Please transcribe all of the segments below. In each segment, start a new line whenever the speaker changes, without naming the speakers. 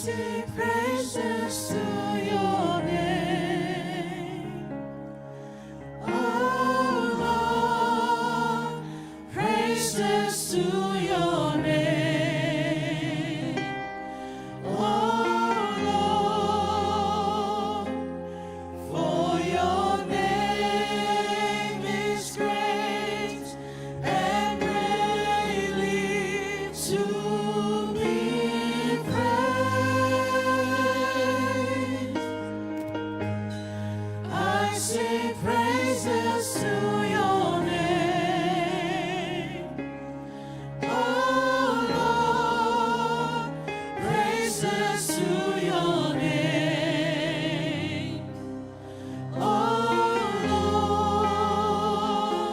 sing praises to your name. Oh Lord, praises to your name. Oh Lord, for your name is great and greatly to be praised. I sing praises to your name. Oh Lord, praises to your name. Oh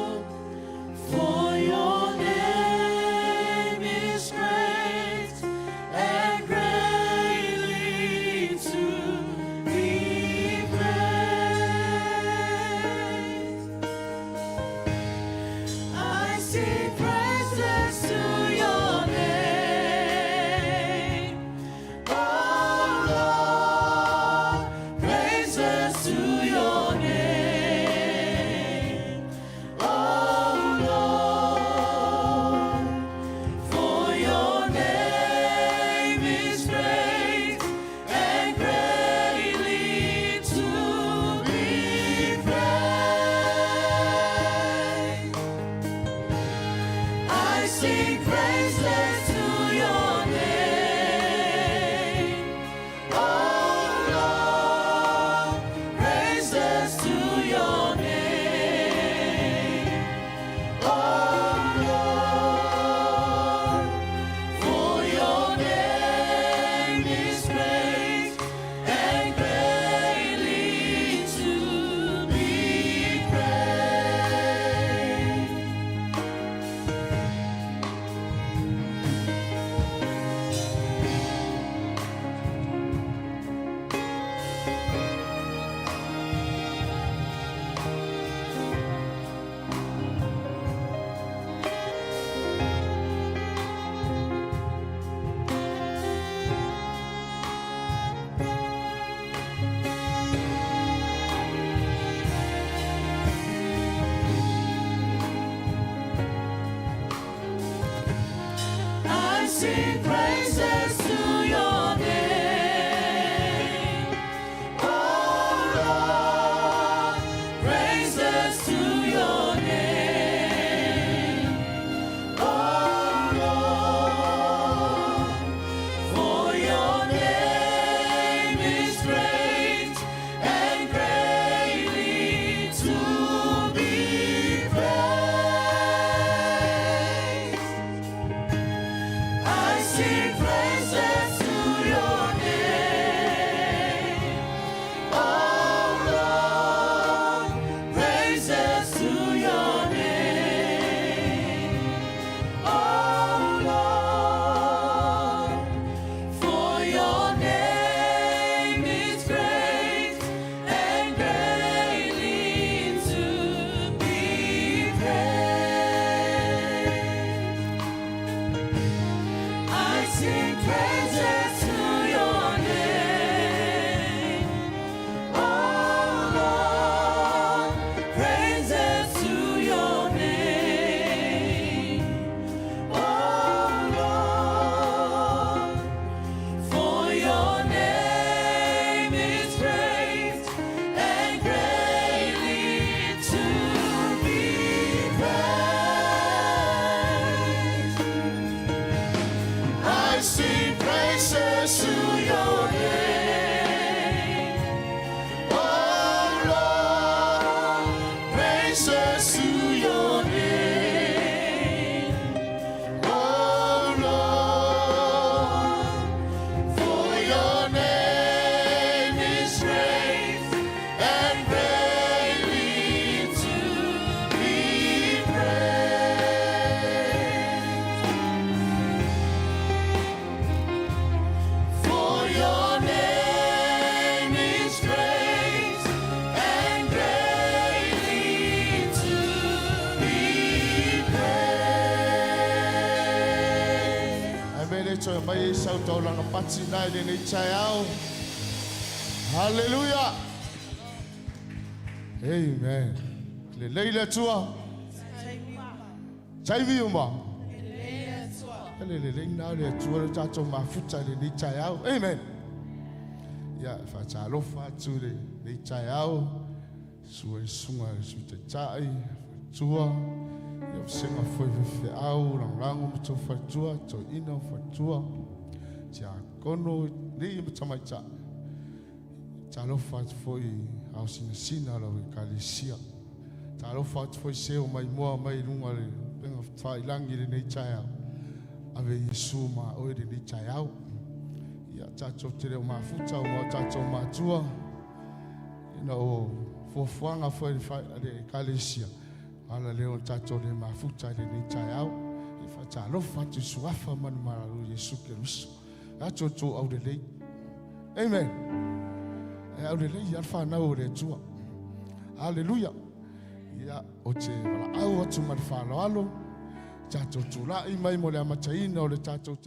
Lord, for your name is great and greatly to be praised. I sing praises to your name. Oh Lord, praises to your name. Oh Lord, for your name is great and greatly to be praised. I sing praises to your name. Oh Lord, praises to your name. Oh Lord, for your name is great and greatly to be praised. I sing praises to your name. Oh Lord, praises to your name. Oh Lord, for your name is great and greatly to be praised. I sing
cho mai sau tàu lang patsi nai le nei chai ao. Hallelujah. Amen. Le leila tua. Chai vi uma. Le leila le tua cha cho ma futa le nei chai ao. Amen. Ya fa cha lo fa tu le nei chai ao. Sua sunga su te chai tua. Yo senga foi fe au lang mo to fa tua to ina fa tua. Ja kono nei mo tama cha. Talo fat foi au sina lo kalisia. Talo fat foi se o mai moa mai lunga le penga fai langi le nei chai. Ave Yesu ma o le nei chai au. Ya chacho te le ma futa o ma chacho ma tua. No fofuanga foi fai le kalisia. Ala leo chacho le ma futa le nei chai au. E fa talo fat suafa man mararu Yesu Kristo. Acho to au le lei. Amen. Ya ule le ya fa na ore tua. Hallelujah. Ya oche wala au atu mal fa lo alo. Chacho tula I mai mo le amachaina o le chacho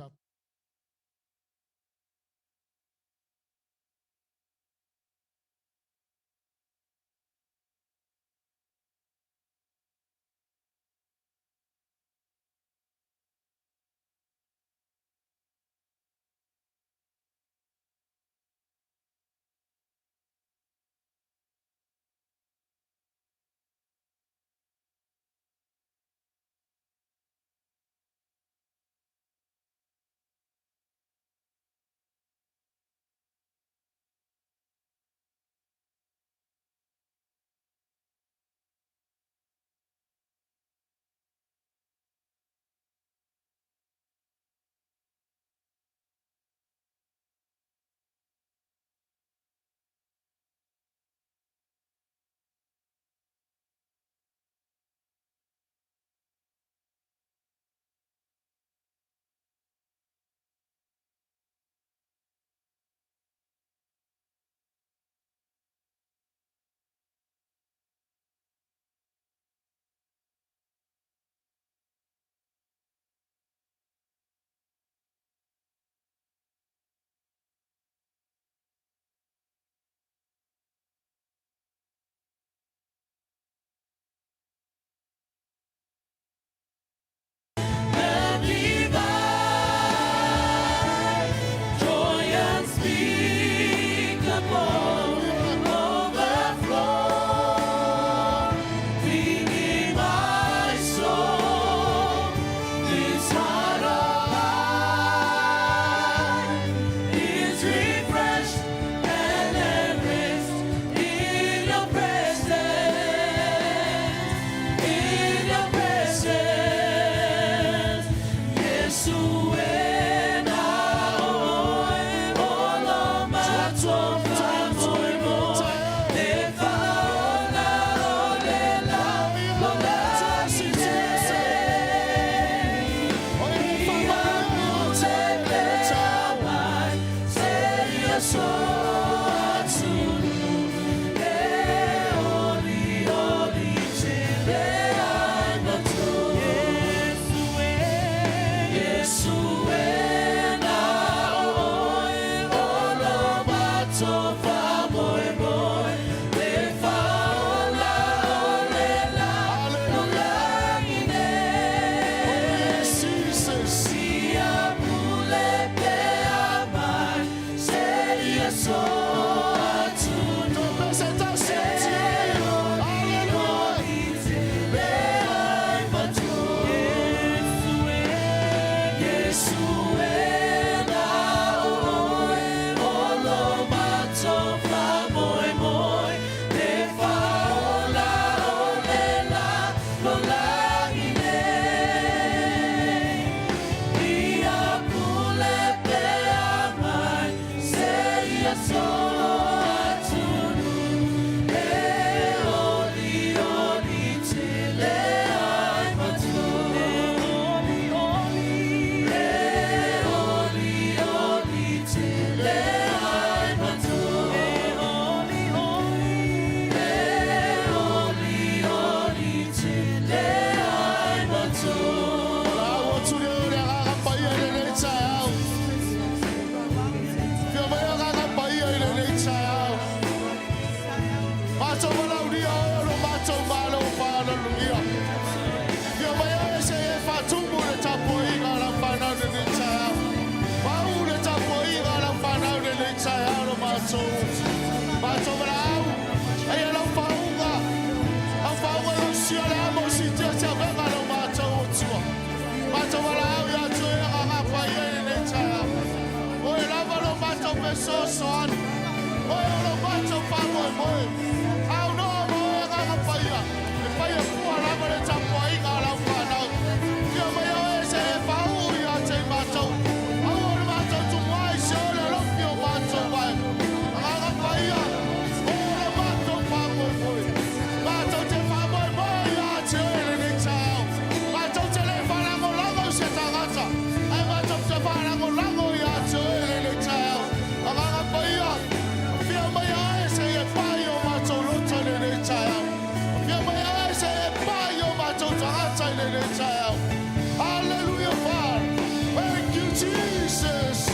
Hallelujah, Father. Thank you, Jesus.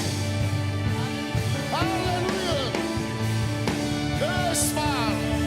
Hallelujah. Yes, Father.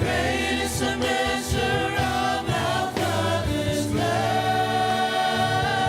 Great is the measure of our Father's love.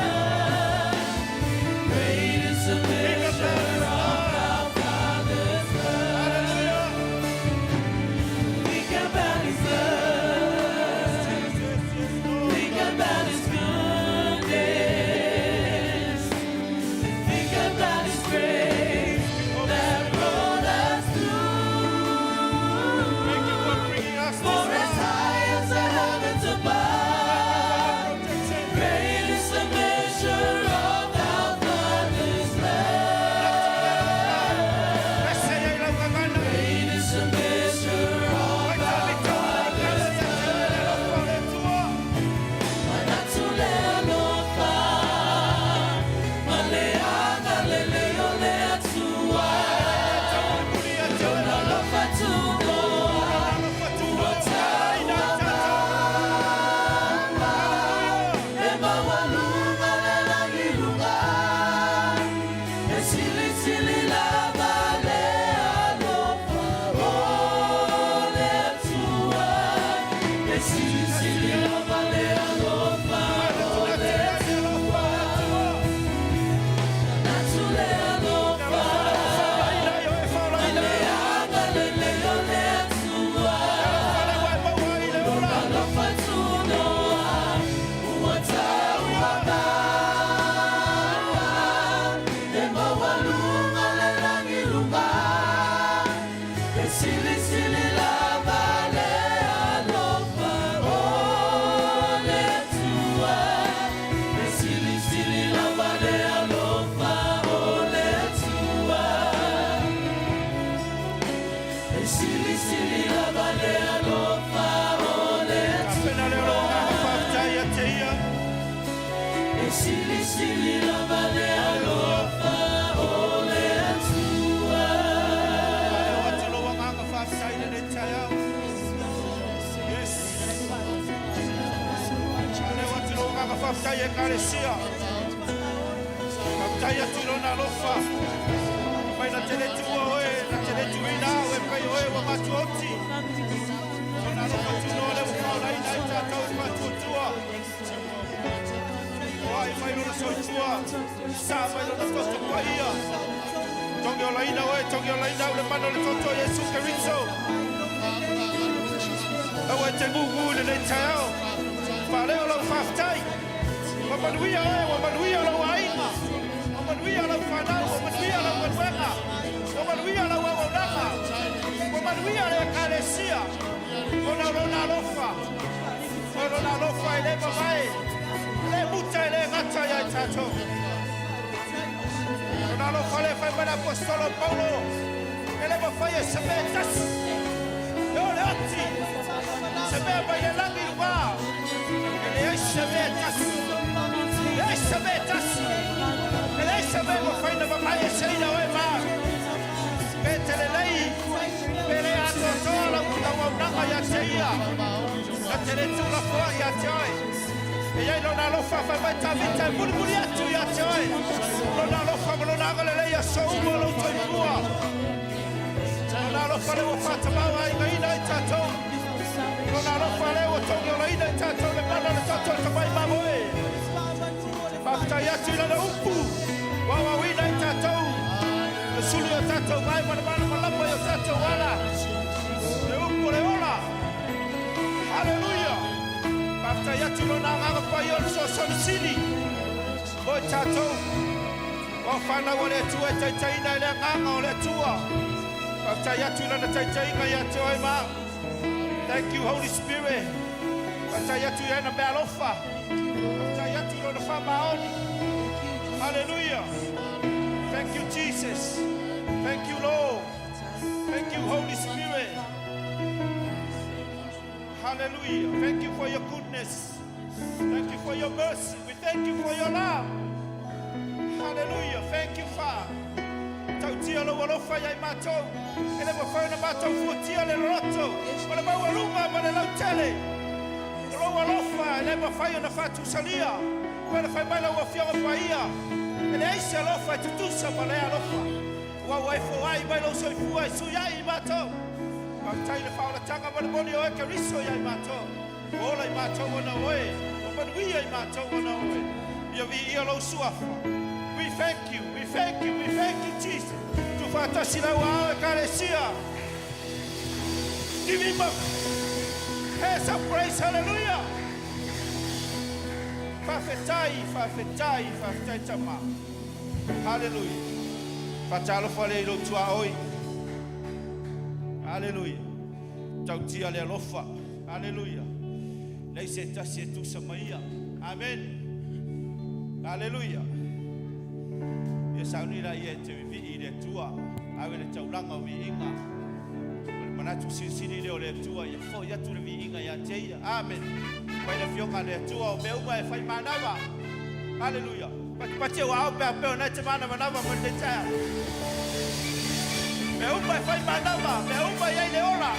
kalesia. Kaptaya tulo na lofa. Pai na tele tua oe, na tele tuina oe pai oe wa matuoti. Na lofa tuno le wa na ina ita tau matuotua. Oi mai no soitua. Sa mai no toto paia. Tongi ola ina oe, tongi ola ina le mano le toto Yesu Kristo. Awe te gugu le tau. Pare ola faftai. Wamanuia oe, wamanuia ola wainga. Wamanuia ola whanau, wamanuia ola wanwenga. Wamanuia ola wawananga. Wamanuia ola kalesia. Ona rona lofa. Ona lofa ele mamae. Le muta ele gata ya tato. Ona lofa le fai mana apostolo Paulo. Ele mafai e semetas. Ele ati. Semea bai le langi wa. Ele e semetas. Ele e semetas. Ele e semetas mafai na mamae e seina oe maa. Petele lei. Pele ato tola muta waunanga ya teia. Na tele tula fua ya teoi. E iai lona lofa fai mai ta vita e muri atu ya teoi. Lona lofa malona agale lei a soumo lo toipua. Lona lofa lewa fata mawa inga ina i tatou. Lona lofa lewa tongi ola ina i tatou le mana le tatou e kamai mamoe. Mafta yatu ina na upu. Wawa wina i tatou. Le sulu ya tatou mai mana malapa ya tatou wala. Le upu le ola. Hallelujah. Mafta yatu lona nganga pa yon so sini. Oi tatou. Wafana wale tua taitaina ile nganga ole tua. Mafta yatu lona taitaina ya toi ma. Thank you, Holy Spirit. Mafta yatu yana bealofa. Mafta yatu lona famaoni. Hallelujah. Thank you, Jesus. Thank you, Lord. Thank you, Holy Spirit. Hallelujah. Thank you for your goodness. Thank you for your mercy. We thank you for your love. Hallelujah. Thank you, Father. Tautia lo walofa ya imato. Ele mafana mato futia le roto. Wala mawaluma wala lautele. Lo walofa ele mafaya na fatu salia. Wala fai bala wafia wapaia. Ele aisha lofa tutusa wala ya lofa. Wawaifo ai bala usoifua suya imato. Kamtai le faula tanga wala boni oe kariso ya imato. Ola imato wana oe. Wapanuia imato wana oe. Yavi ialo suafa. We thank you, we thank you, we thank you, Jesus. Tu fatasi la wao kalesia. Give him a hands of praise, hallelujah. Fafetai tama. Hallelujah. Fatalo fale lo tua oi. Hallelujah. Tautia le lofa. Hallelujah. Nei se tasi tu samaia. Amen. Hallelujah. Ya Sauniga ia te vivi le tua. Awe le taulanga wi inga. Manatu sini le ole tua ya fo ya tu le wi inga ya teia. Amen. Pai le fionga le tua o me uma e fai manava. Hallelujah. Pati wa au pe na te mana manava mo te taa. Me uma e fai manava, me uma ia le ora.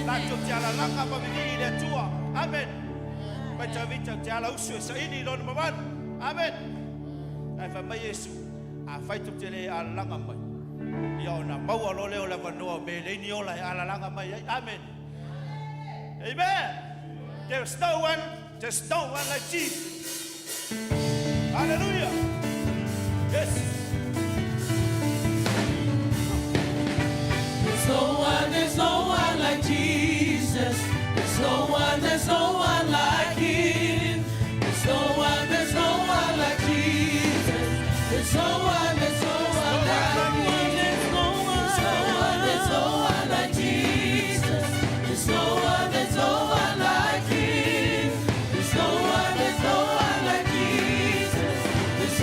La tu te ala langa pa vivi le tua. Amen. Pai ta vita te ala usu sa ini lo maman. Amen. Ai fa mai Yesu. A fai tu te le ala langa mai. Ia ona mau lo le o la vanoa me le ni ola ala langa mai. Amen. Amen. There's no one like Jesus. Hallelujah. Yes.
There's no one like Jesus. There's no one like Him. There's no one like Jesus. There's no one like Him. There's no one like Jesus. There's no one like Him. There's no one like Jesus. There's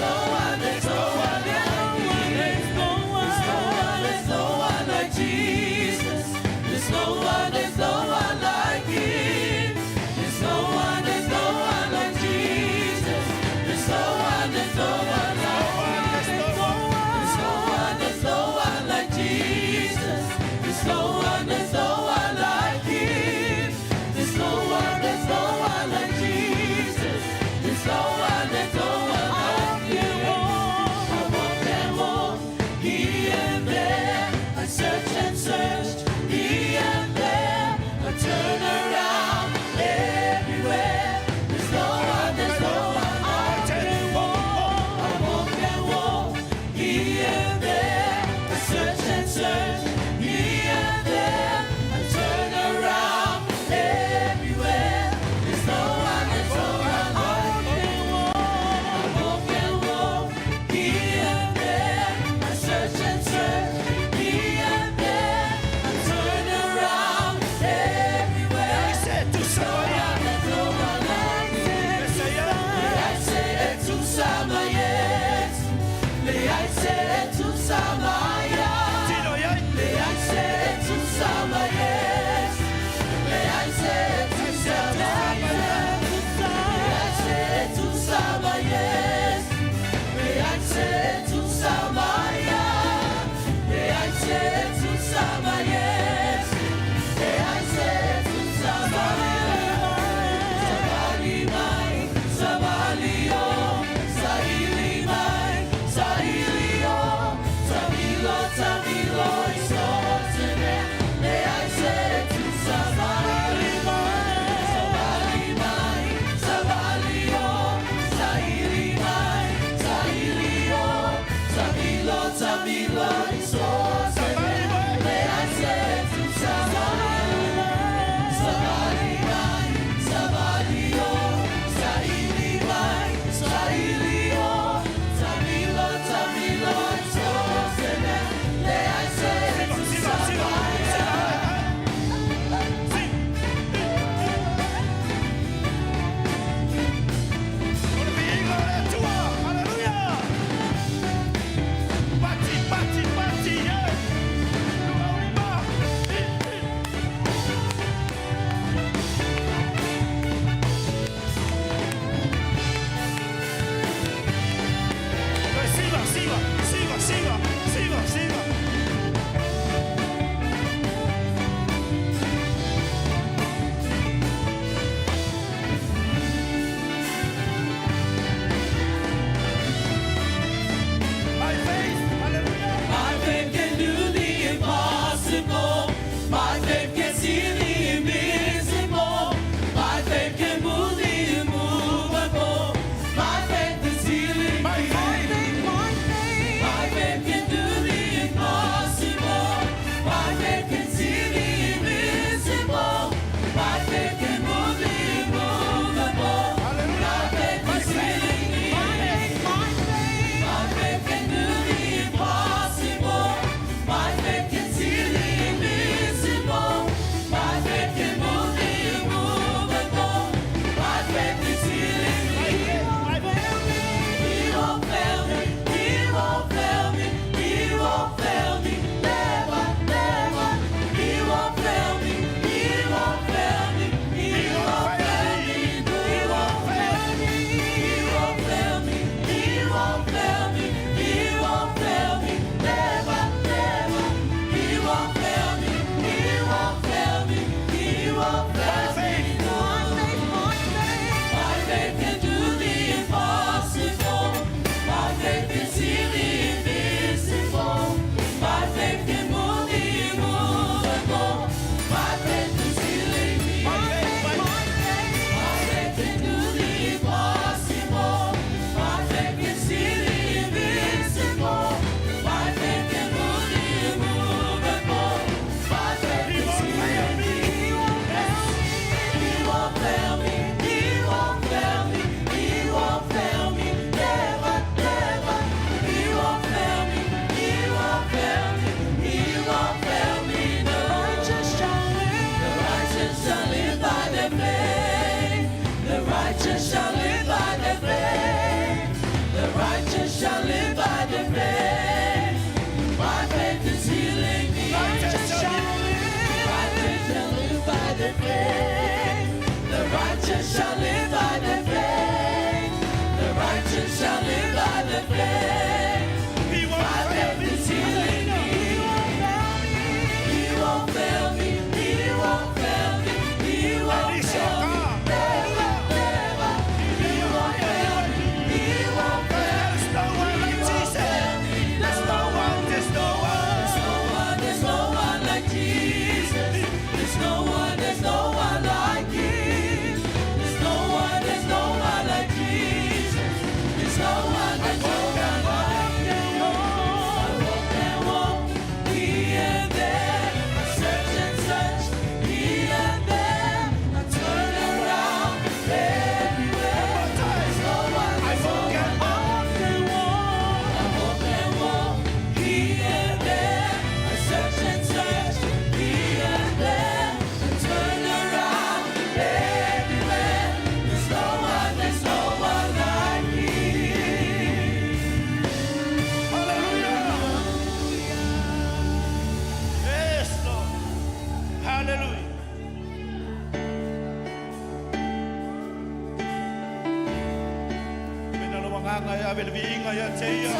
belvinga ya teia.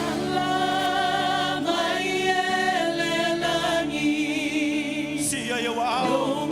Sia ya wao.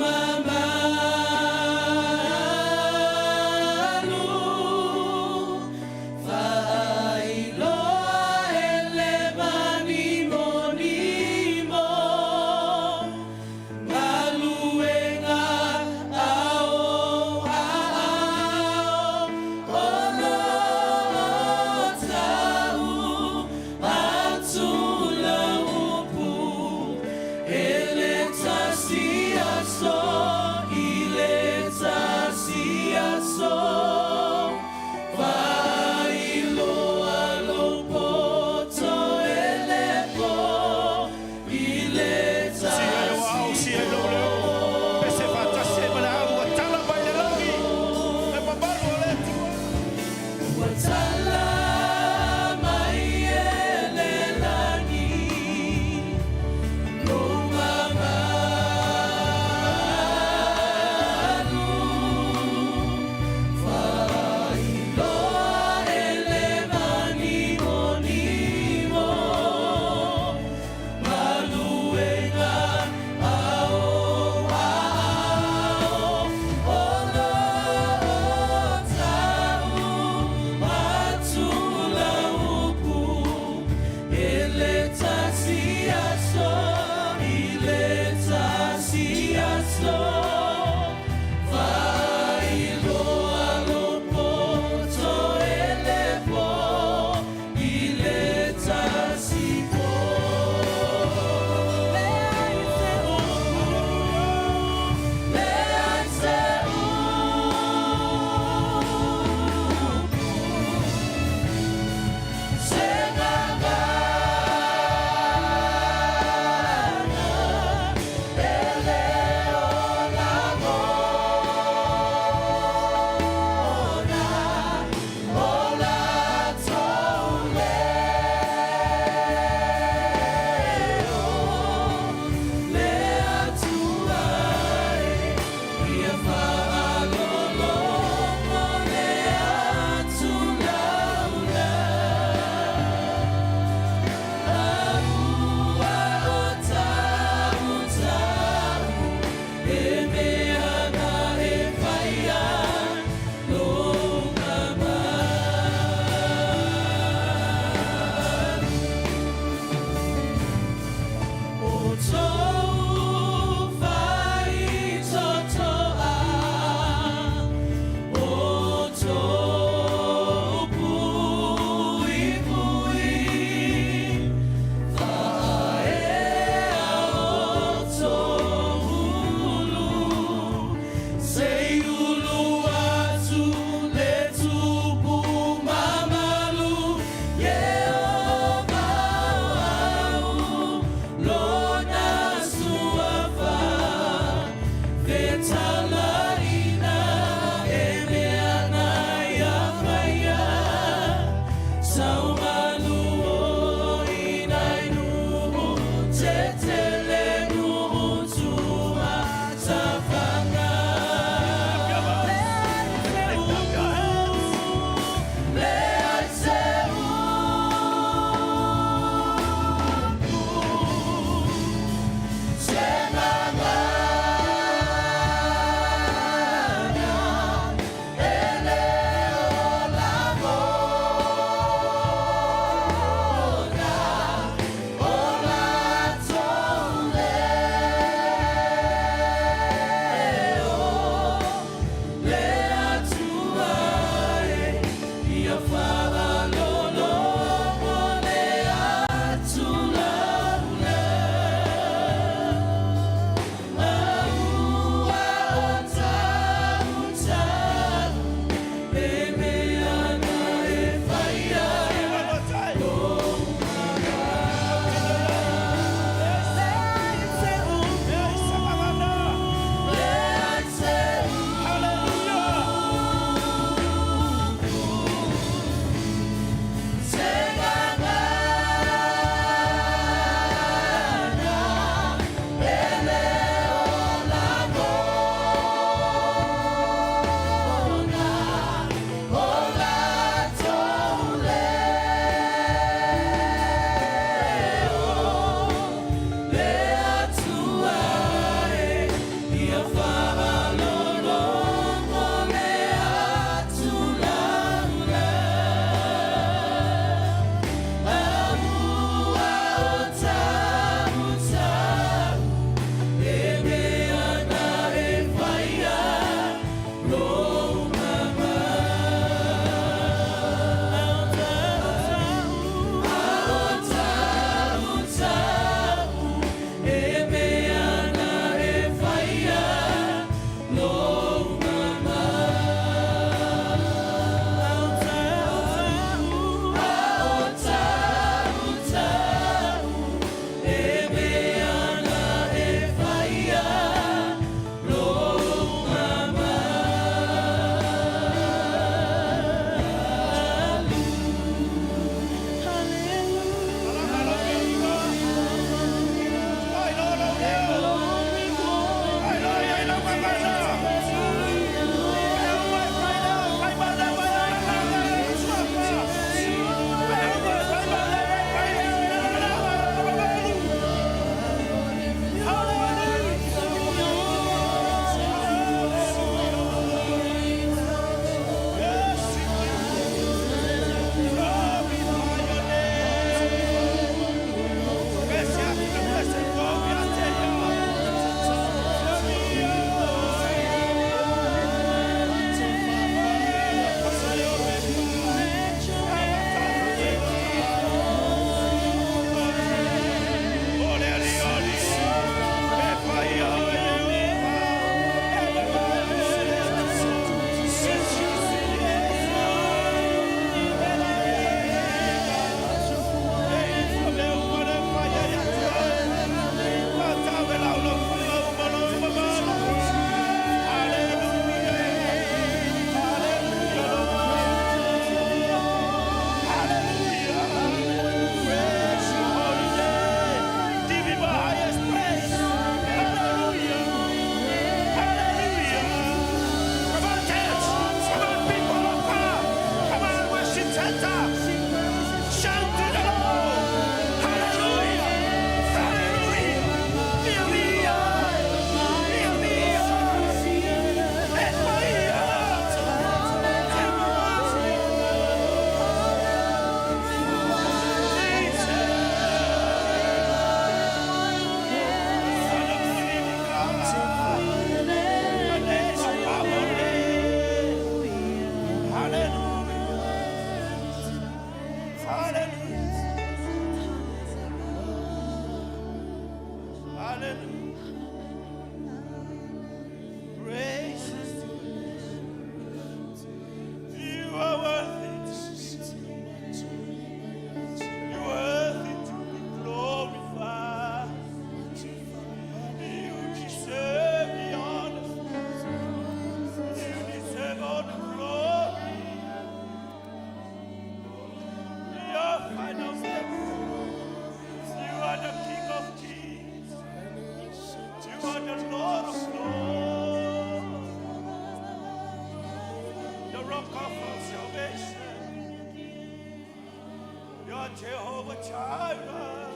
Jehovah Jireh.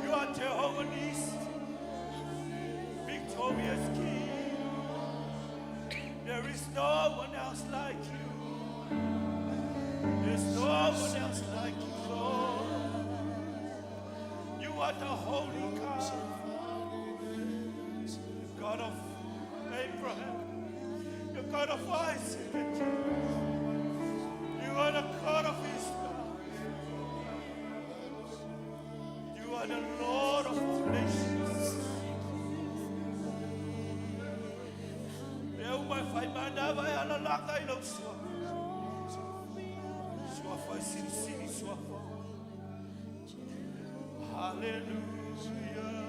You are Jehovah Nissi, victorious King. There is no one else like you. There's no one else like you, Lord. You are the Holy God, the God of Abraham, the God of Isaac and Jacob. You are the God of Israel. You are the Lord of all nations. Eu mai fai mana vai ala laka I lo sua. Sua fai sini sua fai. Hallelujah.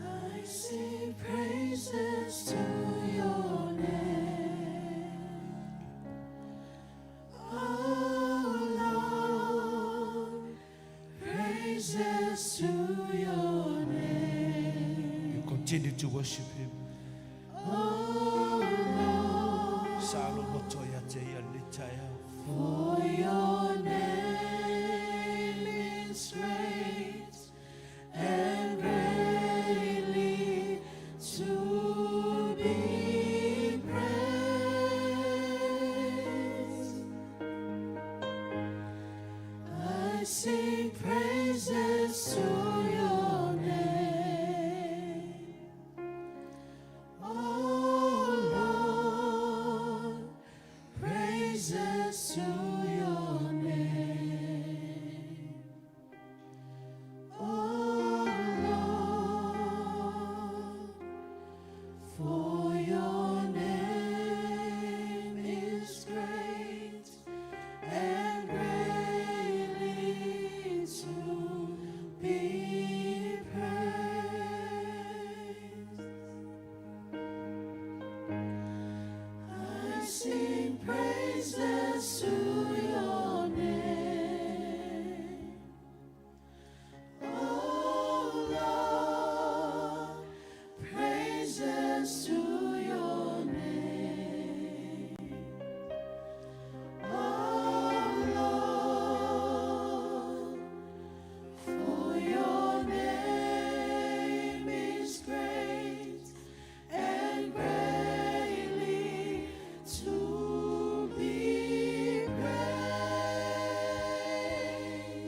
I sing praises to your name, oh Lord, praises to your name,
You continue to worship Him.
oh Lord,
Salomotoya teya litaya.
for your name is great and greatly to be praised. I sing praises to your name, oh Lord, praises to your name, oh Lord, for your name is great and greatly to be praised. I sing praises to your name, oh Lord, praises to your name, oh Lord, for your name is great and greatly to be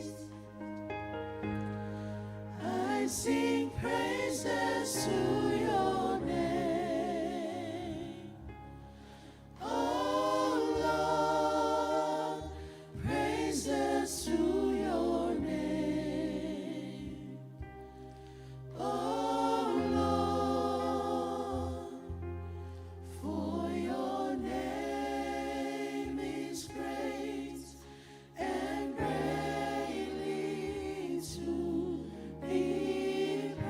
praised. I sing praises to your name, oh Lord, praises to your name, oh Lord, for your name is great and greatly to be praised.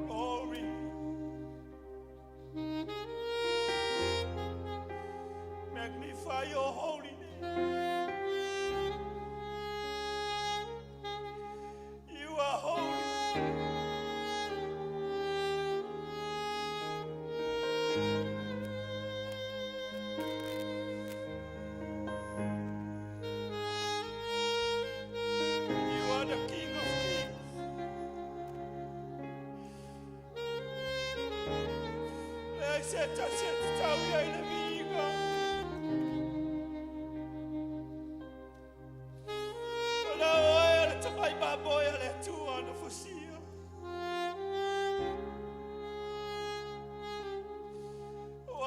Glory. Magnify your holy name. You are holy. You are the King of Kings. Senta tauya ile miiga. Ola oya le tapai baboya le tua no fosia.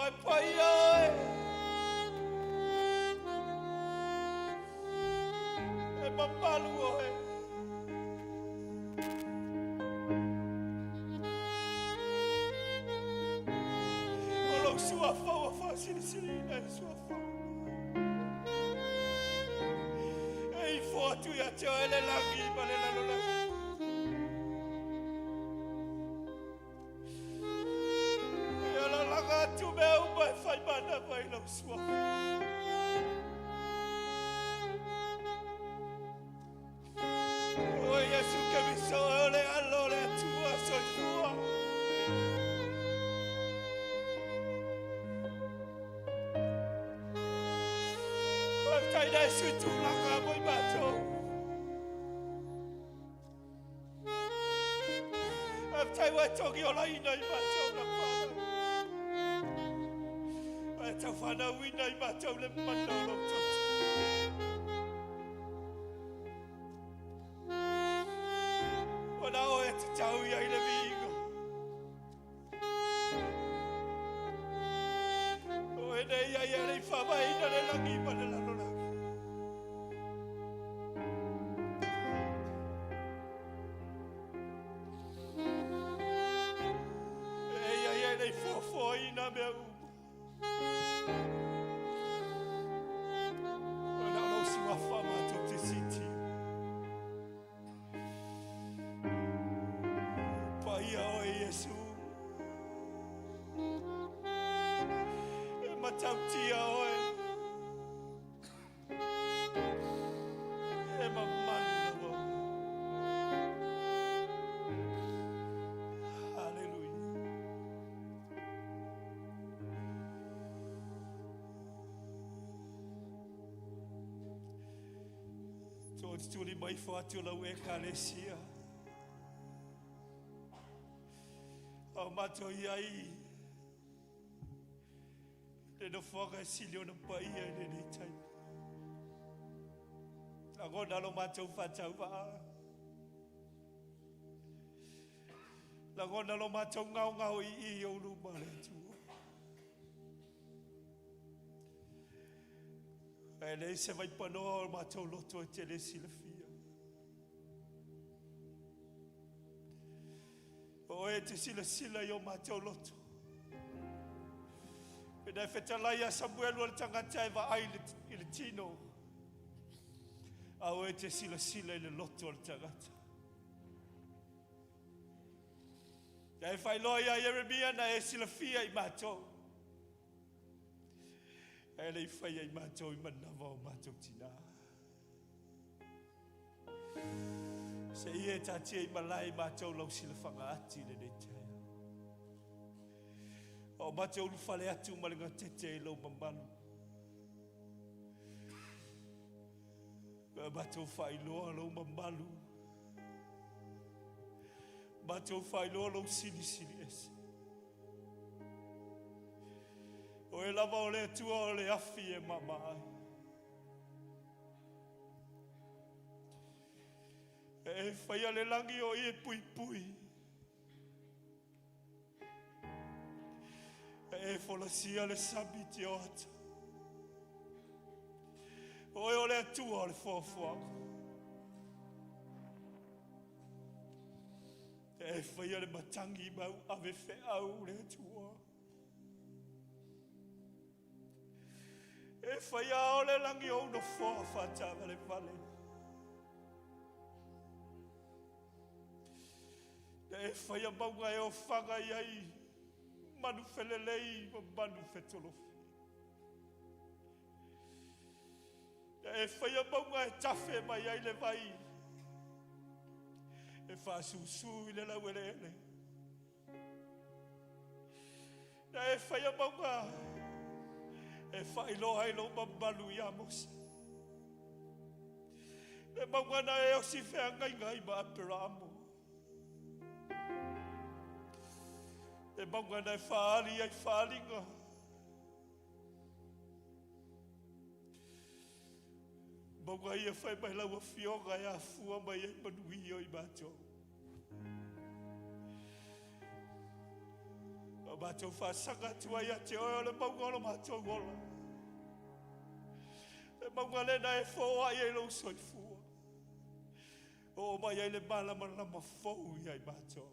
Oi pai oi. E mapalu oi. sili na sua fa. Ei foto ya te ele lagi pale la lola. Ela laga tu meu pai fai bana pai la sua. Oh Yesu que me sole allora tua sotua. Kai dai su tu laga boy bato. Aftai wa togi ola ina I bato na pa. Ata fana wina I bato le mandalo tot. Ona o e te tau ia I le vigo. O e nei ia le whawa ina le langi pa le lalo langi. E ia fofo ina mea umo. Ona lo si wa whama to te siti. Ia o Yesu e matautia oe e mamanu na Hallelujah. Toți tuli mai fatu la ue kalesia. O mato iai le no foga silio no pai ai le tai agora lo mato fatau va agora lo mato ngau I o lu male tu ele se vai pano mato loto te le silfia. O e te sila I o matau loto. E nei whetalai a Samuelu al tangata e wa ai I le tino. A o e te sila I le loto al tangata. E whailoa a Jeremia na e sila fia I matau. E lei whaia I matau I manawa o matau tina. Se ia tatia I malai matau lau sila whanga ati le nei tea. O matau lu whale atu malinga tete I lau mamalu. Matau whailoa lau mamalu. Matau whailoa lau sili ese. O e lava o le atua o le afi e mama ai. E whaia le langi o I e pui. E wholasia le sabi te o ata. O le atua o le whawhawaka. E whaia le matangi mau ave au le atua. E whaia o le langi o no whawhata le vale. E whaia maunga e o whanga iai manu whelelei ma manu whetolofi. E whaia maunga e tafe mai ai le vai. E whasusu I le lauelele. E whaia maunga e whailoa ai lo mamalu I amos. E maunga na e o si whea ngai ma apera amo. E maunga nei whaali ai whaalinga. Maunga ia whai mai laua whionga e a fua mai ai manui o I mātou. O mātou whaasanga tua ia te oe o le maunga o le mātou gola. E maunga lena e whoa ai e lau soifua. O mai ai le malama fou i ai mātou.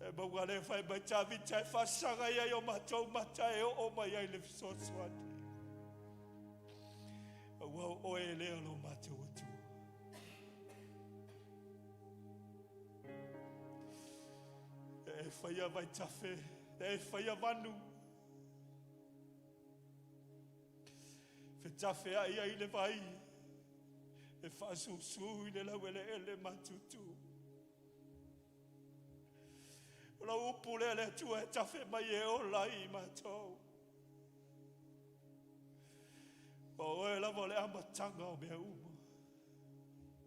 E mawale fai mai tavi tai fasanga ia yo matou matai o mai ai le soswati. Wa o e le lo matou tu. E fai vai tafe, e fai vanu. Fe tafe ai ai le vai. E fa su le la wele ele matutu. La upule le tu e tafe mai e o lai matou. O e la vole amatanga o mea uma.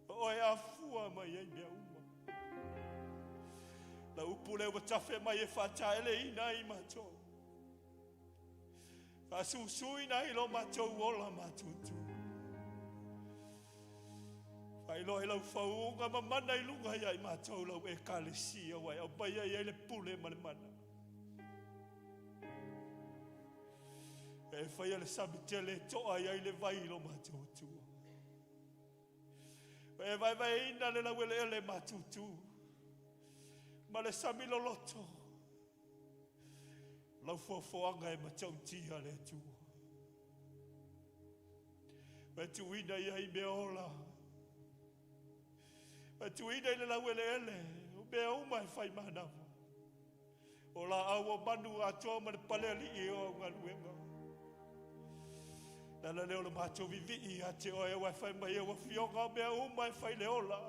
O e afua mai e mea uma. La upule o tafe mai e fata ele ina i matou. Fa su ina i lo matou o la matutu. Ai lo ela faunga mamana I lunga ia I matou lau e kalesia wai au bai ai le pule mana. E fai le sabitele to ai le vai lo matou tu. E vai ina le lau ele matou tu. Ma le sami lo loto. Lau fofoanga e matou tia le tu. E tu ina ia I meola. Tu ida ile la wele ele, o be uma fai mana. O la awa manu ato ma pale ali I o ngaluenga. Na le o mato vivi I ate o e wa fai mai o fionga be uma fai le ola.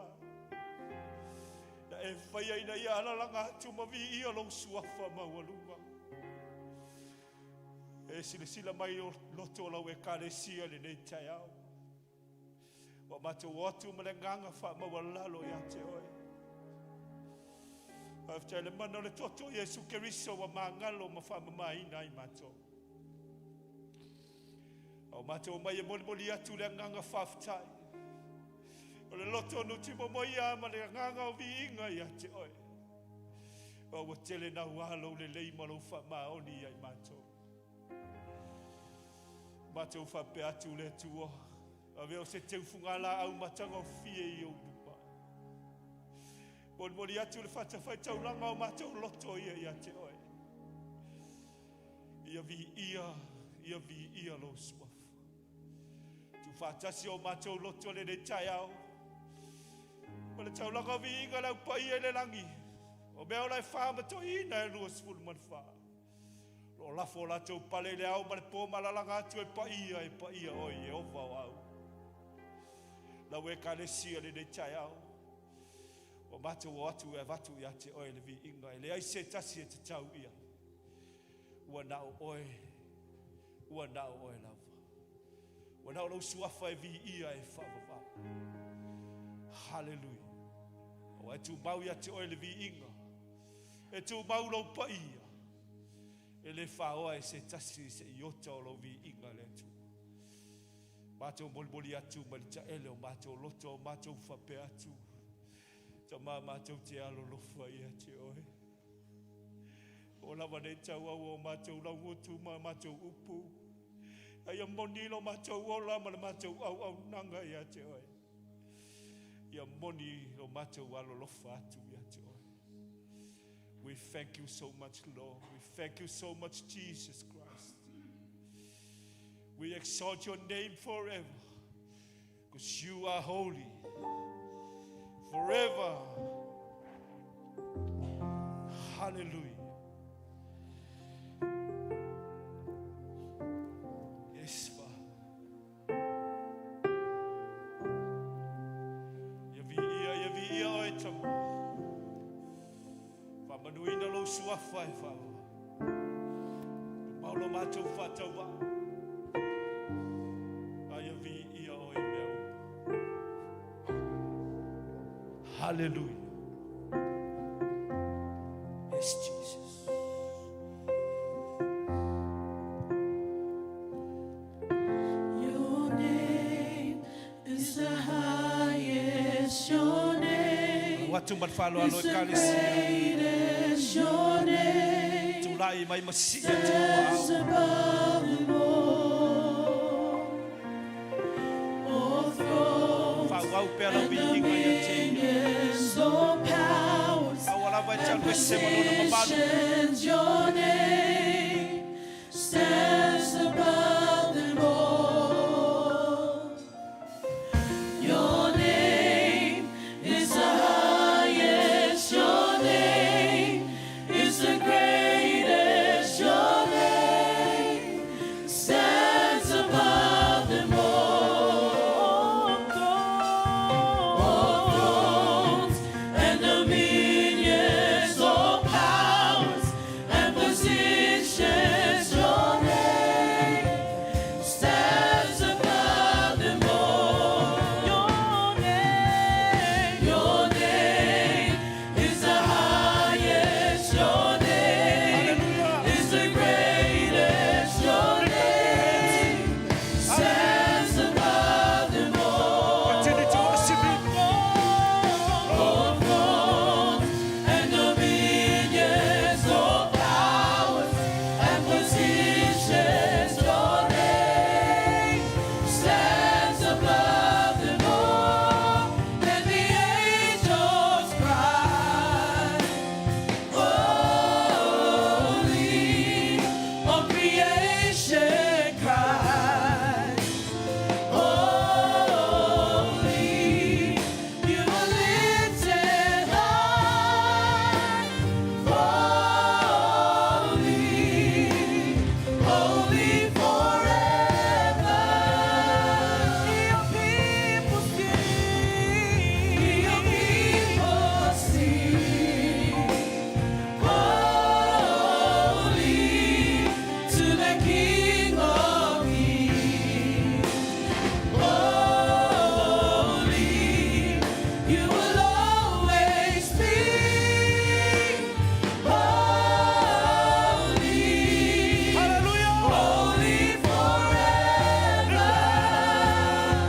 Na e fai ina ia ala langa tu ma vi I o lo suafa ma walunga. E sila mai o loto la we kalesia le nei taiao. Wa mato watu malenganga fa mawalalo ya te oi. After le mano le toto Yesu Keriso wa mangalo ma fa mai nai mato. O mato mai moli atu le nganga faftai. O le loto no timo moia ma le nganga o viinga ya te oi. O wa tele na walo le leima lo fa maoni ai mato. Mato fa pe atu le tuo. Aveo se te fungala au matanga fie I o lupa. Mori atu le fata fai tau langa o matau loto ia te oi. Ia vi ia lo suaf. Tu fatasi o matau loto le tai au. O le tau langa vi inga lau pa ia le langi. O mea lai wha mato ina e lua sfulu man wha. Lo lafo la tau pale le au ma le pō malalanga atu e pa ia oi e ova o au. La we kalesia le tai au. O matu o atu e vatu ia te oi le vi inga. Le ai se tasi e te tau ia. Ua nao oi lava. Ua nao lau suafa e vi ia e whavava. Hallelujah. O e tu mau ia te oi le vi inga. E tu mau lau pa ia. E le whaoa e se tasi se iota o lau vi inga le tu. Mato molboli atu malita ele o mato loto o mato fape atu. Tama mato te alo lofa ia te oe. O lava ne tau au o mato lauotu ma mato upu. Ia moni lo mato ola ma mato au nanga ia te oe. Ia moni lo mato alo lofa atu ia te oe. We thank you so much, Lord. We thank you so much, Jesus Christ. We exalt your name forever, because you are holy. Forever. Hallelujah. Yes, Father. Yavi ia oitama. Whamanuina lo suafai, Father. Paulo matou fatawa. Hallelujah. Yes, Jesus.
Your name is the highest. Your name is the greatest. Your name stands above them all. Oh, throne and dominion is all power. nations, your name stands above them all. Your name is the highest, your name is the greatest, your name stands above them all. All thrones and dominions, all powers and positions, your name stands above them all. Your name is the highest, your name is the greatest, your name stands above them all.
Continue to worship Him.
All thrones and dominions, all powers and positions, your name stands above them all. And the angels cry, holy, all creation cries, holy, you are lifted high, holy, holy forever. Your people sing, your people sing, holy to the King of Kings. Holy, you will always be. Holy,
Hallelujah.
holy forever.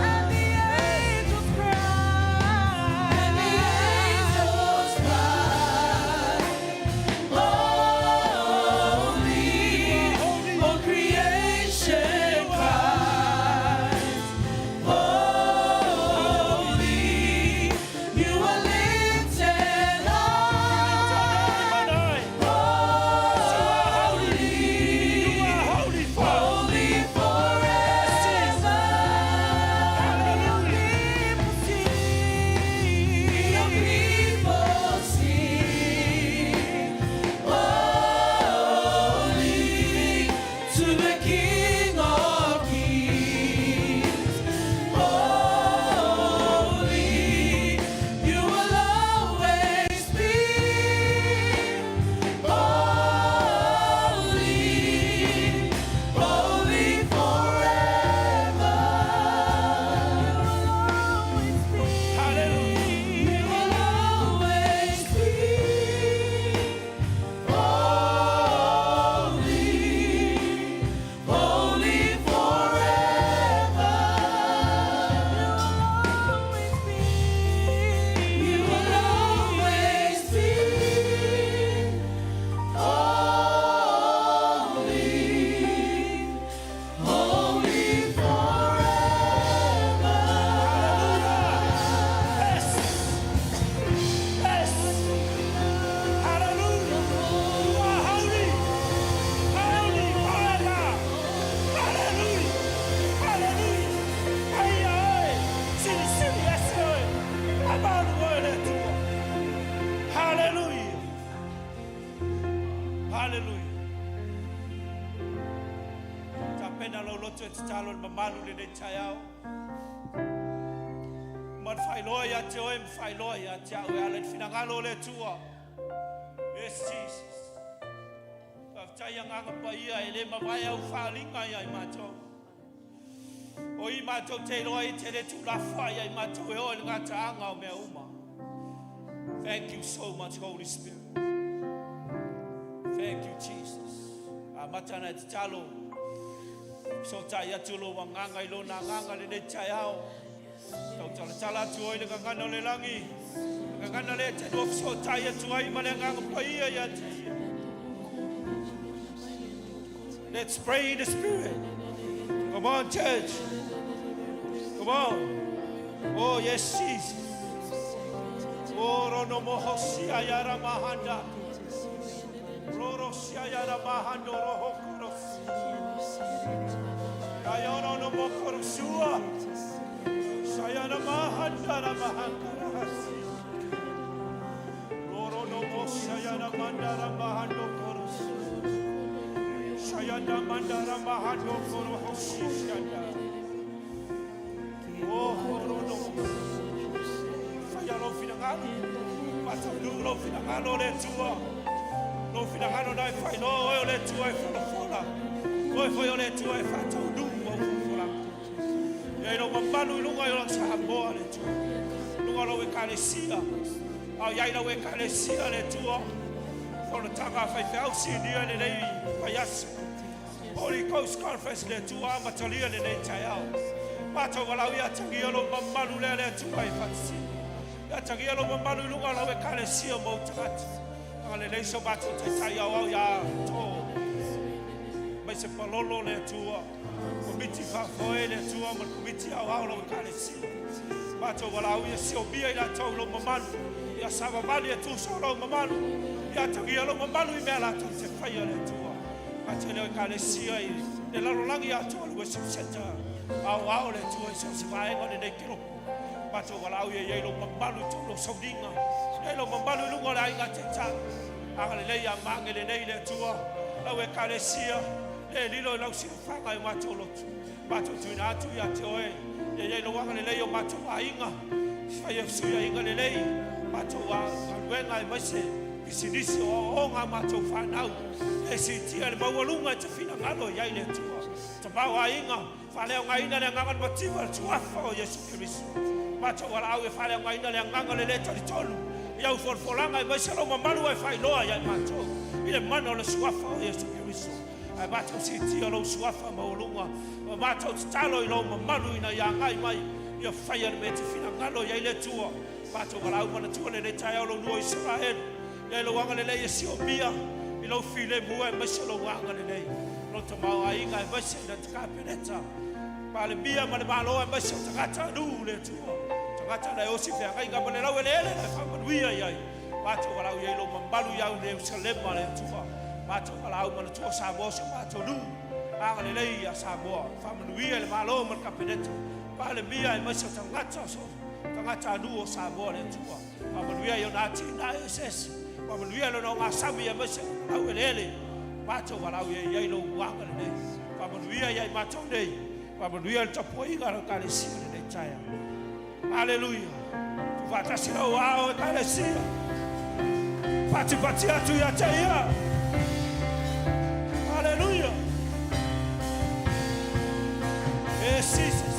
And the angels cry. And the angels cry. Holy, all creation cries. Holy, you are lifted high. Holy,
Holy Father.
holy forever. Your people sing, holy to the King of Kings. Holy, you will always be. Holy, holy forever.
Hallelujah.
You will always be. Holy, holy forever. You will always be. Holy, holy forever.
Yes. Yes. Hallelujah. You are holy. Holy forever. Hallelujah. Hallelujah. Hey, hey. City, city, yes, Lord. About the word that you want. Hallelujah. Hallelujah. Tapena lo loto et talon mamalu le chayao. Man failoya te oem failoya te au alet finangalo le tua. Yes, Jesus. Taya nganga pa ia ele mawaya u falinga ya imato. O imato te roi te le tu la fire imato e o ngata anga o me uma. Thank you so much, Holy Spirit. Thank you, Jesus. Amatana te talo. So taya tulo wanganga ilo na nganga le chayao. Tau tala tu oi le ngana le langi. Ngana le te do so taya tu ai male nganga pa ia ya te. Let's pray in the Spirit. Come on, church. Come on. Oh, yes, Jesus. Oh, rono mohosia yara mahanda. Sayana mahando roho koros. Ayano no mokorosua. Sayana mahandara mahankaras. Loro no mo sayana mandara mahando koros. Sayana mandara mahando koros. Oh, no. Sayano finangalo. Patulu lo finangalo le tua. No finangalo dai fai no o le tua e fola. Oi foi o le tua e fa tau du o fola. E no mambalu lunga yo sa boa le tua. Lunga lo e kalesia. Au yai lo e kalesia le tua. Fola tanga fai fau si dia le nei payas. Holy Coast Conference le tua matalia le nei taiao. Pato walau ya tangia lo mambalu le tua e fatsi. Ya tangia lo mambalu lunga lo e kalesia mo tata. Ale le so bato tai au ya to. Mai se palolo le tua. Komiti fa foi le tua mo komiti au lo kalesia. Bato walau ya si obia ila to lo mamanu. Ya sava vale tu solo mamanu. Ya tangia lo mambalu I mela to se fai le tua. Bato le kalesia I le la langi ya to lo se seta. Au le tua so se vai ngone de kilo. Bato walau ya lo mambalu to lo Sauniga. Lo mambalu lungo la inga teta. Angale le ya mangele nei le tua. La we kalesia. Le lilo la si fanga I mato lo. Bato tu na tu ya te oe. Ye lo wangale le yo mato ainga. Fa ye su ya inga le le. Bato wa wenga I mase. Isidisi o nga mato fa nau. E si tia le mawalunga te fina ngalo ya le tua. Te bawa inga. Fa le nga ina le ngangan mativa tua fa o Yesu Kristo. Bato wala au e fa le nga ina le nganga le tali tolu. Ia ufolfolanga I maise lo mamalu e fai loa ia mato. Ile mano le suafa o Yesu Kristo. Ai mato si tia lo suafa maulunga. Mato talo I lo mamalu ina ia ngai mai. Ia fai ar me te fina ngalo ia ile tua. Mato wala au mana tua le tai lo nuo Israel. Ia lo wanga le le si o bia. I lo file mua e maise lo wanga le le. Lo te mau a inga e maise na te kapeneta. Pa le bia ma le malo e maise o te kata nu le tua. Ngata na osi fe ngai ngam le lawe le le fa manuia ia mato wala ia lo mambalu ia le Jerusalem le tufa mato wala au mana tu sa bo so mato lu anga le ia sa bo fa manuia le malo man kapeneto pa le bia I masa ngata so ngata du o sa bo le tufa fa manuia ia na ti na ss fa manuia lo no ngasabi ia masa au le mato wala ia lo wanga le fa manuia ia mato nei fa manuia le tapoi ngara ka le si le taya. Hallelujah. Vatasi na wao kalesia. Pati atu ya taya. Hallelujah. Yes, Jesus.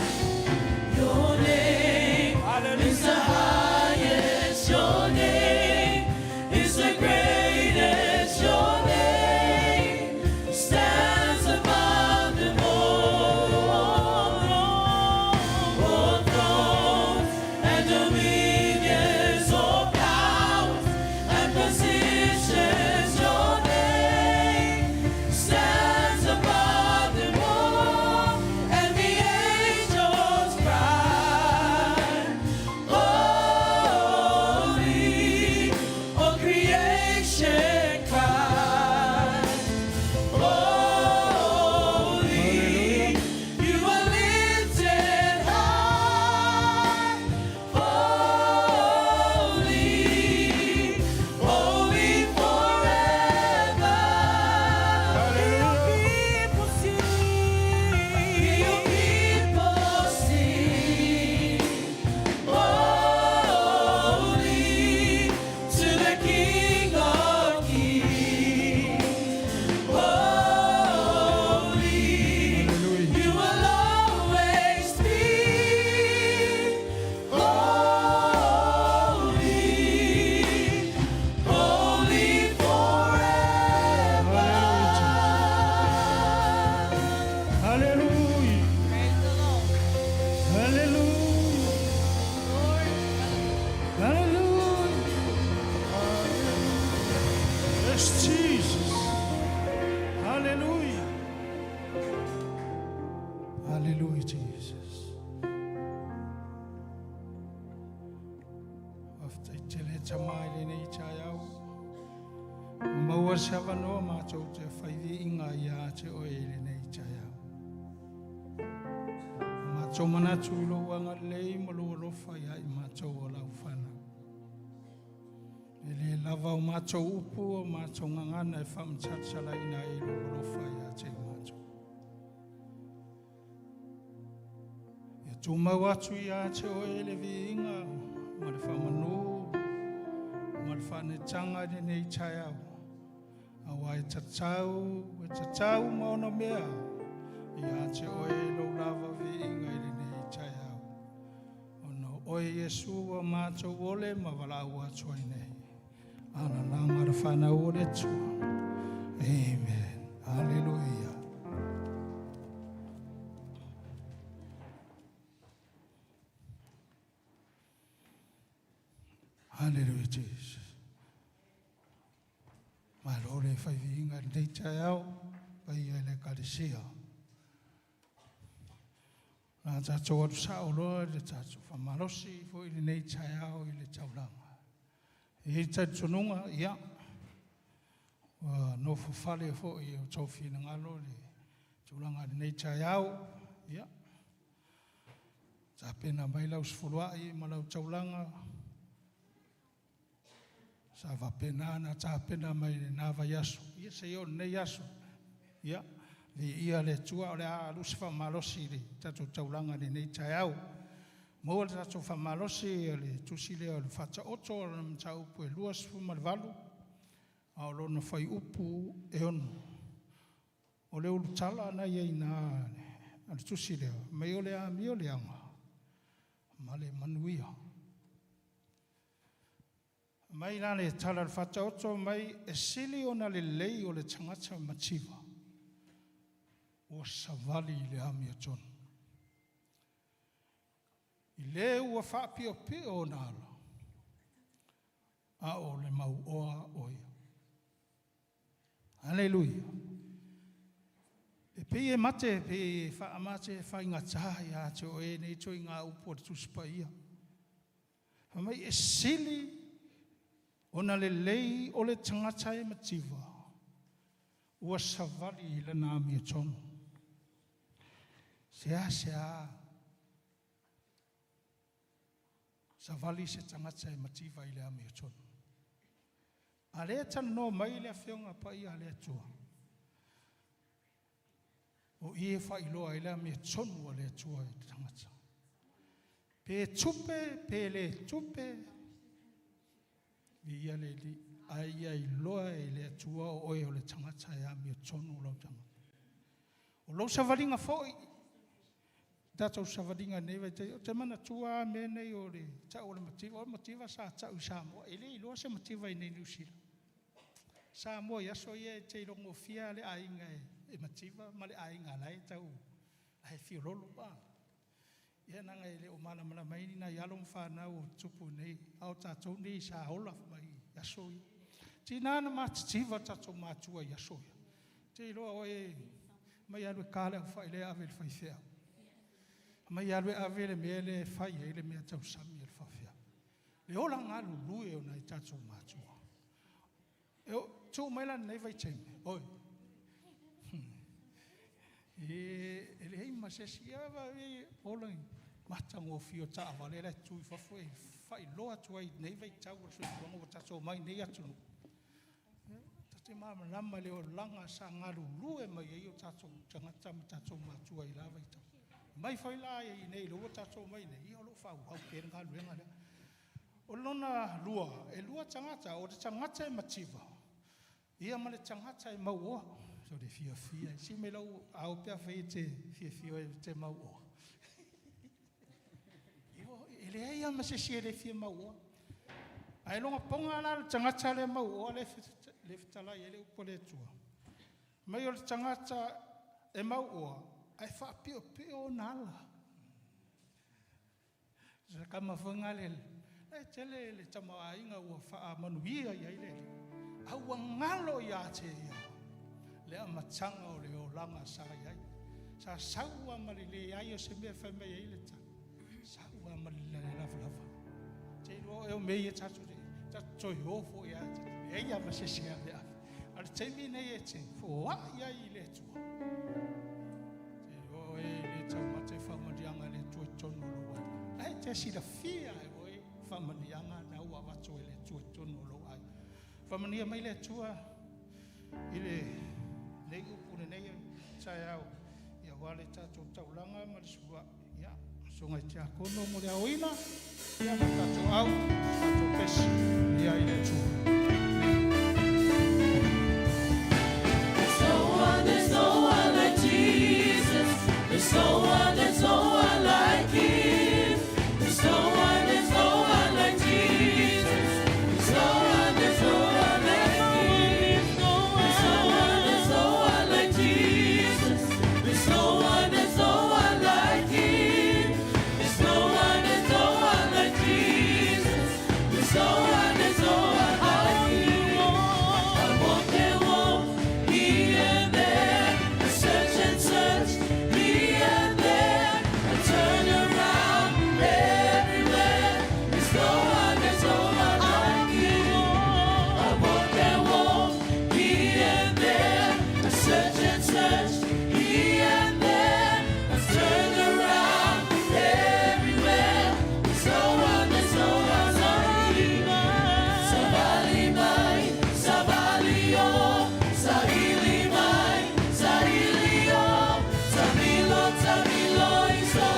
Your name is the highest. Your name is the greatest. Your name stands above them all. All thrones and dominions, all powers and positions. Your name stands above them all. And the angels cry, holy. All creation cries, holy. You are lifted high, holy, holy forever. Your people sing, your people sing, holy to the King of Kings. Holy, you will always be holy, holy forever.
Hallelujah. Hallelujah. Hallelujah. Yes, Jesus. Hallelujah. Hallelujah, Jesus. After chele chamai le nei chayau.
Maua siapa no mātou te whaivi inga ia te oe le nei taia. Mātou manatu ilo wanga lei malo alofa ia I mātou o lau whana. Ele lava o mātou upu o mātou ngangana e whamtatsala ina e ilo alofa ia te mātou. Ia tū mau atu ia te oe le vi inga ma le whamanu ma le whanetanga le nei taia. Awa e tatau maona mea ia te oe lo lava vi inga I nei tai au. Ono oe Yesu wa mātou ole ma walau atu ai nei. Ana langa ra whanau o le tua. Amen. Hallelujah. Hallelujah, Jesus. Ma lore fai vinga nei tai au, pai e le kalesia. Nā tātou atu sao loa, le tātou whamalosi, fo I le nei tai au I le taulanga. I tai tununga, ia. Wa no fufale fo I o tau whina ngalo, le taulanga le nei tai au, ia. Tā pena mai lau sifurua I ma lau taulanga, sa va pena na ta pena mai na va yaso ia se yo ne yaso ia vi ia le tua le a lusifa malosi le tatu taulanga le nei tai au mo le tatu fa malosi le tusi le fata oto le mtau pu luas fu malvalu a lo no fai upu e on o le ultala na ia ina al tusi le mai o le a mi o le anga male manuia mai la le tala le fata oto mai e sili ona le lei o le tangata mativa o savali le ami atonu. I le ua whapio pio ona ala a o le mau oa oia. Hallelujah. E pe e mate pe wha amate wha inga taha ia te o e nei to inga upo te tuspa ia. Mai e sili ona le lei o le tangata e mativa ua savali I le nami e tonu. Sea savali se tangata e mativa I le ami e tonu. A lea tano mai le awhionga pa I a lea tua. O I e whailoa I le ami e tonu a lea tua I tangata. Pe tupe ia le li ai loa e le atua o oe o le tangata e ami o tonu o lau tangata. O lau savalinga foi, tātou savalinga newe te mana tua me nei o le tau o le mativa sa tau I Samoa. E le I loa se mativa I nei niusila. Samoa yaso ia te irongo fia le ainga e mativa, ma le ainga lai tau ai fiololo ba. Ia nanga ele o mana maini na yalo mwhanau o tupu nei, au tātou nei sa hola mai yasoia. Tina na mātitiva tātou mātua yasoia. Te iroa oe, mai alwe kāle au whai le ave le whai whea. Mai alwe ave le mea le whai e le mea tau sami le whai whea. Le ola ngā lulue o nei tātou mātua. E o, tū maila nei vai teme, oi. E le hei masesia wa e olai. Matango fio ta avale la tu fo e fai loa tu ai nei vai tau so longo tato mai nei atu. Tate mama lama le o langa sa ngalu lue mai e o tato tangata tato matu ai la vai tau. Mai fai la e nei lo tato mai nei o lo fa au ke nga luenga le. O lona lua e lua tangata o tangata e mativa. Ia male tangata e maua so de fia si me lo au pe fe te fia te maua. Ele ai ma se le fia maua. Ai longa ponga la tangata le maua le fitala ele upo le tua. Mai o tangata e maua ai fa pio nala. Se kama fonga le tele le tama inga ua fa manuia ia ile. Au ngalo ia te ia. Le amatanga o le o langa sa ia. Sa saua malile ai o se me fa me ile ta. Saua malile lava. Te ro e o me ia tatu te. Tatu yo fo ia. E ia ma se sia le. Al temi nei e te fo ia I le tua. Te o e le tau ma te whamarianga le tua tono lo ai. Ai te si la fia e o e whamarianga na ua watu e le tua tono lo ai. Whamania mai le tua I le nei upune nei tai au. Ia wale tato taulanga ma le sua. Ia, songa I te akono mo le auina. Ia ma tato au, tato pesi. Ia I le tua.
There's no one like Jesus. There's no one like Him. There's no one like Jesus. There's no one like Him. There's no one like Jesus. There's no one like Him. There's no one like Jesus. There's no one like Him. I walk and walk here and there. I search and search here and there. I turn around everywhere. There's no one like Him. I walk and walk here and there. I search and search here and there. I turn around everywhere. There's no one like Him. Sabali mai, sabali yo, sahili mai, sahili yo, tamilo iso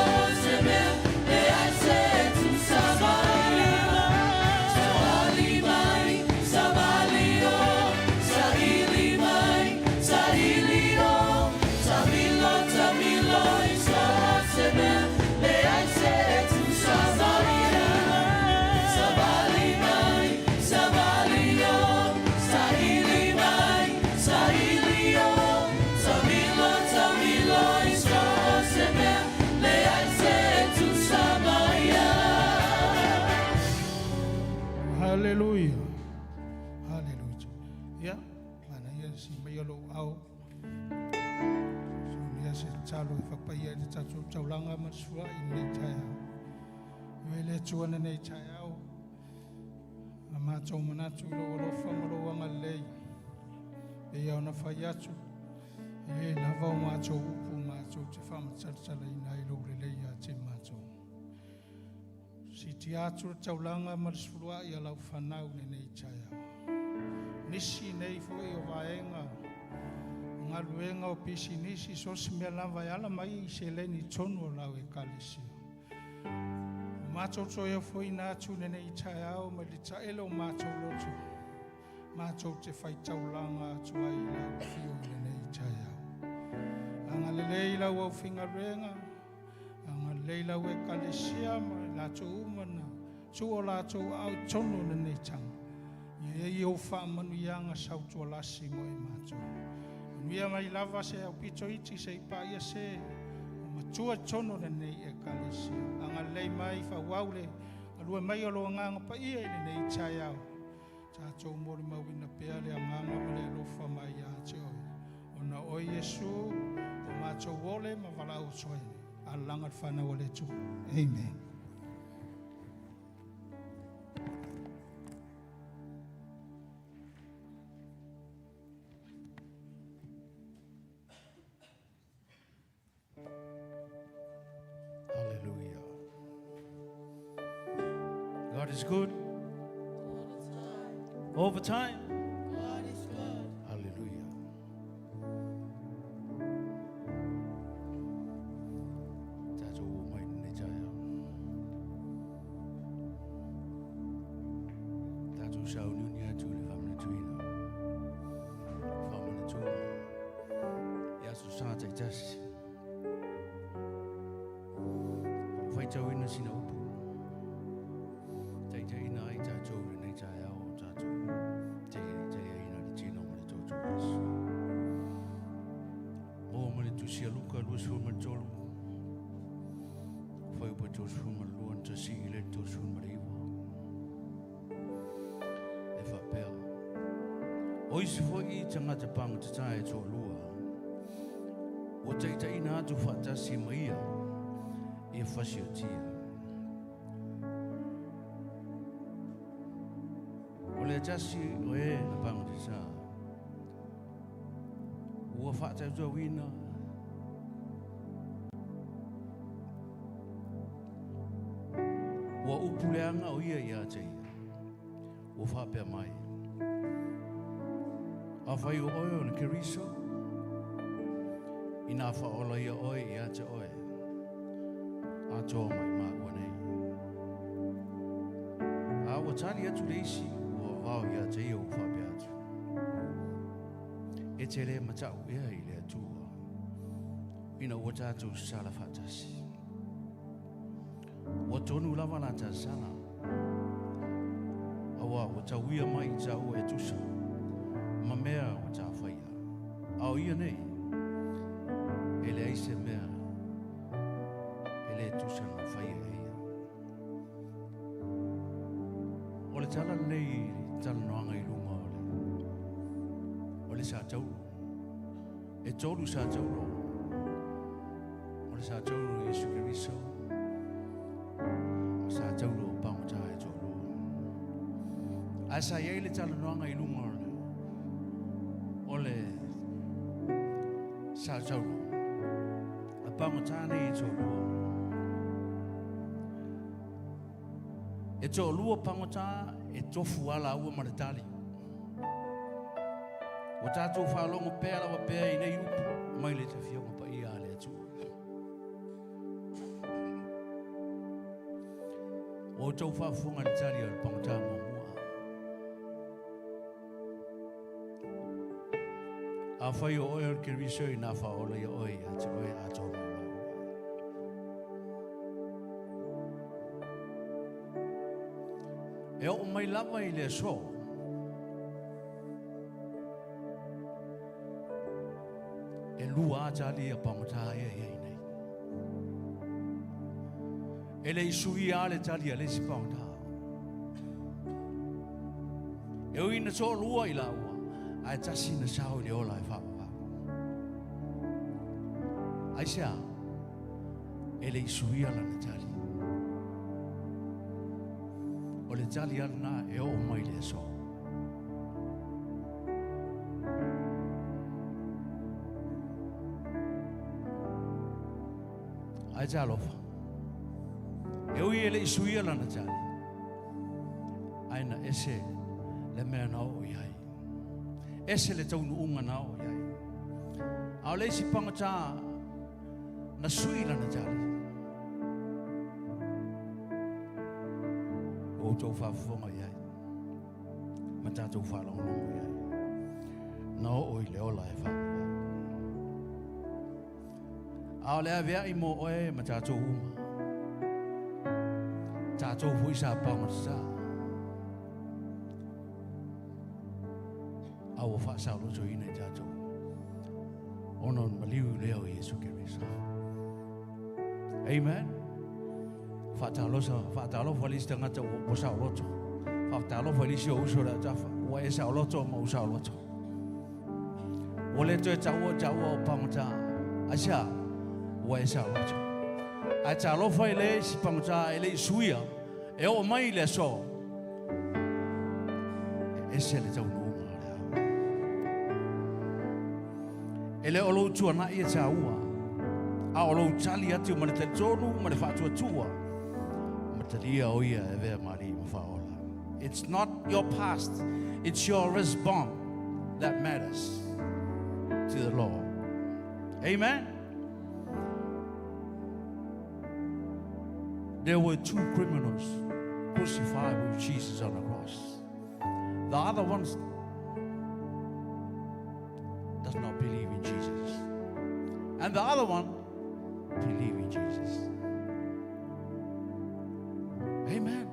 seme, e I say to sabali mai, sabali yo, sahili mai, sahili yo, tamilo iso seme, e I say to sabali mai, sabali yo, sahili mai, sahili yo, tamilo iso seme, e I say to sabaya.
Hallelujah. Hallelujah. Ya, mana ia si mai alo au. So ia se talo I whakpaia te tatu taulanga masua I nei tai au. Iwe le tuana nei tai au. A mātou manatu I lo whamaro anga lei. E au na whai atu. E na vau mātou upu mātou te whamatatala I nai lo le lei a te mātou. Si te atura taulanga marasfurua I alau whanau nei tai au. Nisi nei fo I o vaenga. Ngā luenga o pisi nisi so si mea lava I ala mai I se leni tonu o lau e kalisi. Mātou toia fo I nātu nei tai au ma li taelo mātou lotu. Mātou te whai taulanga atua I lau fio nei tai au. Anga lelei lau au whinga renga. Anga leila we kalisia ma lato umana tu o lato au tono nei tanga ye o fa manu yanga sautu lasi mo I mato nuia mai lava se au pito iti se pa ia se ma tua tono nei e kalisia anga lei mai fa waule alua mai o lo nganga pa ia nei tai au tato mori mawina peale anga ma le lo fa mai ya te ona o Yesu o mato wole ma vala o soe alanga fana wale tu. Amen.
Hallelujah. God is good. All the time.
God is good.
Hallelujah. That's all my nature. That's all Sauniga to the family tree. Family tree. Yes, so Santa just. Fight out in the snow. Take in I touch over nature. Sia luka luas huma tolu. Foi o patos huma luan te si ile tos huma riwa. E fa pel. Ois foi I tanga te pang te tae to lua. O te te ina atu fata si maia. E fasio tia. O le tasi o e na pang te tae.
ua whaatau wina. Ua upuleanga o ia ia te ia. Ua whapea mai. A whai o oe o na keriso. Ina whaola ia oe ia te oe. A toa mai maa ua nei. A ua tali atu leisi ua wao ia te ia ua whapea atu. E te le matau ia i le atua. Ina ua tātou sala whatasi. Ua tonu lava la ta sana. Awa ua tauia mai i tau e tusa. Ma mea ua ta whaia. Au ia nei. E le aise mea. E le tusa na whaia eia. O le tala nei tala noanga i lunga o le. O le sa tauru. E tolu sa tauru. O le sa tauru Yesu Keriso. Sa tauru o pango taha e tolu. Asa iei le tala noanga i lunga o le. O le sa tauru. A pango taha nei e tolu. E tolu o pango taha e tofu ala ua maratali. O tātou whalongo pēa lawa pēa i nei upu. Mai le te whionga pa ia le atu. O tau whafunga ni tari al pangata mo mua. A whai o oe al keriso i nā whaola i oe a te oe a tau mai mau. E o mai lava i le so. E lua a tali a pangata ia ia i nei. E le isui a le tali a le si pangata. E o ina so lua i la ua. A e tasi na sao i le ola e whapapa. Ai sea. E le isui a la na tali. O le tali ala na e o mai le so. Ai te alofa. E ui e le isuia lana tali. Aina ese le mea nao o iai. Ese le taunu unga nao o iai. Au le isi pangata na sui lana tali. O tau whafonga iai. Ma tātou whalonga iai. Nao o i le ola e whafonga. Ao lea vea i mo oe ma tātou uma. Tātou hui sa pangata sa. Au o whaasau loto ina i tātou. Ono maliu leo i Yesu Keriso. Amen. Whaatalo whalisi tangata o sao loto. Whaatalo whalisi o usora tafa. Ua e sao loto ma usao loto. O le toe taua o pangata. Asia. Ua e sao loto. A ta lofa i le si pangata e le suia. E o mai le so. E se le tau nunga lea. E le olo tua na i e ta ua. A olo tali ati o mane te tonu, mane whaatua tua. Ma te lia o ia e vea mari ma whaola. It's not your past. It's your response that matters to the Lord. Amen. There were two criminals crucified with Jesus on the cross. The other one does not believe in Jesus. And the other one believes in Jesus. Amen.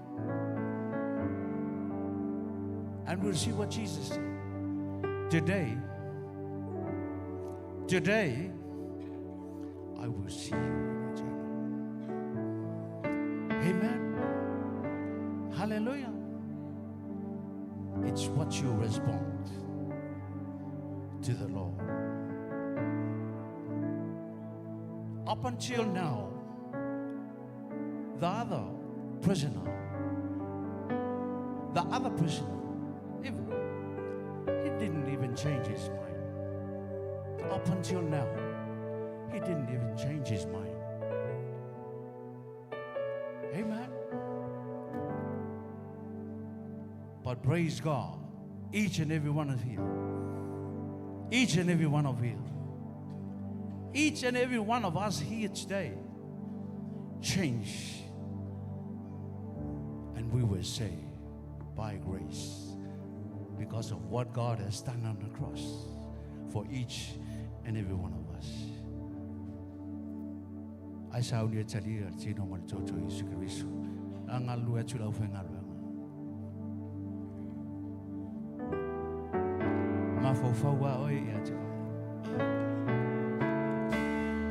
And we'll see what Jesus said. Today, I will see you in eternal. Amen. Hallelujah. It's what you respond to the Lord. Up until now, the other prisoner, he didn't even change his mind. up until now, he didn't even change his mind. Amen. But praise God, each and every one of you, each and every one of you, each and every one of us here today, change. And we will say, by grace, because of what God has done on the cross for each and every one of us. I Sauniga tali tino mo toto Yesu Kristo. Ang alu at sula ufeng alu. Mafofau wa oi ya tu.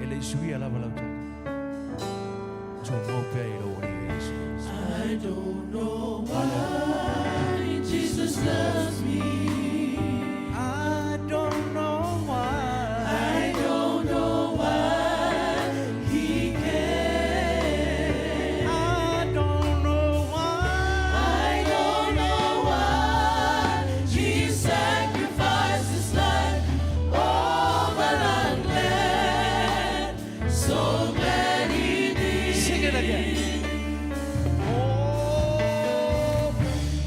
Ele sui ala balau tu. Tomo pe ilo wani Yesu.
I don't know why Jesus loves me.
I don't know why.
I don't know why He cares.
I don't know why.
I don't know why He sacrificed His life. Oh, but I'm glad, so glad He did.
Sing it again.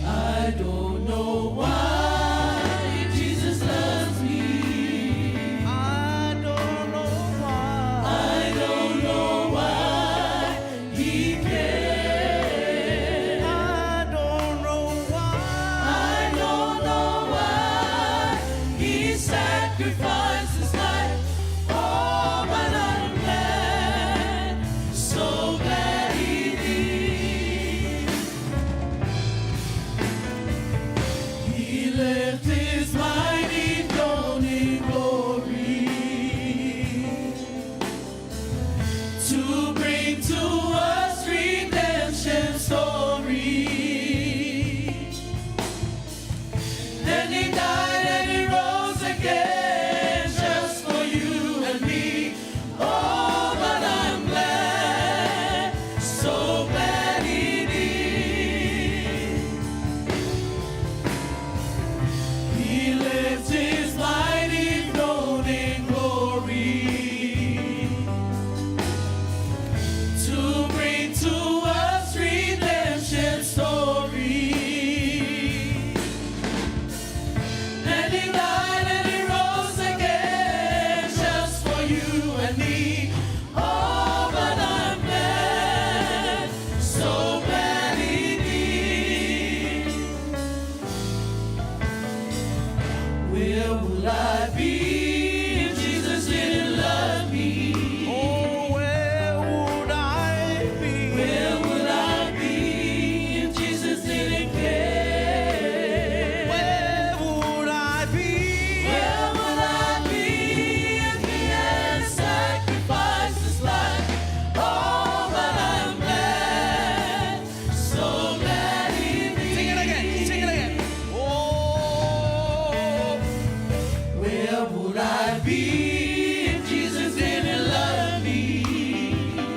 I don't know why Jesus loves me.
I don't know why.
I don't know why He cares.
I don't know why.
I don't know why He sacrificed His life. Oh, but I'm glad, so glad He did. He left His mighty throne in glory to bring to us redemption story. Then He died and He rose again just for you and me. Oh, but I'm glad, so glad He did. He left His mighty throne in glory to bring to us redemption story. And He died and He rose again just for you and me. Oh, but I'm glad, so glad He did. Where will I be if Jesus didn't love me?
Oh, where would I be?
Where would I be if Jesus didn't care?
Where would I be?
Where would I be if He had sacrificed His life? Oh, but I'm glad, so glad He did.
Sing it again. Sing it again. Oh,
Where would I be if Jesus didn't love me?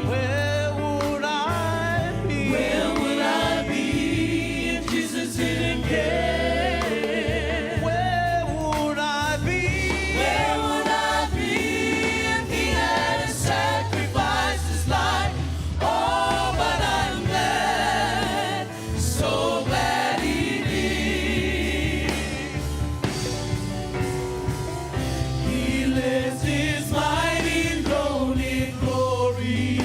where would I be?
Where would I be if Jesus didn't care?
Where would I be?
Where would I be if He hadn't sacrificed His life? Oh, but I'm glad, so glad He did. He left His mighty throne in glory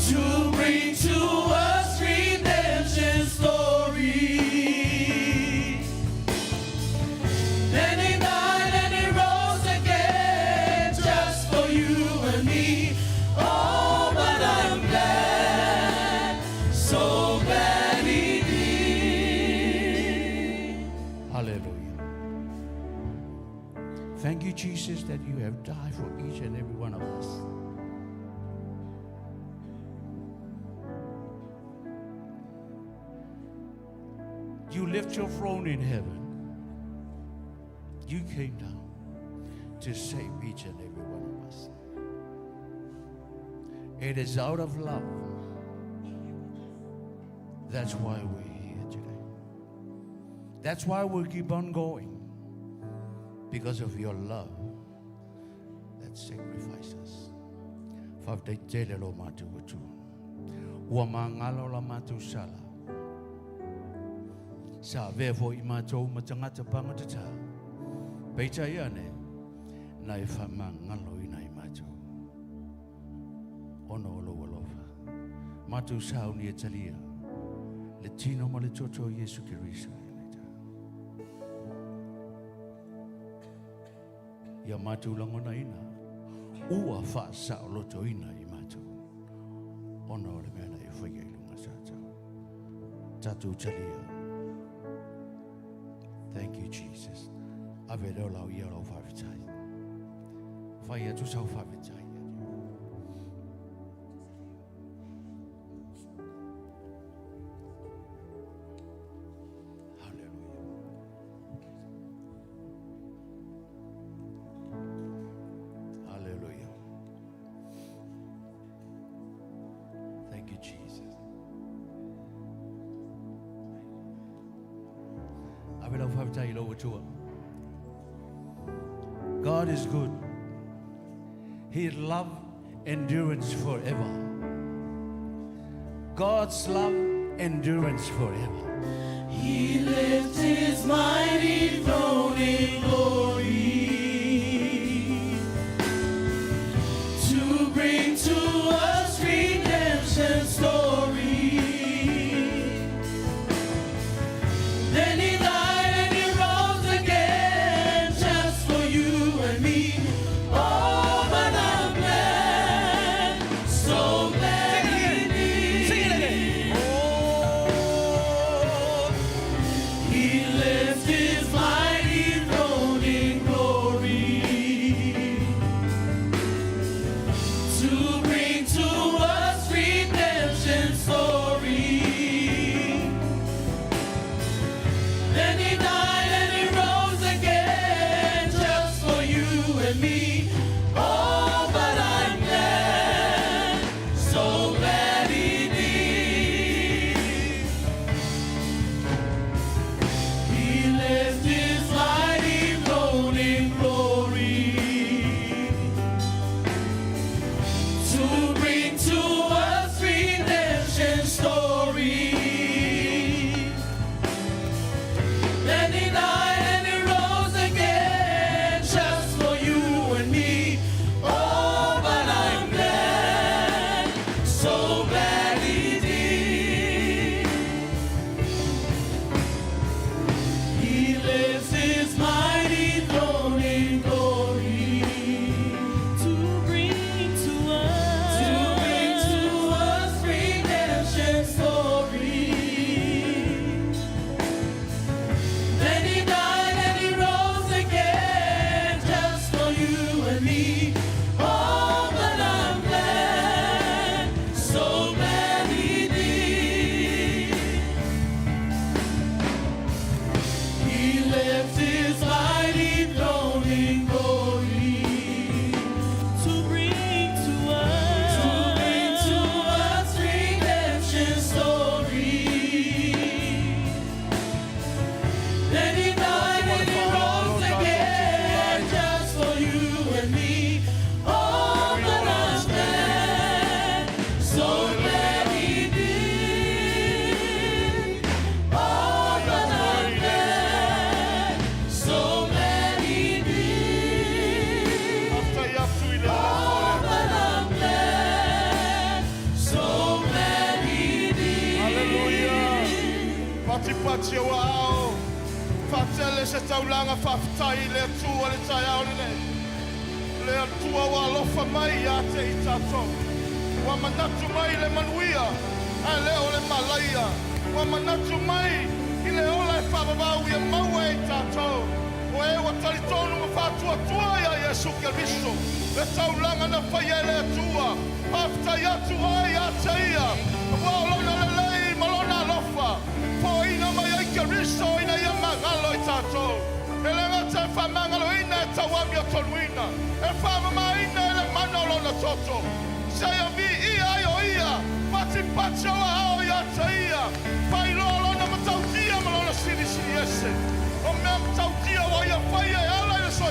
to bring to us redemption story. Then He died and He rose again just for you and me. Oh, but I'm glad, so glad He did.
Hallelujah. Thank you, Jesus, that you have died for each and every one of us. You left your throne in heaven. You came down to save each and every one of us. It is out of love. That's why we're here today. That's why we'll keep on going. because of your love that sacrifices. Whawtai tele lo mātou watu. Ua mangalo la mātou sala. Sa vefo I mātou matangata pangatata. Peita iane, na I whamangalo ina I mātou. Ono olo alofa. Mātou sauni e talia. Le tino ma le toto Yesu Kiriso. Ia mātou langona ina. Ua wha sa o loto ina I mātou. Ono le mea na I whaia I lunga sātou. Tātou talia. Thank you, Jesus. Ave reo lau ia lau whawhitai. Whai atu sau whawhitai. God is good. His love endurance forever. God's love endurance forever.
He lifts his mighty throne in glory to bring to us redemption story. Then he died and he rose again just for you and me. Oh, but I'm glad, so glad he did.
Sing it again.
Oh, he lifts his mighty throne in glory to bring to us redemption story. Then he died and he rose again just for you and me. Oh, but I'm glad, so glad he did. He lifts his mighty throne in glory to bring to us redemption story. Then he died and he rose again just for you and me. Oh, but I'm glad, so glad he did. He lifts his mighty throne in glory to bring to us redemption story. Then he died and he rose again just for you and me. Oh, but I'm glad, so glad he did. He lifts his mighty throne in glory to bring to us redemption story. Then he died and he rose again just for you and me. Oh, but I'm glad, so glad he did. Oh, but I'm glad, so glad he did.
After atu I le
Oh, but I'm glad, so glad he did.
Hallelujah. Pati pati o ao. Fatele se taulanga whawhitai le atua le tai ao le. Le atua wa lofa mai a te I tātou. Wa manatu mai le manuia. A leo le malaia. Wa manatu mai I le ola e whawawau I maua I tātou. O e wa talitonu ma whātua tua ia Yesu Kiriso. Le taulanga na whaia le atua. Whawhitai atu ai a te ia. Wa olona le lei malona lofa. Po ina mai ai Kiriso ina ia mangalo I tātou. E le ngata e whamangalo ina e tawami o tonuina. E whamama ina e le manolo na toto. Saya vi ia ai o ia. Pati pati o ao ia te ia. Pai lolo na matautia malona siri siri ese. O mea matautia wa ia whaia e ala e so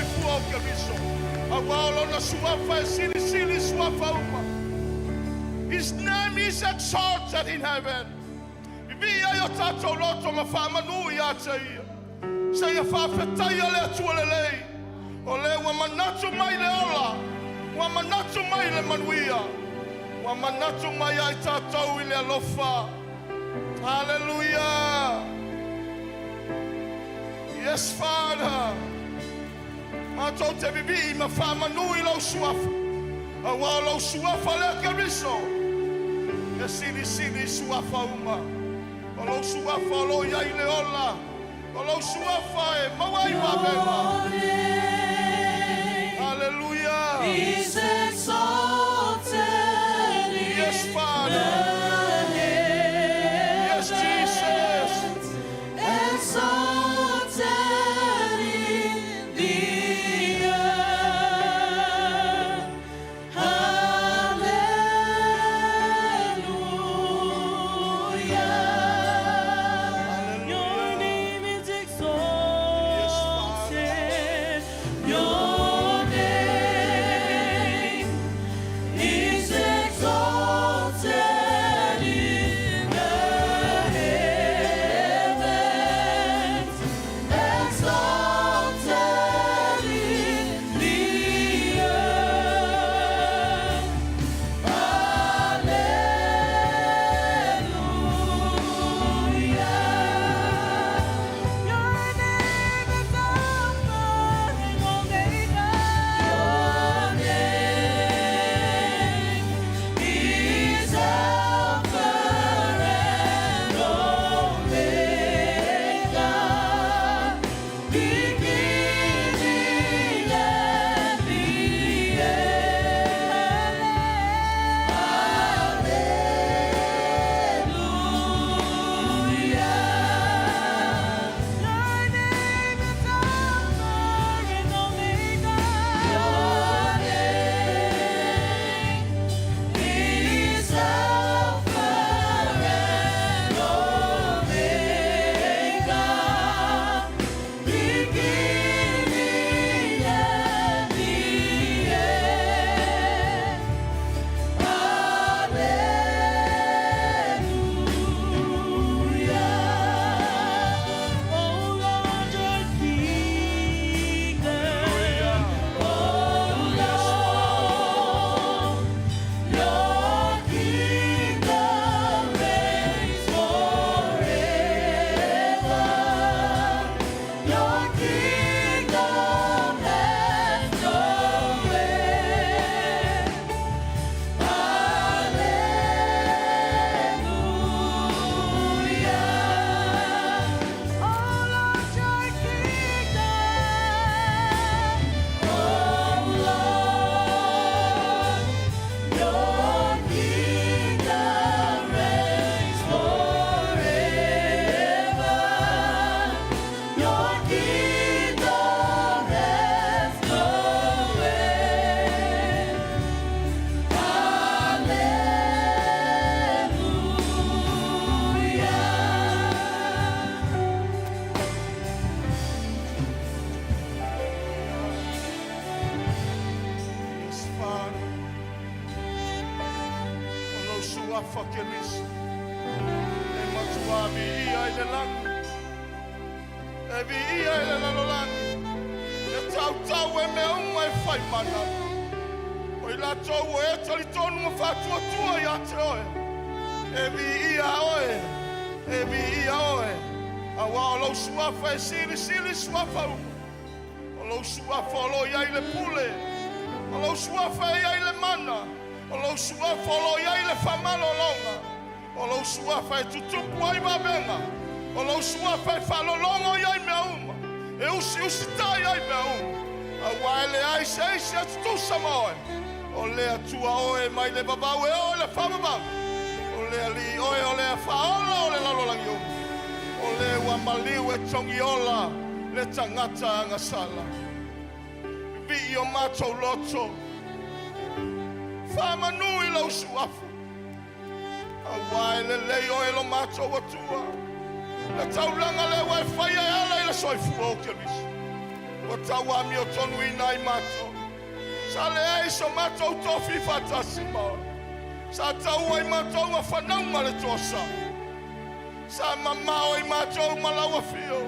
His name is exalted in heaven. Via yo tato loto ma fa manu ya tei. Say fa fetai le tuelelei. Ole wa manatu mai le ola. Wa manatu mai le manuia. Wa manatu mai ai tato ile alofa. Hallelujah. Yes, Father. Ma to te bibi ma fa manu ilo suafa. Awa lo suafa le keriso. Sini suafa uma. Olo suafa lo ya ile ola. Olo suafa e mawai wa bema. Hallelujah.
He's exalted.
Yes, Father. Yes, Jesus.
Exalted in the earth. Hallelujah. Your name is exalted. Your name is exalted in the heavens. Exalted in the earth. Hallelujah. Your name is Alpha and Omega. Your name is Alpha and Omega. Beginning and the
Yes, Father. Olo suafa kelisi. E matua vi ia ile langi. E vi ia ile lalolangi. E tau e me uma e fai mana. O ila tau e tali tonu ma fatua tua ia te oe. E vi ia oe. E vi ia oe. Awa olo suafa e sili suafa uma. Olo suafa olo ia ile pule. Olo suafa ia ile mana. Olo suafa olo ia ile famalo longa. Olo suafa e tutupu ai babenga. Olo suafa e falolongo ia i mea uma. E usi tai ai mea uma. Awa ele ai se tu samoe. O le atua oe mai le babau e o le famabau. O le ali oe o le faola o le lalolangi uma. O le wamaliu e tongi ola. Le tangata angasala. Vi o matou loto. Whamanui lau suafu. Awai le leo e lo matou atua. Le taulanga le wai whaia e ala i le soifu o kelisi. O tawa mi o tonu i nai matou. Sa le ai so matou tofi fatasi mau. Sa tau ai matou ma whanau ma le tosa. Sa mamau ai matou ma laua fio.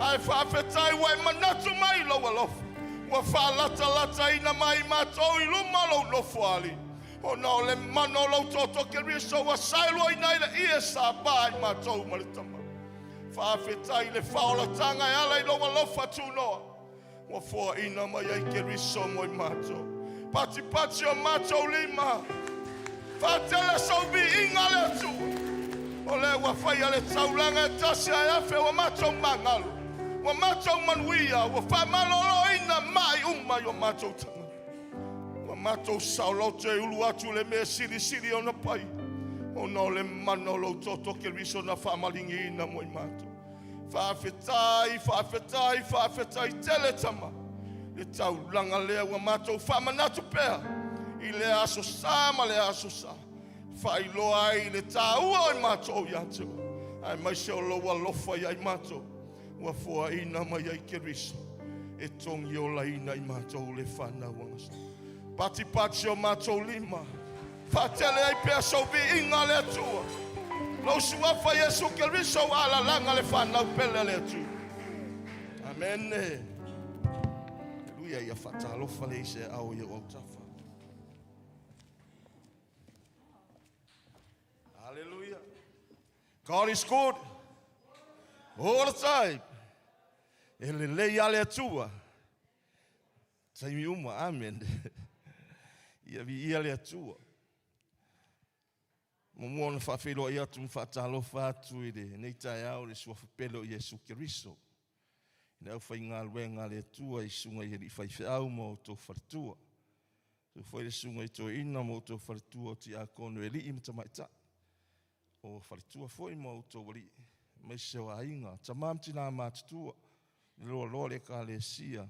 Ai whawhetai wai manatu mai laua lofu. Wa whalata lata ina mai matou I luma lau lofu ali. O na o le mano lau toto ke riso wa sailo I nai le ia sa bai matou ma le tama. Whawhetai le whaolatanga e ala I laua lofa tunoa. Wa fua ina mai ai ke riso moi matou. Pati pati o matou lima. Whatela sau bi inga le tu. O le wa whai ale taulanga e tasi ai afe wa matou mangalu. Wa matou manuia. Wa whamalolo ina mai umai o matou tanga. Wa matou saulo te ulu atu le mea siri siri o na pai. O na le manolo toto ke riso na whamalingi ina moi matou. Whawhetai, whawhetai, whawhetai tele tama. Le taulanga lea wa matou whamanatu pea. I le aso sa ma le aso sa. Whailoa ai le tāua I matou yatua. Ai mai se o loa lofa I matou. Wa fua ina mai ai ke riso. E tongi o la ina I matou le whanau angasa. Pati pati o matou lima. Whatele ai pea sau vi inga le atua. Lau suafa Yesu ke riso ala langa le whanau pele le atua. Amen. Hallelujah, ia whatalofa le se au ia au tafa. Hallelujah. God is good all the time. Ele lei ale atua. Taimi uma, amen. Ia vi ale atua. Momo na whawhelo ia tu whatalofa atu I le nei tai au le sua whapelo Yesu Keriso. Nau whai ngā luenga le atua I sunga I whai whiau mo tō wharitua. Tu whai le sunga I tō ina mo tō wharitua ti a kono e li I mta maita. O wharitua whai mo tō wali. Mai sewa inga. Ta mamti nā mātutua. Loa loa le ka le sia.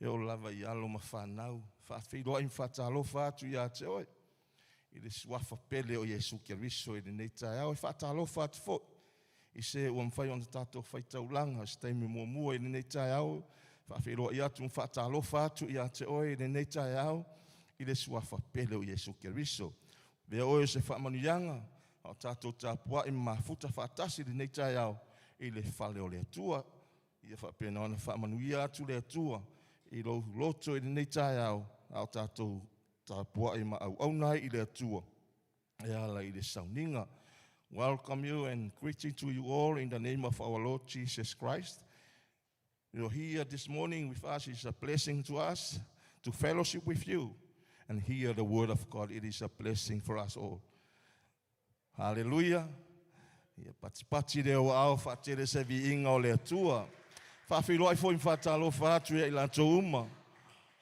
E o lava I alo ma whanau. Whawhelo I whatalofa atu I a te oi. I le suafa pele o Yesu Keriso I le nei tai au. E whatalofa atu fo. I se ua mwhai ona tātou whai taulanga. Se taimi mua mua I le nei tai au. Whawhelo I atu whatalofa atu I a te oi I le nei tai au. I le suafa pele o Yesu Keriso. Vea oe se whamanuyanga. O tātou tāpua I mafuta whatasi le nei tai au. I le whale o le atua. Ia whapena ona whamanuia atu le atua. I lo loto I le nei tai au. Au tātou tāpua I ma au nai I le atua. E ala I le Sauniga. Welcome you and greeting to you all in the name of our Lord Jesus Christ. You're here this morning with us. It's a blessing to us to fellowship with you and hear the word of God. It is a blessing for us all. Hallelujah. Ia pati reo au whatere se vi inga o le atua. Whawhiroai fo I whatalofa atu I lanto uma.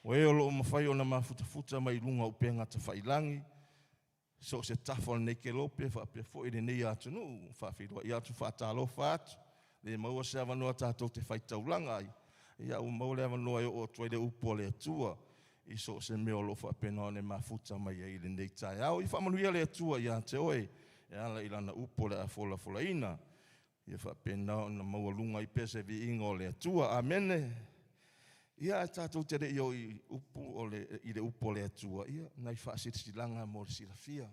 O e o loo mawhai o na mawhutafuta mai lunga upenga ta whailangi. So se tafo nei ke lope, whapea fo I le nei atu nu. Whawhiroai I atu whatalofa atu. Le maua se awanoa tātou te whaitaulanga ai. Ia u maule awanoa I o tuai le upo le atua. I so se meo lo whapena o ne mawhuta mai I le nei tai au. I whamanuia le atua I a te oe. E ala I lana upo le a fola ina. Ia whapena o na maua lunga I pese vi ingo le atua. Amene. Ia tātou te reo I le upo le atua. Ia nai whaasirisilanga mo le sirafia.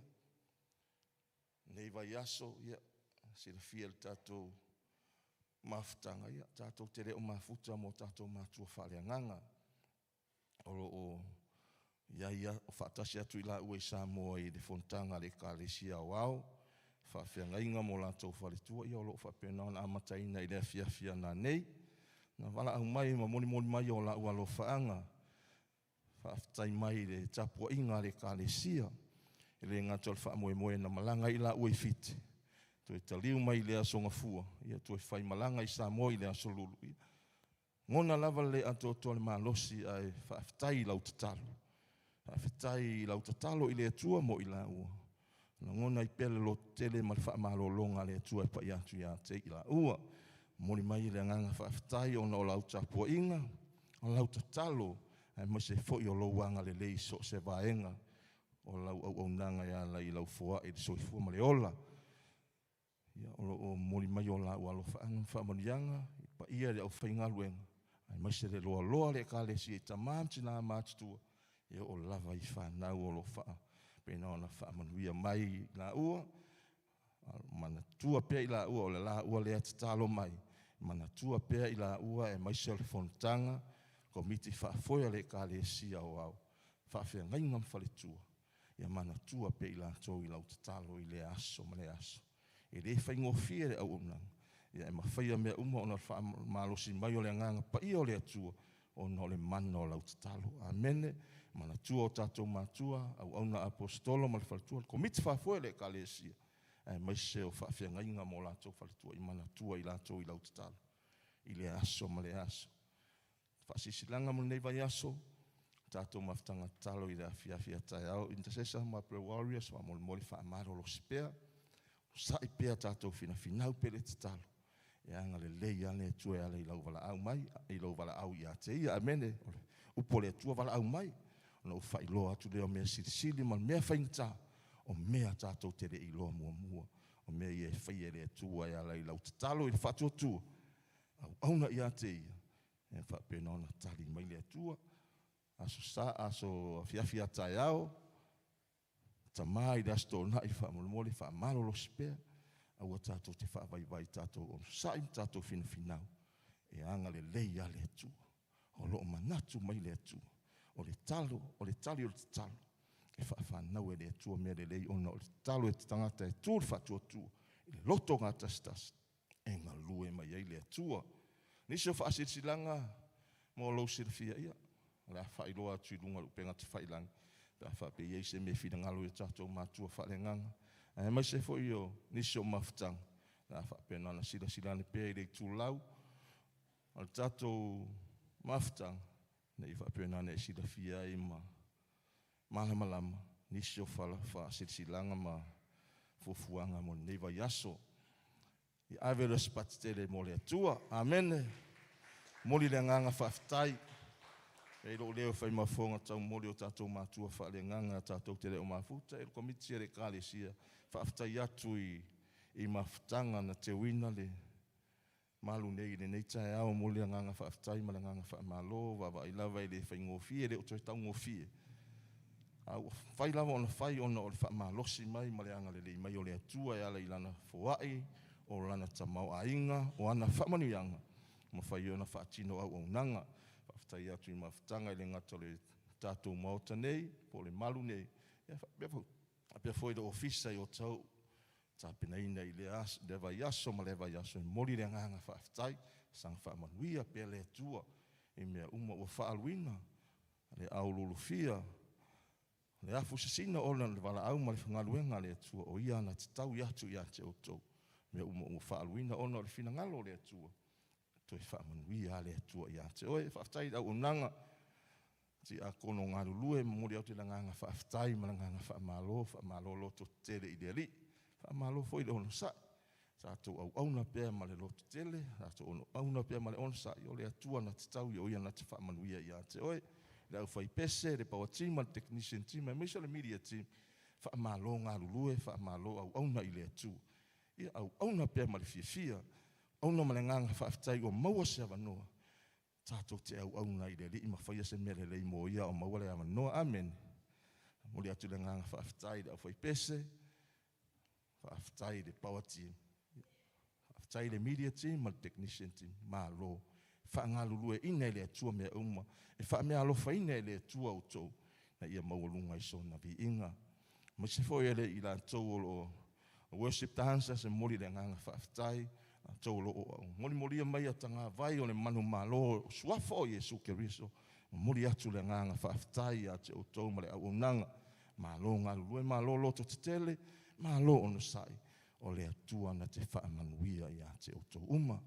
Nei vai aso. Ia sirafia le tātou mafutanga. Ia tātou te reo mafuta mo tātou mātua whaaleanganga. Oro o ia o whaatasi atu I la ue sa moa I le fontanga le kālesia o au. Whawhianga inga mo lātou wharitua. Ia o lo whapena ona amataina I le fiafia nā nei. Na wala au mai ma moni mai o la ua lo whaanga. Whaftai mai le tapua inga le kālesia. E le ngātou le wha moe na malanga I la ue fiti. Tu e taliu mai le asonga fua. Ia tu e whai malanga I sa moa I le asolulu. Ngona lava le ato le malosi ai whaftai lau tatalo. Whaftai lau tatalo I le atua mo I la ua. Na ngona I pele lo tele ma le whaamalolonga le atua I pa I atu I te I la ua. Mori mai le nganga whaftai o na o lau tapua inga. O lau tatalo. Ai mo se fo I o louanga le lei so se vaenga. O lau au nanga I ala I lau fua I so I fua ma le ola. Ia o mori mai o la ua lo whaamanianga. Pa ia le au whainga luenga. Ai mai se le loa loa le kālesi E tamam tina mātutua.
Ia o lava I whanau o lo wha. Pena ona wha manuia mai la ua. Mana tua pia I la ua o le la ua lea te talo mai. Mana tua pia I la ua e maisha le fontanga. Komiti wha foia le ka le sia o au. Wha whia ngai ngam whale tua. Ia mana tua pia I la tau I lau te talo I le aso ma le aso. E le whaingo fia le au unang. Ia e mawhaia mea uma ona wha malosi mai o le nganga pa I o le atua. Ona o le mana o lau te talo. Amene. Mana tua o tatou matua. Au auna apostolo ma le whaletua. Komiti wha foia le ka le sia. Mai se o wha whia ngai ngam o latou whaletua. I mana tua I latou I lau te talo. I le aso ma le aso. Whaasisilanga mo nei vai aso. Tātou maftanga talo I le awhia tai au. Intercessor ma prayer warriors. Wa mole wha amaro lo spea. Sa I pea tātou fina finau pele te talo. E anga le lei ane tua ale I lau wala au mai. I lau wala au I ate ia. Amene. Upo le tua wala au mai. Ona ufa I loa atu leo mea sirisili. Ma mea whaingta. O mea tātou tere I loa mua. O mea I e whaia le tua I ala I lau te talo I le whatua tua. Au auna I ate ia. E whapena ona tali mai le tua. Aso sa, aso fiafia tai au. Tamai da sto na I whamole whamalo lo spea. Au a tātou te whaavai tātou. O saim tātou finau. E anga le leia le tua. O loo manatu mai le tua. O le talo, o le tali o le talo. E whaafānau e le tua mea le lei. Ona o le talo e te tangata e tūr whatua tua. I le loto ngā tastas. E ngā lue mai ei le tua. Nisi o whaasirisilanga. Mo lo sirfia ia. La whailoa atu I lunga upenga te whailanga. Ta whape iei se me whina ngalo e tātou mātua whalenganga. E mai se fo I o nisi o mafutang. La whape nana silane pēi le tūlau. Al tātou mafutang. Nei whape nana e silafia I ma. Malama. Nisi o whaasirisilanga ma. Fofuanga mo neiva yaso. I avera spatitele mo le atua. Amen. Moli le nganga whaftai. E lo leo whai mafonga tau moli o tātou mātua wha le nganga tātou tere o mafuta. E lo komiti e le kāle sia. Whaftai atu I mafutanga na te wina le. Malu nei le nei tae au moli le nganga whaftai ma le nganga wha malo. Wawa I lawa I le whai ngofie. Le o toi tau ngofie. Whai lawa ona whai ona o le wha malosi mai. Ma le anga le mai o le atua e ala I lana foai. O lana tamau a inga. O ana whamanu yanga. Ma whai ona whaatino au nanga. Whaftai atu I mafutanga I le ngata le tātou maota nei. Po le malu nei. Apea foi le ofisa I o tau. Tāpena ina I le as. Lewa yaso ma lewa yaso. Moli le nganga whaftai. Sang whamanuia pia le atua. I mea uma ua whaaluina. Le au lulufia. Le afu sisina ola le wala au ma le whangaluenga le atua. O ia na te tau iatu ia te o tau. Mea uma ua whaaluina ona le whina ngalo le atua. Toi whaamanuia le atua ia te oe. Whaftai au unanga. Ti a kono ngā lulue. Mori au te la nganga whaftai. Ma la nganga whaamalo. Whaamalo loto tele I le ali. Whaamalo foi le ono sa. Tātou au auna pēr ma le loto tele. Tātou ono auna pēr ma le ono sa. I o le atua na te tau I o ia na te whaamanuia ia te oe. Le au whai pese. Le power team. Le technician team. Me so le media team. Whaamalo ngā lulue. Whaamalo au auna I le atua. Ia au auna pēr ma le fia. Auna ma le nganga whaftai o maua se awanoa. Tātou te au auna I le li ima whaia se mele le mo ia o maua le awanoa. Amen. Mori atu le nganga whaftai le au whai pese. Whaftai le power team. Whaftai le media team ma le technician team. Mā lo. Whaanga lulue ina le atua mea uma. E wha mea alofa ina le atua o tau. Na ia maulunga I so na vi inga. Ma se fo ele I la tau o worship dancers e mori le nganga whaftai. Tolo mori mai atanga vai o le manu malo suafa o Yesu Keriso mori atu le nganga whaftai a te o tau ma le au nanga malo ngā lue malo loto te tele malo ono sai o le atua na te whaamanuia i a te o tau uma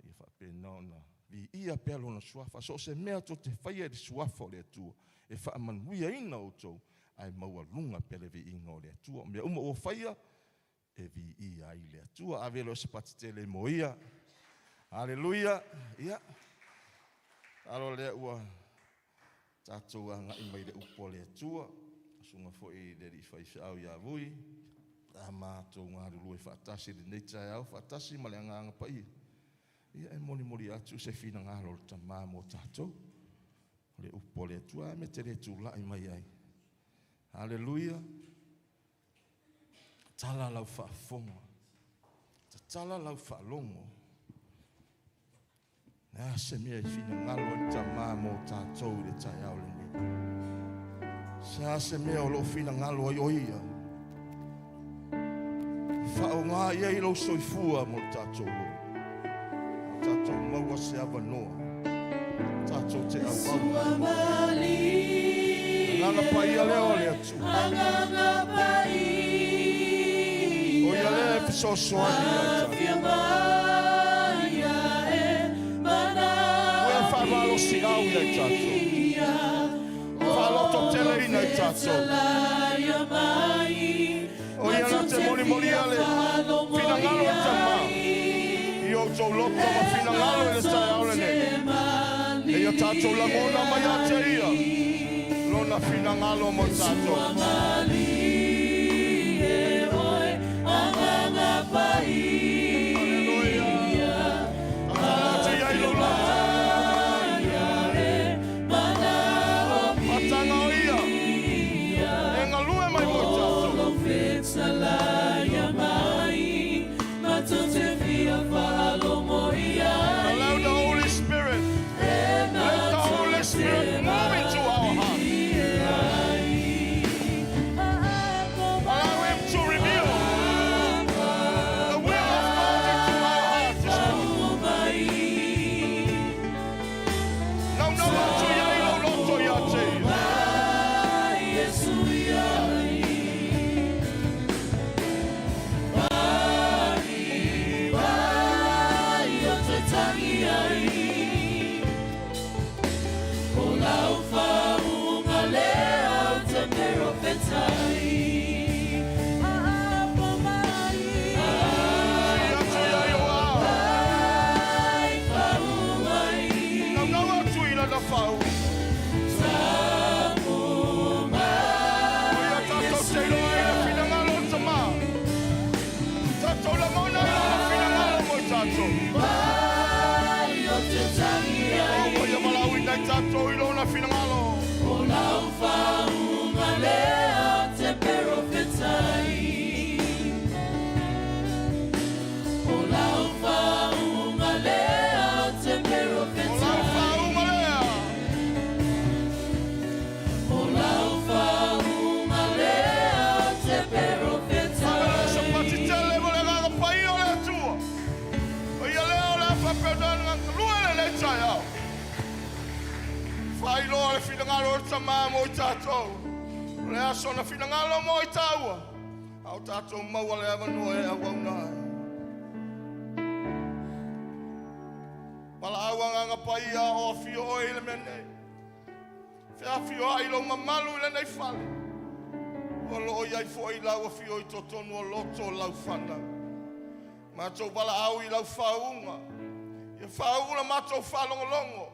I whapena ona vi ia pelo na suafa so se mea to te whaia di suafa o le atua e whaamanuia ina o tau ai maua lunga pele vi inga o le atua mea uma o whaia e vi ia I le atua avelo se patitele mo ia Haleluia ia alo le ua tātou anga I mai le upo le atua sunga fo I le ri whai au ia vui a mātou ngā rulue whaatasi le nei tai au whaatasi ma le anga pa ia e moni atu se whina ngā rolo ta mā mo tātou Le upo le tua me te le tūlai mai ai. Hallelujah. Tala lau whaafonga. Tala lau whaalongo. Nā se mea I whina ngalo I ta mā mō tātou le tai au le nei. Sa se mea o lo whina ngalo ai oia. Whao ngā iei lo soifua mō tātou lo. Tātou maua se awa noa. Tātou te au au. Nganga pai a leo le atu. O ia le piso soani a Whalo si au ia I tātou. Whaloto tele ina I tātou. O ia na te mori ale. Whina ngalo I tama. I o tau loto ma whina ngalo I le tai au le nei. E ia tātou langona mai a te ia. Lona whina ngalo mo tātou. Allow the Holy Spirit. Let the Holy Spirit move into our hearts. Allow Him to reveal the will of God into our hearts this morning. Now, no one to you, no to you, Tātou I lona whina ngalo. O lau whaunga lea te perofetai. O lau whaunga lea te perofetai. O lau whaunga lea te perofetai. Amelo sa pati tele mo le nganga pai o le atua. O ia leo le whaperdana nganga lua le tai au. Fai loa le whina o tama mo I tātou. Le aso na whina ngalo mo I tāua. Au tātou maua le awa noa e awa unai. Pala awa nganga pai a o fio oi le menei. Whia fio ai lo mamalu le nei whale. O lo iai fo I lau a fio I totonu o loto lau whana. Mātou pala au I lau whaunga. Ia whaunga mātou whalongolongo.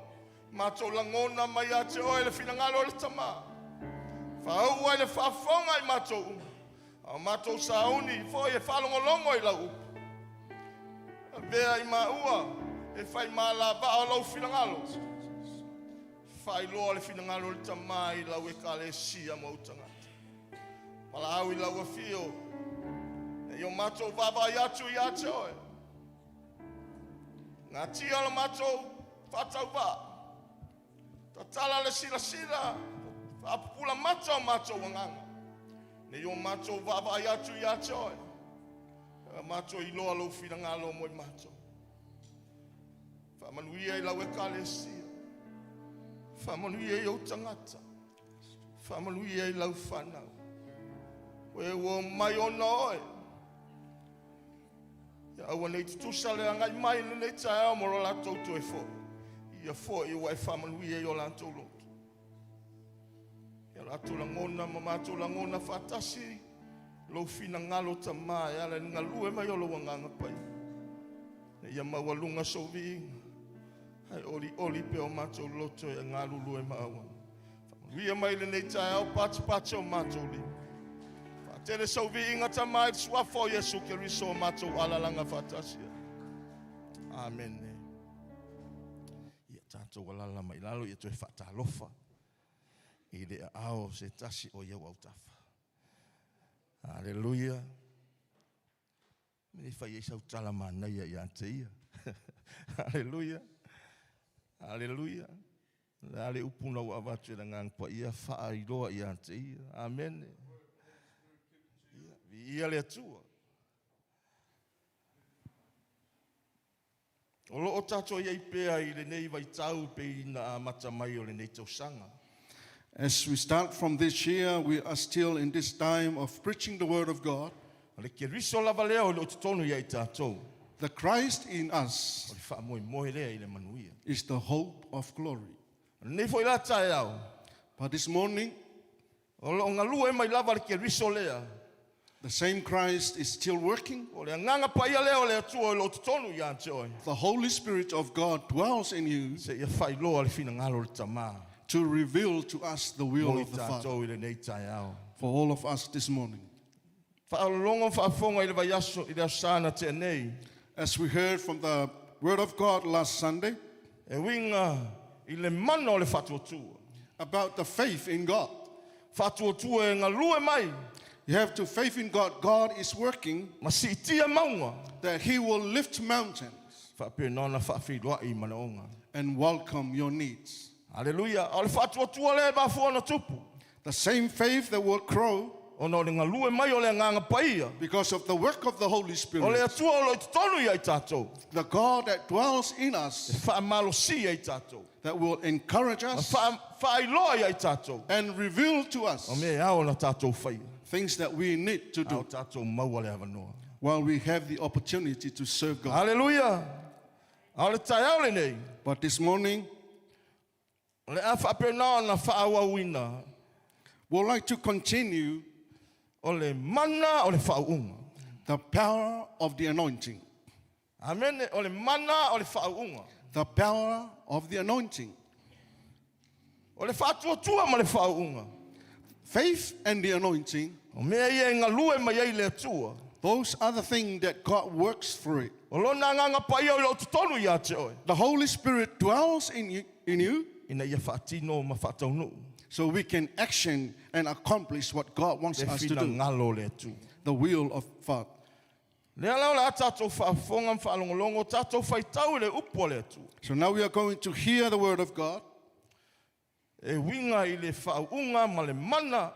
Mātou langona mai a te oe le whina ngalo le tama. Whaau ai le whaafonga I mātou uma. Au mātou sauni, fo e whalongolongo I lau. Bea I maua, e whai mā la ba o lau whina ngalo. Whai loa le whina ngalo le tama I lau e ka le sia mo utangata. Mala au I lau a fio. E o mātou baba I atu I a te oe. Ngā tia lo mātou whatau ba. Ta tala le sila, apupula mata o mato wanganga. Ne yo mato vava yatu yato. Mato I loa lo whina ngalo mo I mato. Whamanuia I lau e kalesia. Whamanuia I o tangata. Whamanuia I lau whanau. Oe wo mai o na oe. Ia aua nei tutusa le angai mai le nei tae au moro la tautu e fo. Ia fo I wai whamanuia I o lantou lotu. Ia lantou langona ma mātou langona whatasi. Lo whina ngalo ta mai ala ngalue mai o lo wanganga pai. Ia mawalunga sovinga. Hai oli pe o mātou loto e ngalu lue maawa. Wia mai le nei tae au pati o mātou li. Tele sovinga ta mai swafo Yesu Keriso mātou alalanga whatasia. Amen. tātou walala mai lalo ia toe whaatalofa. I le ao se tasi o iau au tafa. Hallelujah. Me whai e sau tala manai i ante ia. Hallelujah. Hallelujah. Ale upuna wa avatu na ngang pa ia wha i roa i ante ia. Amen. Ia le atua. O lo o tato iei pea I le nei vai tau pe ina mata mai o le nei tausanga.
As we start from this year, we are still in this time of preaching the Word of God.
Le ke riso lava leo le o tonu iei tatou.
The Christ in us
O le wha moe moe lea I le manuia.
is the hope of glory.
Nei fo I la tae au.
But this morning,
O lo ngā lua e mai lava le ke riso lea.
the same Christ is still working.
O le nganga paia leo le atua o le o tonu i ante oi.
The Holy Spirit of God dwells in you
Se ia whai loa le fina ngalo le tama.
to reveal to us the will
Mo I
of the Father.
tatou I le nei tae au.
For all of us this morning.
Whaalongo whaafonga I le vai aso I le asana te nei.
As we heard from the Word of God last Sunday
E winga I le mana o le whatuatua.
about the faith in God.
Whatuatua e ngā lue mai.
You have to faith in God. God is working
Ma si tia maunga.
that He will lift mountains
Whape nona whawhiroa I manaonga.
and welcome your needs.
Hallelujah. O le whatuatua le mafua na tupu.
The same faith that will grow
Ona o le ngā lue mai o le nganga paia.
because of the work of the Holy
O le
Spirit.
atua o le tonu I tātou.
The God that dwells in us
Whaamalo si I tātou.
that will encourage us
Whaailoa I tātou.
and reveal to
O
us
me ao na tātou whai.
things that we need to
Ao
do
tātou maua le avanoa.
while we have the opportunity to serve God.
Hallelujah. Ao le tai au le nei.
But this morning,
O le a whapena na whaawawina.
we'd like to continue
O le mana o le whaunga.
the power of the anointing.
Amen. O le mana o le whaunga.
The power of the anointing.
O le whatuatua ma le whaunga.
Faith and the anointing,
O mea ia e ngā lue mai ei le atua.
those are the things that God works through it.
O lona nganga pai o lo tutonu ia te oe.
The Holy Spirit dwells in you
Ina ia whaatino ma whaataunu.
so we can action and accomplish what God wants
Le
us to
whina
do.
ngalo le atu.
The will of Father.
Lea lau le a tātou whaafonga whaalongolongo, tātou whaitau le upo le atu.
So now we are going to hear the word of God
E winga I le whaunga ma le mana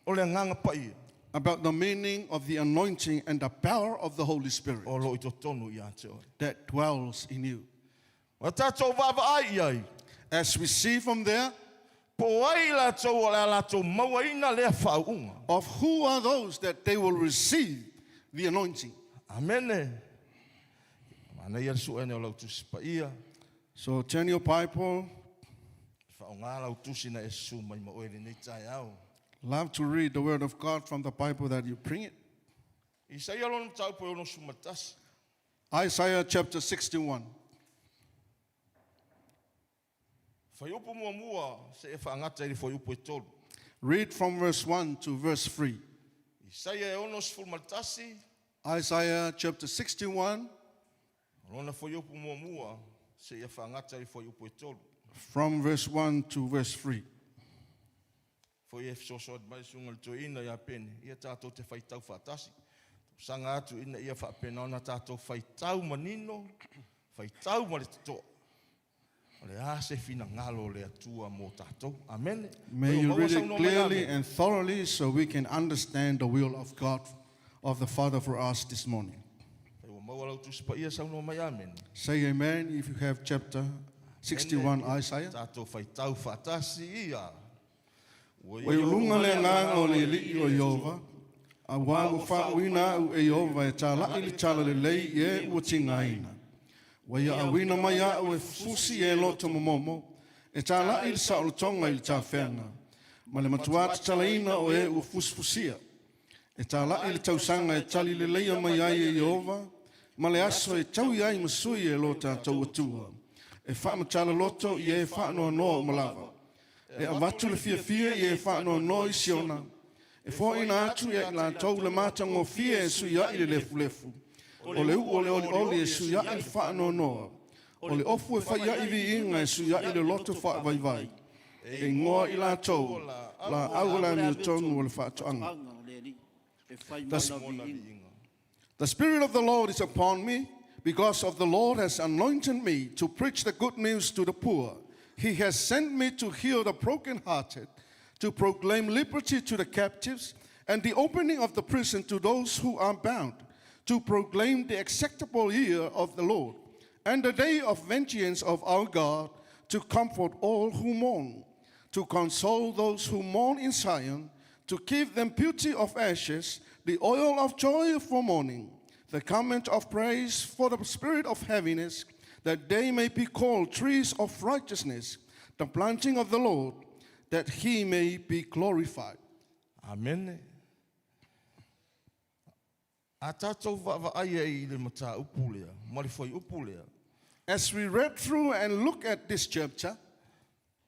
o le nganga pai.
about the meaning of the anointing and the power of the Holy Spirit
O lo I to tonu ia te oe.
that dwells in you.
Wa tātou wawa ai ai.
As we see from there,
Po ai la tau o le la tau mauaina le whaunga.
of who are those that they will receive the anointing.
Amene. Mana ia su ene o lau tusi pa ia.
So turn your Bible.
Whaunga lau tusi na e su mai ma oere nei tai au.
Love to read the word of God from the Bible that you bring it.
Isaia lona tau po ono sumatasi.
Isaiah chapter 61.
Whaiupu mua mua se e whaangata i whaiupu e tolu.
Read from verse 1 to verse 3.
Isaia e ono sfulmatasi.
Isaiah chapter 61
Lona whaiupu mua mua se e whaangata i whaiupu e tolu.
from verse 1 to verse 3.
Foi e fsoso ad mai sunga le toina ia pene. Ia tātou te whaitau whaatasi. Sanga atu ina ia whaapena ona tātou whaitau manino. Whaitau ma le tatoa. O le ase fina ngalo le atua mo tātou. Amen.
May you read it clearly and thoroughly so we can understand the will of God, of the Father for us this morning. Say amen if you have chapter 61 Isaiah.
Tātou whaitau whaatasi ia.
Wailunga le ngā o le li o Yehova. A wāngu whauina u e Yehova e tāla ili tāla le lei e ua tingaina. Waia a wina mai a u e fusi e loto momomo. E tāla ili sa o tonga ili tā whenga. Ma le matuata talaina o e u fusfusia. E tāla ili tausanga e tali le leia mai ai e Yehova. Ma le aso e tau iai masui e lo tātou atua. E whaamatala loto i e whaanoa noa malava. E avatu le fia i e whaanoa noa i siona. E fōina atu e la tau le mātango fia e sui ai le lefu lefu. O le u o le oli oli e sui ai le whaanoa noa. O le ofu e whaia i vi inga e suia i le loto wha vai vai. E ngoa i la tau, la au la mi tonu o le wha toanga. The Spirit of the Lord is upon me, because of the Lord has anointed me to preach the good news to the poor. He has sent me to heal the brokenhearted, to proclaim liberty to the captives, and the opening of the prison to those who are bound, to proclaim the acceptable year of the Lord, and the day of vengeance of our God, to comfort all who mourn, to console those who mourn in Zion, to give them beauty of ashes, the oil of joy for mourning, the garment of praise for the spirit of heaviness, that they may be called trees of righteousness, the planting of the Lord, that he may be glorified.
Amen. A tātou wa'aia I le mata upu lea, marifoi upu lea.
As we read through and look at this chapter,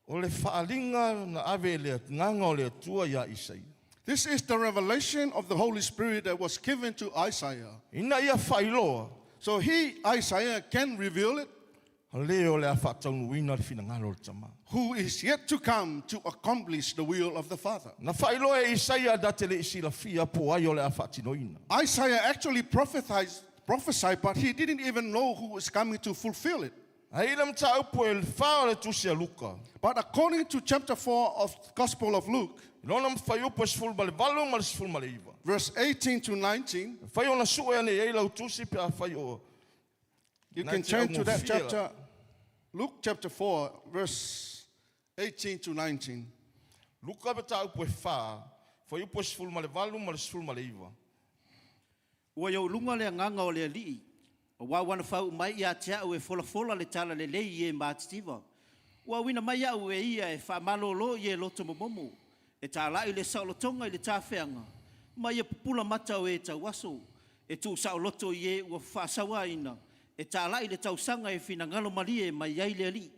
O le whaalinga na ave lea nganga o lea tua ia Isai.
this is the revelation of the Holy Spirit that was given to Isaiah.
Ina ia whailoa,
So Isaiah, can reveal it,
leo lea whaataunuina le whina ngalo le tama.
who is yet to come to accomplish the will of the Father.
Na whailoa e Isaia date le isi la fia po ai o lea whaatinoina.
Isaiah actually prophesied, but he didn't even know who was coming to fulfill it.
Ai le mta upu e le whao le tusi a Luka.
But according to chapter 4 of Gospel of Luke,
Lona mwhai upu e sifuru ma le valu ma le sifuru ma le iwa.
verse 18 to 19,
Whai ona sue ane e lau tusi pe a whai o.
you can turn to that chapter, Luke chapter 4, verse 18 to 19.
Luka pe ta upu e wha. Whai upu e sifuru ma le valu ma le sifuru ma le iwa.
Ua iau lunga le nganga o le alii. O wawana whau mai ia te au e fola le tala le lei e mātitiva. Ua wina mai au e ia e whamalolo i e loto momomo. E tā lai le saulotonga I le tā wheanga. Mai e pupula mata o e tau aso. E tū sauloto I e ua whaasawa ina. E tā lai le tau sanga e whina ngalo mari e mai ai le ali.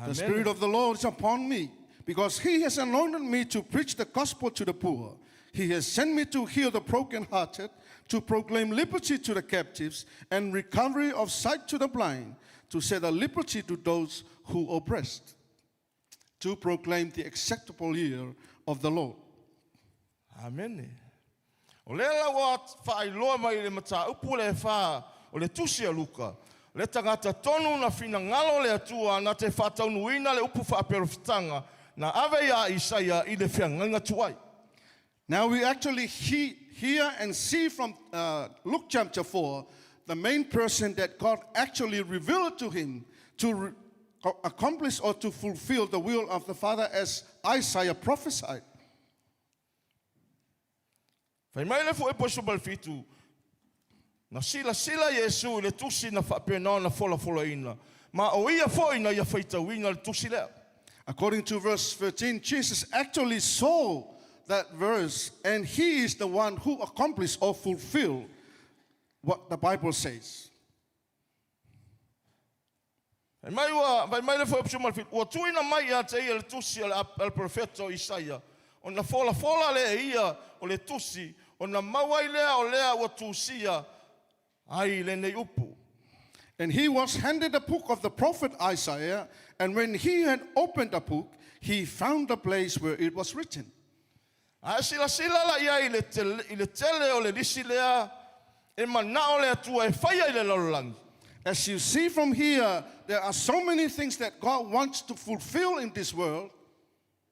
The Spirit of the Lord is upon me, because he has anointed me to preach the gospel to the poor. He has sent me to heal the brokenhearted, to proclaim liberty to the captives and recovery of sight to the blind, to set at liberty to those who are oppressed, to proclaim the acceptable year of the Lord.
Amen. O le la wa whailoa mai le mata upu le wha o le tusi a Luka. Le tangata tonu na whina ngalo le atua na te whataunuina le upu whaaperofitanga na ave ia Isaia I le whianganga tuai.
Now we actually hear and see from Luke chapter 4, the main person that God actually revealed to him to accomplish or to fulfill the will of the Father as Isaiah prophesied.
Whai mai le fu e poso balfitu. Na sila Yesu le tusi na whapena na fola ina. Ma o ia fo ina ia whaitauina le tusi lea.
According to verse 13, Jesus actually saw that verse, and he is the one who accomplished or fulfilled what the Bible says.
Mai le fu e poso balfitu. Ua tuina mai ia te ia le tusi al profeto Isaia. O na fola le ia o le tusi. O na mawai lea o lea ua tusia. Ai le nei upu.
And he was handed the book of the prophet Isaiah, and when he had opened the book, he found the place where it was written.
A sila la ia I le tele o le lisi lea e mana o le atua e whaia I le lalolangi.
As you see from here, there are so many things that God wants to fulfill in this world.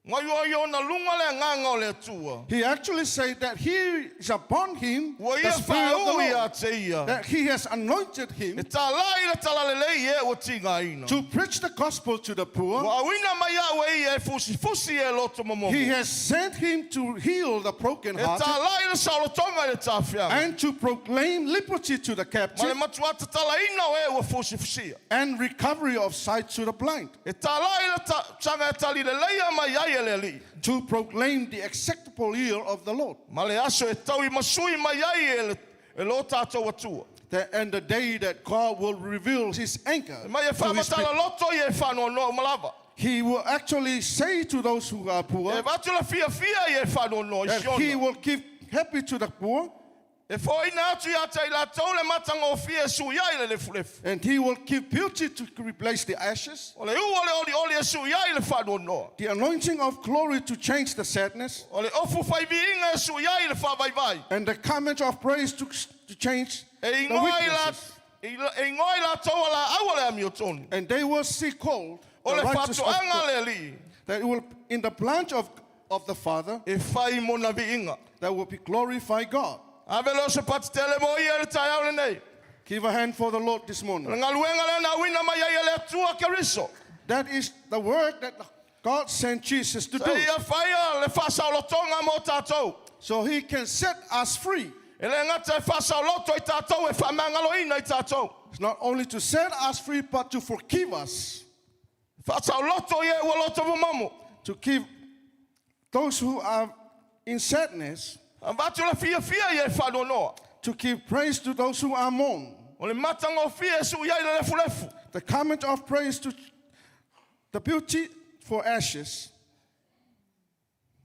Ngai o na lunga le nganga o le atua.
He actually said that he is upon him,
Ua
the
ia
Spirit of the
whaau ia
Lord,
te ia.
that he has anointed him
E tā lai le tala le lei e o tinga ina.
to preach the gospel to the poor.
Wa awina mai au e ia e fusi e loto momomo.
He has sent him to heal the
E tā
brokenhearted
lai le saulotonga le tā whianga.
and to proclaim liberty to the
Ma le
captive
matuata tala ina o e ua fusia.
and recovery of sight to the blind,
E tā lai le tanga e tali le leia mai ai e le ali.
to proclaim the acceptable year of the Lord,
Ma le aso e tau I masui mai ai e lo tātou atua.
and the day that God will reveal his anchor
Mai e
to his
whamatala
people.
loto I e whanoa no malava.
He will actually say to those who are poor
E watula fia I e whanoa no I
that he
siona.
will give happy to the poor,
E E foi na atu ia tai la tau le matanga o fie su ia le lefulefu.
And he will give beauty to replace the ashes.
O le oli su ia le whanua noa.
The anointing of glory to change the sadness.
O le ofu whai viinga su ia le whawaiwai.
And the garment of praise to change
E
the weaknesses.
ngoi la tau ala awa le ami o tonu.
And they will see called
O
the
le
righteous of
whatuanga
God.
le li.
That it will, in the branch of the Father,
E whai mona viinga.
that will be glorify God.
Avelo se pati tele mo ia le tai au le nei.
Give a hand for the Lord this morning.
Le ngaluenga le na wina mai ia le atua keriso.
That is the work that God sent Jesus to
Se
do.
ia whaia le whasaulotonga mo tātou.
So he can set us free.
E le ngata e whasauloto i tātou e whamangaloina i tātou.
It's not only to set us free, but to forgive us.
Whasauloto ia ua loto vumamu.
To give those who are in sadness,
Ambatu la fia ia e whanonoa.
to give praise to those who are mourn.
O le matanga o fia su ia i le lefu.
The garment of praise to the beauty for ashes,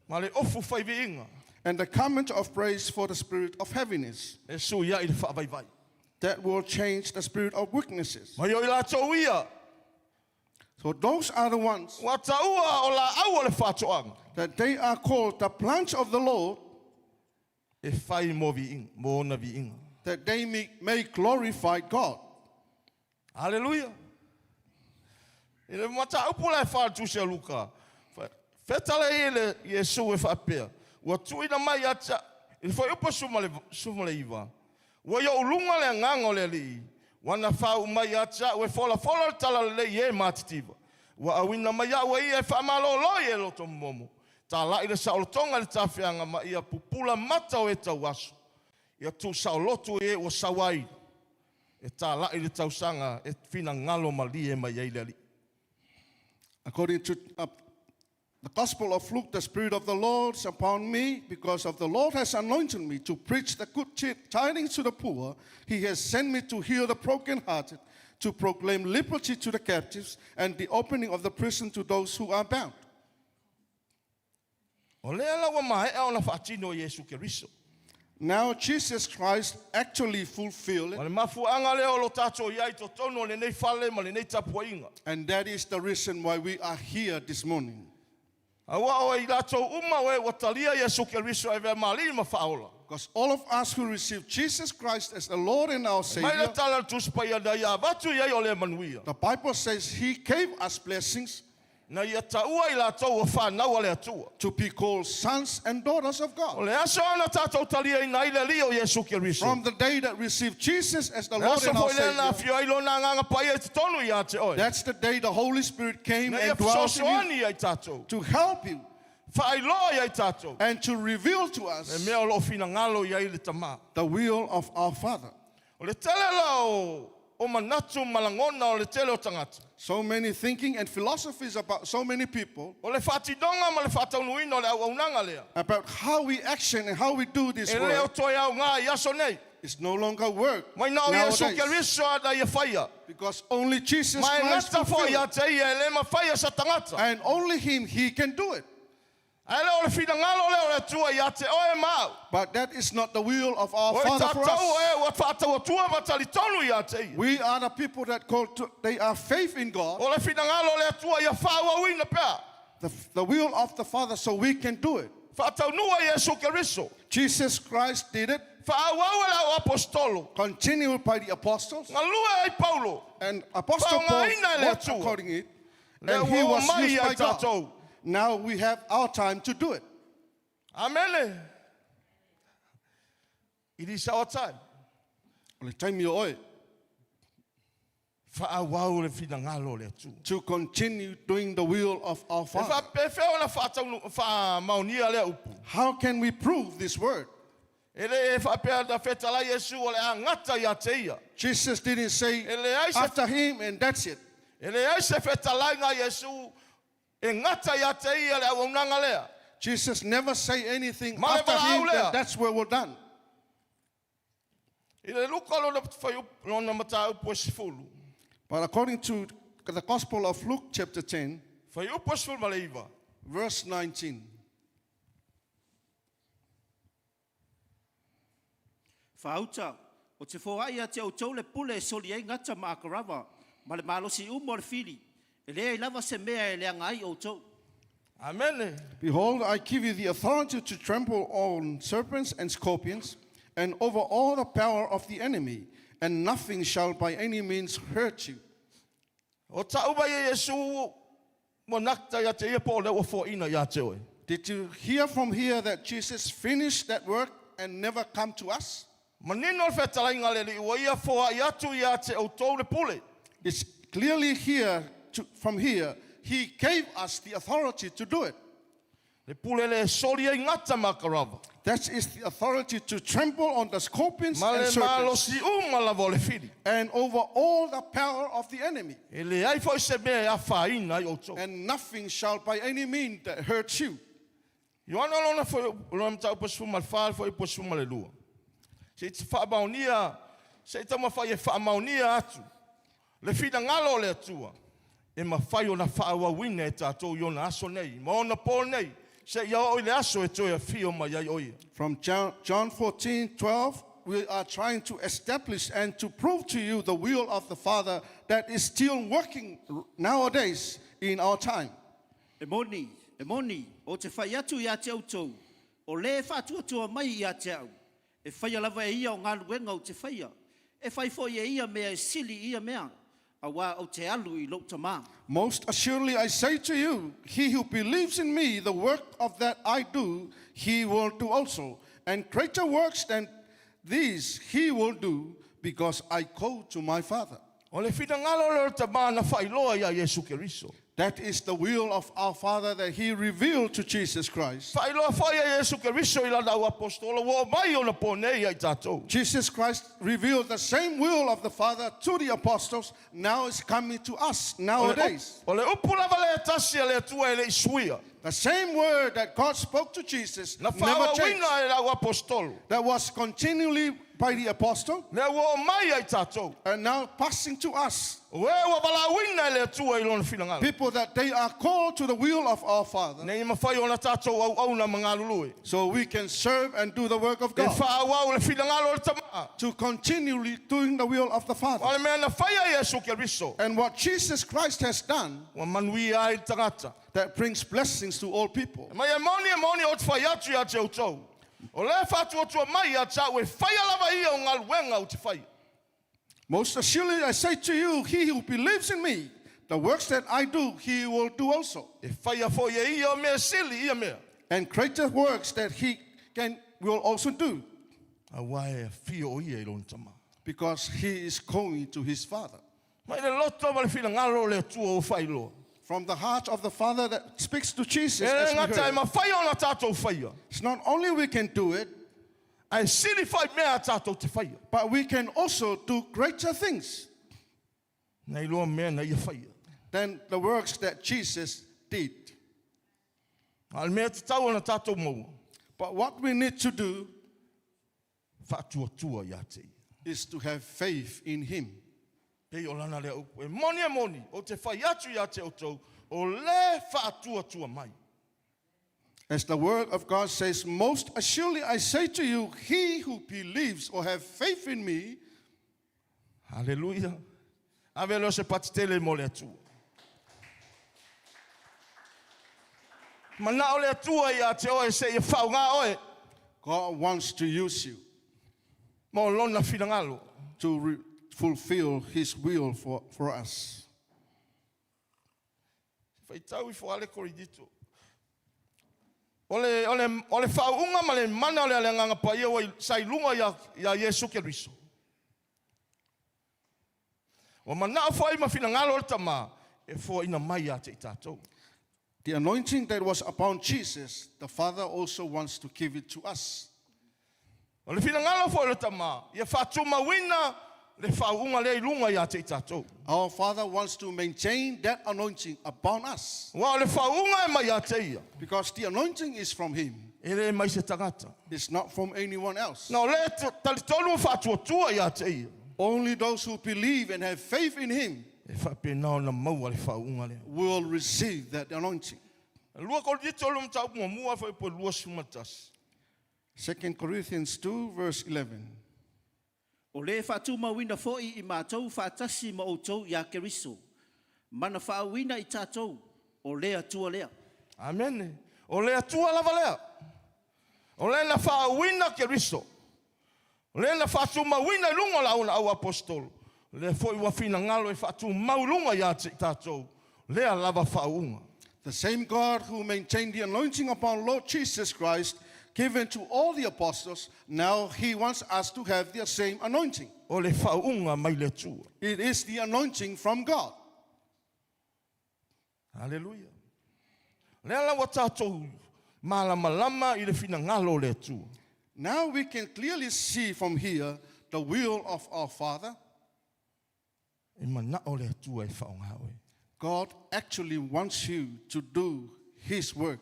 Ma le ofu whai viinga.
and the garment of praise for the spirit of heaviness.
E su ia i le whaavaiwai.
That will change the spirit of weaknesses.
Ma yo i la tau ia.
So those are the ones
Wa taua o la au o le whatoanga.
that they are called the branch of the Lord,
E whai mo viinga. Mo na viinga.
that they may glorify God.
Hallelujah. E le mata upula e whātu se luka. Whetale i le Yesu e whapea. Ua tuina mai atia. I whai upa suma le iwa. Ua ia ulunga le ngango le li. Wana whau mai atia. Ua whola le tala le e mātitiva. Ua awina mai a ua ia e whamalo loi e loto momo. Tā lai le saolotonga le tawhianga ma ia pupula mata o e tau aso. Ia tu saoloto e o sawai. E tā lai le tausanga e whina ngalo mali e mai ei le li.
According to the Gospel of Luke, the Spirit of the Lord is upon me, because of the Lord has anointed me to preach the good tidings to the poor. He has sent me to heal the brokenhearted, to proclaim liberty to the captives, and the opening of the prison to those who are bound.
O lea lawa mai e ona whaatino Yesu Keriso.
Now Jesus Christ actually fulfilled
Ma
it,
le mafuanga leo lo tato iai to tono le nei whale ma le nei tapuainga.
and that is the reason why we are here this morning.
Awa o i lato uma we watalia Yesu Keriso e vea mali ma whaola.
Because all of us who receive Jesus Christ as the Lord and our
Mai le
Savior,
tala tuspa da ia vatu iai o le manuia.
the Bible says He gave us blessings
Na ia taua i lato o whanau le atua.
to be called sons and daughters of
O
God.
le aso ana tato talia i nai le li o Yesu Keriso.
From the day that received Jesus as the Lord
Aso
and our
foi le na
Savior,
fio ilo na nganga pai e te tonu ia te oi.
that's the day the Holy Spirit came
Na ia
and dwelt in you
fisosoani ai tato.
to help you
Whaailoa ai tato.
and to reveal to
E
us
mea o lo fina ngalo iai le tama.
the will of our Father.
O le tele lao o manatu malangona o le tele o tangata.
So many thinking and philosophies about so many people
O le whaatidonga ma le whaataunuina o le auaunanga lea.
about how we action and how we do this
E leo
work.
toi au ngā i aso nei.
It's no longer work
Mai nao Yesu
nowadays,
Keriso ada ia whaia.
because only Jesus
Mai
Christ
ngata fo
fulfilled
ia
it.
te ia e le ma whaia sa tangata.
And only Him, He can do it.
Ai leo le whina ngalo leo le tua ia te oe mau.
But that is not the will of our
O i
Father for
tātou
us.
e wa whaatau atua matali tonu ia te ia.
We are the people that they are faith in God,
O le whina ngalo le tua ia whaua uina pea.
the will of the Father, so we can do it.
Whaatau nua Yesu Keriso.
Jesus Christ did it,
Whaauau e lau apostolo.
continued by the apostles,
Ngalua ai Paulo.
and Apostle Paul
Whaungaina le
wrote
atua.
according it,
Le
and he
ua
was
mai
used
ai
by God.
tātou.
Now we have our time to do it.
Amen. It is our time.
Le time you owe
Whaauau le whina ngalo le atua.
to continue doing the will of our
E
Father.
whapewheo na whaamaunia le upu.
How can we prove this word?
E le e whapea na whetala Yesu o le angata ia te ia.
Jesus didn't say
Ele ai se-
after him and that's it.
E le ai se whetala ngā Yesu e ngata ia te ia le auaunanga lea.
Jesus never say anything
Male
after
bala
him,
au lea.
then that's where we're done.
I le luka lona whai lona mata upu e sifulu.
But according to the Gospel of Luke chapter 10,
Whai upu e sifulu ma le iwa.
verse 19.
Fauta, o te fōa ia te au tau le pule soli ai ngata maakarawa, ma le malosi umo le fili, e lea I lava se mea e lea ngai o tau.
Amen.
Behold, I give you the authority to trample on serpents and scorpions, and over all the power of the enemy, and nothing shall by any means hurt you.
O tau mai e Yesu mo nakta ia te ia po le o fo'ina ia te oe.
Did you hear from here that Jesus finished that work and never come to us?
Manino le whetalainga le li ua ia fo'a i atu ia te au tau le pule.
It's clearly here, from here, he gave us the authority to do it.
Le pule le soli ai ngata makarawa.
That is the authority to trample on the scorpions
Ma
and
le
serpents,
malosi lava le fili.
and over all the power of the enemy.
E le ai foi se mea a whaina ai o tau.
And nothing shall by any means that hurt you.
Ioana lona foi lona tau pasuma le whal foi pasuma le lua. Se te whaamaunia, se te mawhai e whaamaunia atu. Le whina ngalo le atua. E mawhai o na whaawawina e tātou i ona aso nei. Ma ona pō nei. Se ia oi le aso e toi a whio mai ai oia.
From John 14:12, we are trying to establish and to prove to you the will of the Father that is still working nowadays in our time.
E moni, o te whai atu ia te au tau, o le whatuatua mai ia te au. E whai lava e ia o ngā luenga o te whaia. E whai fo ia ia mea e sili ia mea. A wā o te alu I lo tamā.
Most assuredly I say to you, he who believes in me, the work of that I do, he will do also. And greater works than these he will do, because I go to my Father.
O le whina ngalo le tamā na whailoa ia Yesu Keriso.
That is the will of our Father that he revealed to Jesus Christ.
Whailoa whai a Yesu Keriso I lana au apostolo. Wo mai o na pōnei ai tātou.
Jesus Christ revealed the same will of the Father to the apostles. Now it's coming to us nowadays.
O le upu lava le tasi a le atua e le isuia.
The same word that God spoke to Jesus
Na
never changed.
whaawawina e lau apostolo.
That was continually by the apostle
Le wo mai ai tātou.
and now passing to us.
Ue wa walawina e le atua I lona whina ngalo.
People that they are called to the will of our Father.
Nei mawhai o na tātou au na mga lulue.
So we can serve and do the work of
E
God.
whaawau le whina ngalo le tamā.
To continually doing the will of the Father.
O le mea na whai a Yesu Keriso.
And what Jesus Christ has done,
Wa manui ai tangata.
that brings blessings to all people.
Mai e moni o te whai atu ia te utau. O le whātua mai a tāu e whai alava ia o ngā luenga o te whai.
Most assuredly I say to you, he who believes in me, the works that I do, he will do also.
E whai a fo ia ia o mea sili ia mea.
And greater works that he will also do,
A wae a whio ia I lona tamā.
because he is going to his Father.
Mai le loto ma le whina ngalo le atua o whailoa.
From the heart of the Father that speaks to Jesus,
E
as we
ngata e
heard.
ma whai o na tātou whaia.
It's not only we can do it,
Ai sili whai mea a tātou te whaia.
but we can also do greater things
Nei loa mea na ia whaia.
than the works that Jesus did.
Al mea te tau na tātou maua.
But what we need to do
Whātua tua ia te ia.
is to have faith in him.
Pei o lana lea upu. E moni o te whai atu ia te otau. O le whātua tua mai.
As the word of God says, most assuredly I say to you, he who believes or have faith in me,
Hallelujah. Ave lo se patitele mo le atua. Mana o le atua ia te oe se ia whau ngā oe.
God wants to use you
Mo lona whina ngalo.
to fulfill his will for us.
Whai tau I whaale koridito. Ole whaunga ma le mana o le nganga pa ia wai sai lunga ia Yesu Keriso. O mana o whai ma whina ngalo le tamā. E fo ina mai a te I tātou.
The anointing that was upon Jesus, the Father also wants to give it to us.
O le whina ngalo fo le tamā. Ia whātuma wina le whaunga le lunga ia te I tātou.
Our Father wants to maintain that anointing upon us
Wa o le whaunga e mai a te ia.
because the anointing is from him.
E le mai se tangata.
It's not from anyone else.
Na o le talitonu whātua tua ia te ia.
Only those who believe and have faith in him
E whapena na maua le whaunga le.
will receive that anointing.
Lua koridito lo mtau mua mua whai po lua sumatas.
2 Corinthians 2 verse 11.
O le whātu mawina fo'i I mātou whātasi ma o tau ia keriso. Mana whāwina I tātou o lea tua lea.
Amen. O le atua lava lea. O le na whāwina ke riso. O le na whātu mawina lunga launa au apostolo. Le foi wafina ngalo whātu maulunga ia te tātou. Lea lava whāunga.
The same God who maintained the anointing upon Lord Jesus Christ, given to all the apostles, now he wants us to have the same anointing.
O le whāunga mai le tua.
It is the anointing from God.
Hallelujah. Lea lawa tātou malama I le whina ngalo le tua.
Now we can clearly see from here the will of our Father.
E mana o le tua e whaunga oe.
God actually wants you to do his work.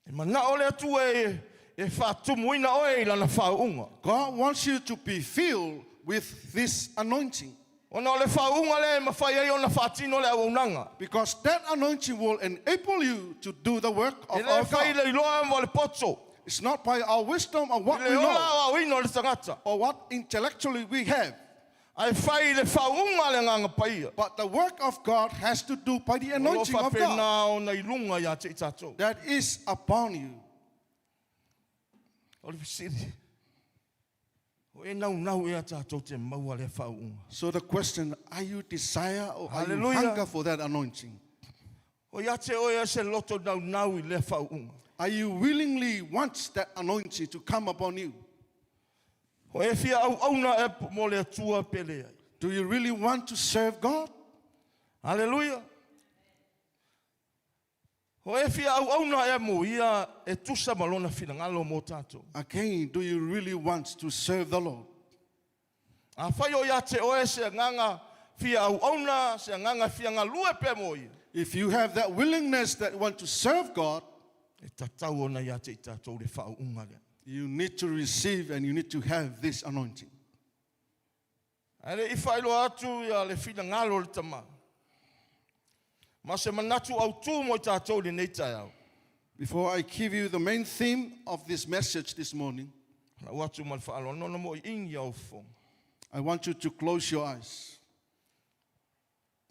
E mana o le tua e whātumuina oe I lana whaunga.
God wants you to be filled with this anointing.
Ona o le whaunga le mawhai ai ona whātino le aunanga.
Because that anointing will enable you to do the work
E
of
le
our
whai
God.
le iloa mo le poto.
It's not by our wisdom or what
I
we
le ola
know
o ino le tangata.
or what intellectually we have.
Ai whai le whaunga le nganga paia.
But the work of God has to do by the anointing
Olo
of God
whapena o nei lunga ia te tātou.
that is upon you.
O le visiri. O e nau ea tātou te maua le whaunga.
So the question, are you desire or are you
Hallelujah.
hunger for that anointing?
O ia te oe se loto nau I le whaunga.
Are you willingly want that anointing to come upon you?
O e fia auna e mo le tua pele ai.
Do you really want to serve God?
Hallelujah. O e fia auna e mo ia e tusa malona finangalo mo tātou.
Again, do you really want to serve the Lord?
A whai o ia te oe se nganga fia auna se nganga fia ngalue pe mo ia.
If you have that willingness that want to serve God,
E tatau ona ia te tātou le whaunga lea.
you need to receive and you need to have this anointing.
Ale I whailo atu ia le finangalo le tama. Ma se manatu au tū mo I tātou le nei tai au.
Before I give you the main theme of this message this morning,
Na watu mal whaalo nono mo I ingi au whong.
I want you to close your eyes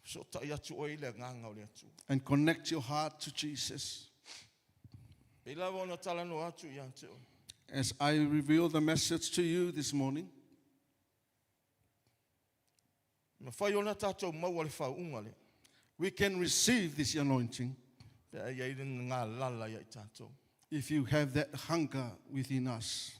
So tai atu o I le nganga o le atu.
and connect your heart to Jesus.
E lawa ona talano atu ia te o.
As I reveal the message to you this morning,
Ma whai ona tātou maua le whaunga le.
we can receive this anointing
Pe ai ai ngā lala ia I tātou.
if you have that hunger within us.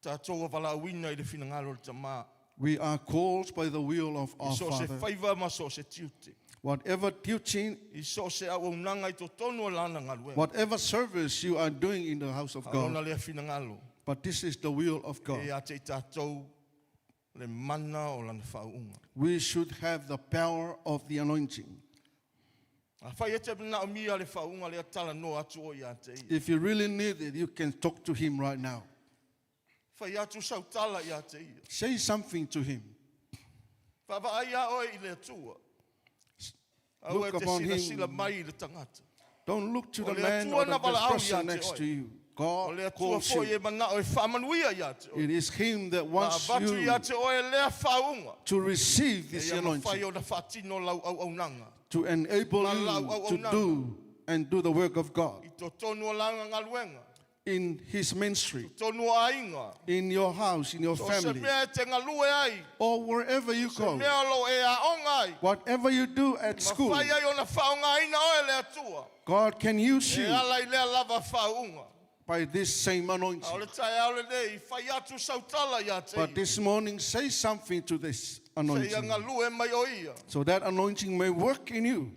Tātou a wala wina I le finangalo le tama.
We are called by the will of
I
our
so se
Father.
whaiva ma so se tiute.
Whatever duty,
I so se au nanga I to tonu o lana ngalue.
whatever service you are doing in the house of
Ona
God,
le finangalo.
but this is the will of
E
God.
a te tātou le mana o lana whaunga.
We should have the power of the anointing.
A whai e te na o mia le whaunga le tala no atu o ia te ia.
If you really need it, you can talk to him right now.
Whai atu sau tala ia te ia.
Say something to him.
Whawa ai a oe I le atua. Au
Look
e te
upon
sila
him.
sila mai I le tangata.
Don't look to
O
the
le
man
atua
or
na
the
wala au
person
ia te
next
oi.
to you.
O le
God
atua
calls
fo
you.
e mana o e whamanuia ia te oi.
It is him that
Ma
wants
vatu ia
you
te oe lea whaunga.
to receive
E
this
ia ma whai
anointing,
o na whatino lau au nanga.
to enable
Ma
you
lau
to
nanga.
do and do the work of God
I to tonu o langa ngaluenga.
in his ministry,
Tonu o ainga.
in your house, in your
So se
family,
mea te ngalue ai.
or wherever you
Se
go.
mea lo e a onga ai.
Whatever you do at
Ma
school,
whai ai o na whaunga ina oe le atua.
God can use
E
you
ala I lea lava whaunga.
by this same
A o
anointing.
le tai au le nei, whai atu sautala ia te
But
ia.
this morning, say something to this
Se ia
anointing
ngalue mai o ia.
so that anointing may work in you.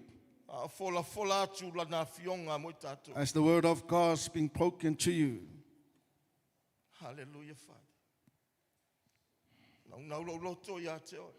A fola atu lana fionga mo I tātou.
As the word of God is being spoken to you.
Hallelujah, Father. Nau lo loto ia te oe.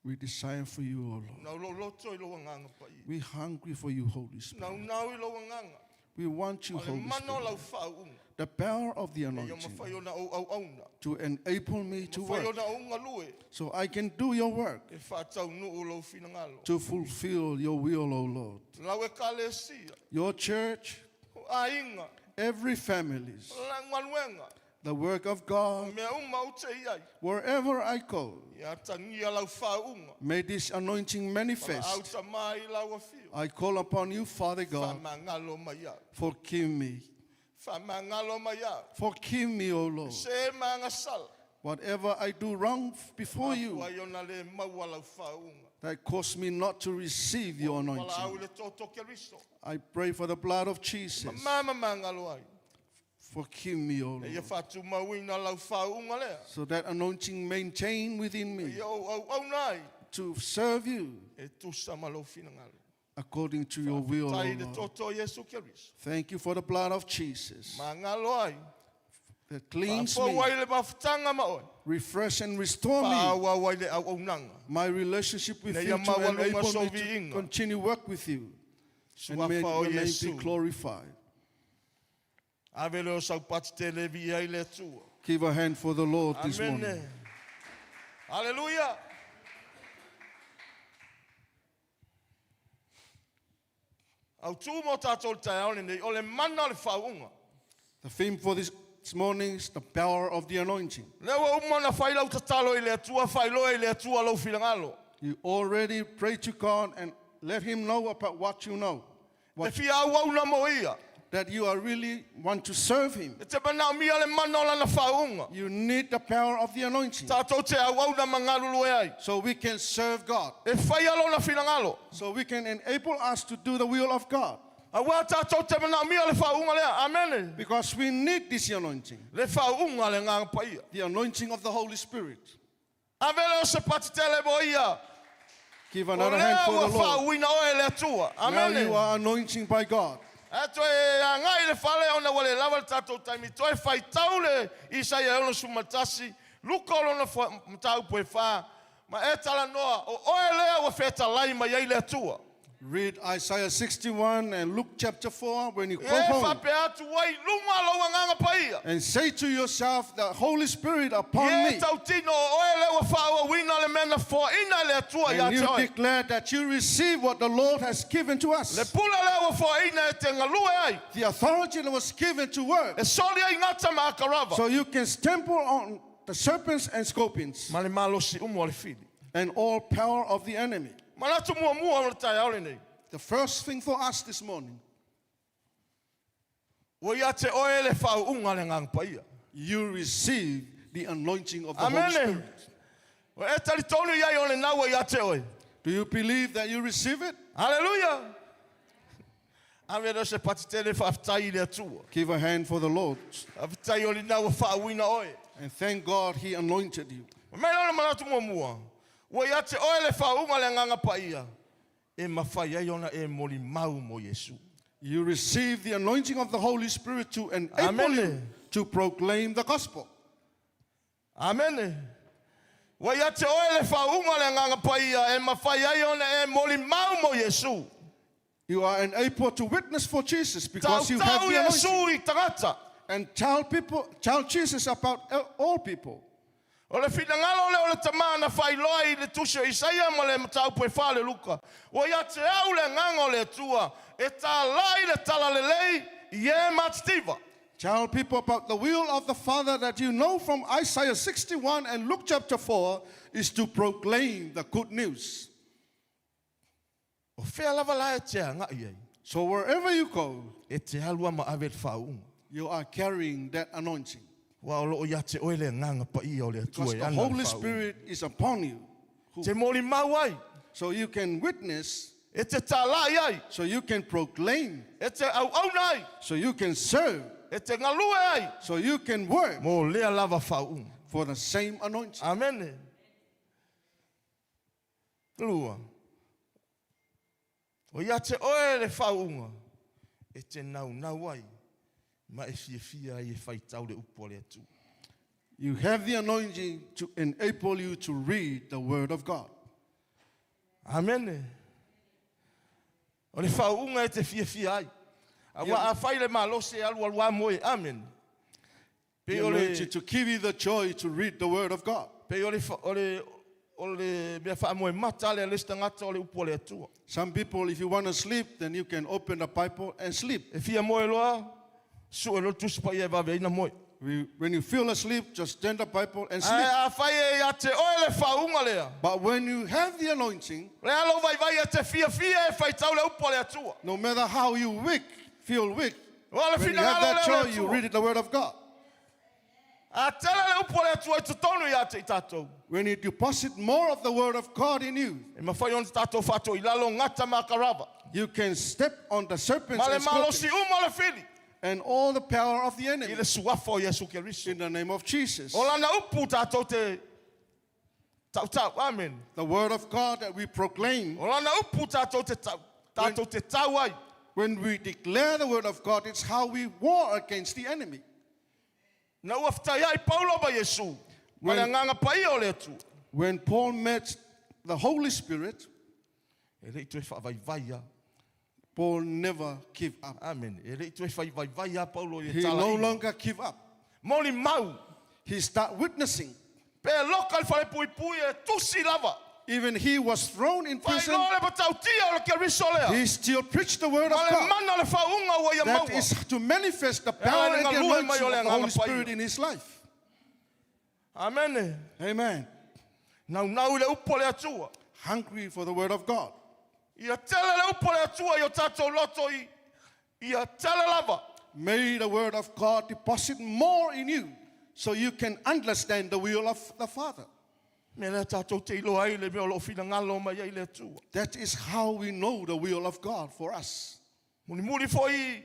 We desire for you, O Lord.
Nau lo loto I loa nganga pa ia.
We're hungry for you, Holy Spirit.
Nau I loa nganga.
We want you,
O le
Holy
mano
Spirit.
lau whaunga.
The power of the
E ia ma
anointing
whai o na au auna.
to enable me to
Whai o
work
na unga lue.
so I can do your work
E whātau nuu lau whina ngalo.
to fulfill your will, O Lord.
Lau e kalesia.
Your church,
O a inga.
every family,
La ngaluenga.
the work of God,
Mea uma o te iai.
wherever I go.
Ia tangia lau whaunga.
May this anointing
Au
manifest.
ta mai lau a whio.
I call upon you, Father God.
Whamangalo mai au.
Forgive me.
Whamangalo mai au.
Forgive me, O Lord.
Se manga sala.
Whatever I do wrong before you,
Wa iona le maua lau whaunga.
that caused me not to receive your
Wala au
anointing.
le toto ke riso.
I pray for the blood of Jesus.
Mama mangalo ai.
Forgive me, O
E ia
Lord,
whatu mawina lau whaunga lea.
so that anointing maintain within me
E au nai.
to serve you
E tu samalo fina ngalo.
according to your will, O
Tai le
Lord.
toto Yesu ke riso.
Thank you for the blood of Jesus
Mangalo ai.
that cleans
Pua
me,
wai le mawhitanga maoi.
refresh and restore me.
Pāua wai le au nanga.
My relationship with
Nei
you
a
to
mawalunga
enable me
sovi
to
inga.
continue work with you. And
Sua
may
whao
your name be
Yesu.
glorified.
Ave leo sau pati te levi ai le tua.
Give a hand for the Lord this
Amen.
morning.
Hallelujah. Au tū mo tātou tai aone nei, o le mana o le whaunga.
The theme for this morning is the power of the anointing.
Lewa umana whailau tatalo i le atua, whailoa i le atua lau whilangalo.
You already pray to God and let Him know about what you know.
Te whia au au na mo ia.
That you are really want to serve Him.
E te mana o mia le mana o lana whaunga.
You need the power of the anointing
Tātou te au au na mangarulu e ai.
so we can serve God.
E whaialo na whilangalo.
So we can enable us to do the will of God.
A wā tātou te mana o mia le whaunga lea. Amen.
Because we need this anointing.
Le whaunga le ngā paia.
The anointing of the Holy Spirit.
Avele o se pati te le mo ia.
Give
O
another hand for
lea
the
ua
Lord.
whauina o e le atua.
Now
Amen.
you are anointing by God.
Ato e ngai le whale ona wale lava le tātou taimi. Toi whai tau le Isaia ono sumatasi. Luka ona mtau poe wha. Ma e tala noa. O oe lea wa wheta lai ma iei le atua.
Read Isaiah 61 and Luke chapter 4 when you
E
go home
whape atu wai lunga loa nganga paia.
and say to yourself, the Holy Spirit upon
E
me.
tau tino o oe le wa whaua wina le mena fo ina le atua i
And you
ate oi.
declare that you receive what the Lord has given to
Le
us.
pula le wa fo ina e te ngalue ai.
The authority that was given to work.
E soli ai ngata ma akarava.
So you can stample on the serpents and scorpions
Ma le malo si umu ale fili.
and all power of the enemy.
Manatu mua mua o le tai aole nei.
The first thing for us this morning,
Wa ia te oe le whau unga le ngang paia.
you receive the anointing of the Holy
Amen.
Spirit.
Wa e tali tonu iai o le naua ia te oe.
Do you believe that you receive it?
Hallelujah. Ame no se pati te le whaftai le atua.
Give a hand for the Lord
Whaftai o le naua whauina oe.
and thank God He anointed you.
Mai lona manatu mua mua. Wa ia te oe le whau unga le nganga paia. E mawhai ai ona e moli mau mo Yesu.
You receive the anointing of the Holy Spirit to enable
Amen.
you to proclaim the gospel.
Amen. Wa ia te oe le whau unga le nganga paia. E mawhai ai ona e moli mau mo Yesu.
You are enabled to witness for Jesus
Tau
because you have
tau
the anointing.
Yesu i tangata.
And tell Jesus about all people.
O le whingalo le o le tamana whailoa I le tusio Isaia ma le matau poe whale luka. O ia te au le ngango le tua. E tā lai le tala le lei I e matstiva.
Tell people about the will of the Father that you know from Isaiah 61 and Luke chapter 4 is to proclaim the good news.
O whea lava lai te anga I ei.
So wherever you go,
E te halua ma awe whaunga.
you are carrying that anointing.
Wa o loo ia te oe le nganga pa I o le
Because
atua
the
e ana
Holy
whaunga.
Spirit is upon you.
Te moli mau ai.
So you can witness,
E te tā lai ai.
so you can proclaim,
E te au au nai.
so you can serve,
E te ngalue ai.
so you can work
Mo lea lava whaunga.
for the same anointing.
Amen. Lua. O ia te oe le whaunga. E te nau nau ai. Ma e fia ai e whaitau le upo le atu.
You have the anointing to enable you to read the Word of God.
Amen. O le whaunga e te fia ai. A wa a whai le malo se alu alua moe. Amen.
The
Pe o
anointing to give you the joy to read the Word of God.
Pe o le mea wha moe mata le lista ngata o le upo le atua.
Some people, if you want to sleep, then you can open the Bible and sleep.
E fia moe loa. Su e lo tusipa i e wawe ina moe.
When you feel asleep, just turn the Bible and sleep.
A whai e ia te oe le whaunga lea.
But when you have the anointing,
Le alo vai vai e te fia fia e whai tau le upo le atua.
no matter how you feel weak,
Wala
when you
whina
have
ngalo
that
le
joy, you
atua.
read the Word of God.
A tele le upo le atua e te tonu ia te i tātou.
When you deposit more of the Word of God in you,
E mawhai on te tātou whato i lalo ngata makarava.
you can step on the serpents
Ma le
and
malosi
scorpions
uma le whiri.
and all the power of the
I
enemy
le suafo Yesu Keriso.
in the name of Jesus.
O lana upu tātou te tau. Amen.
The Word of God that we proclaim,
O lana upu tātou te tau. Tātou te tau ai.
when we declare the Word of God, it's how we war against the enemy.
Na ua whtai ai Paulo ba Yesu. Ma le nganga pai o le atu.
When Paul met the Holy Spirit,
E rei tu e whaavaivai.
Paul never gave up.
Amen. E rei tu e whaavaivai Paulo i
He
tala
no
i.
longer gave up.
Moli mau.
He started witnessing.
Pe loka le whare pui pui e tusi lava.
Even he was thrown in
Whai
prison.
lo le patau tia o le Keriso lea.
He still preached the Word of
Ma le
God.
mana le whaunga ua ia
That
maua.
is to manifest the power and the
nga lua mai
anointing
o
of
le
the Holy
nganga pai.
Spirit in his life.
Amen.
Amen.
Nau le upo le atua.
Hungry for the Word of God.
Ia tele le upo le atua i o tātou loto i. Ia tele lava.
May the Word of God deposit more in you so you can understand the will of the Father.
Me le tātou te ilo ai le mea lo fina ngalo mai ai le atua.
That is how we know the will of God for us.
Muli foi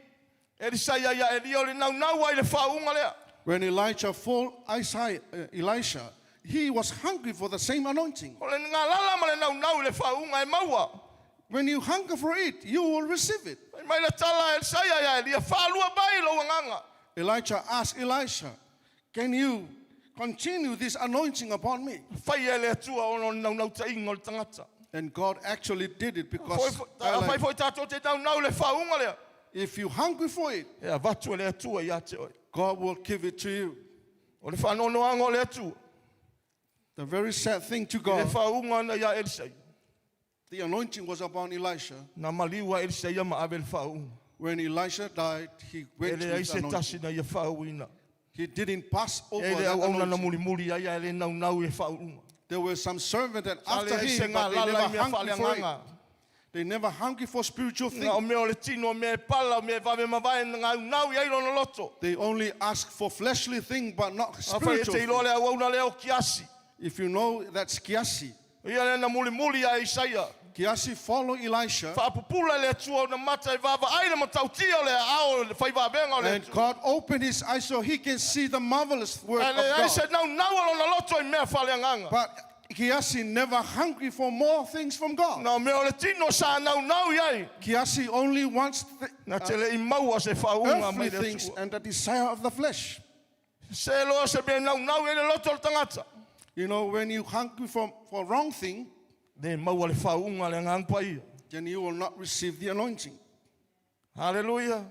Elisaya ia Elia le nau ai le whaunga lea.
When Elijah fought Elisha, he was hungry for the same anointing.
O le ngā lala ma le nau le whaunga e maua.
When you hunger for it, you will receive it.
Mai le tala Elisaya ia Elia whaalua bai lo nganga.
Elijah asked Elisha, can you continue this anointing upon me?
Whai e le atua o nau ta ingo le tangata.
And God actually did it because
Whai foi tātou te nau le whaunga lea.
if you're hungry for it,
Ea vatu e le atua ia te oi.
God will give it to you.
O le whanono anga o le atua.
The very sad thing to
Le
God,
whaunga na ia Elisaya.
the anointing was upon Elisha.
Na maliwa Elisaya ma ave le whaunga.
When Elisha died, he went
Ele
through
ai
the
se
anointing.
tasi na ia whauina.
He didn't pass over
Ele
that
au na
anointing.
muli muli ai ele nau e whaunga.
There were some servants that
Ale
after
ai se
him,
ngā
but they
lala
never
i mea
hungry
whale
for it.
nganga.
They never hungry for spiritual
Nga o
things.
mea o le tino, o mea e pala, o mea e vave mawai, ngā nau i airo na loto.
They only ask for fleshly things, but not
A whai e
spiritual
te ilo
things.
le au na leo kiasi.
If you know, that's Kiasi.
Ia le na muli muli a Isaia.
Kiasi followed Elisha,
Whaapupula le atua o na mata e vava, ai le matautia o le ao, le whai vabenga o le
and
atua.
God opened his eyes so he can see the marvelous work of
Ele ai se
God.
nau alo na loto i mea whale nganga.
But Kiasi never hungry for more things from God.
Na o mea o le tino sa nau i ai.
Kiasi only wants
Na te le i maua se whaunga mai
earthly
le
things
atua.
and the desire of the flesh.
Se loa se mea nau i le loto o le tangata.
You know, when you hungry for wrong thing,
Ne maua le whaunga le ngang pai.
then you will not receive the anointing.
Hallelujah.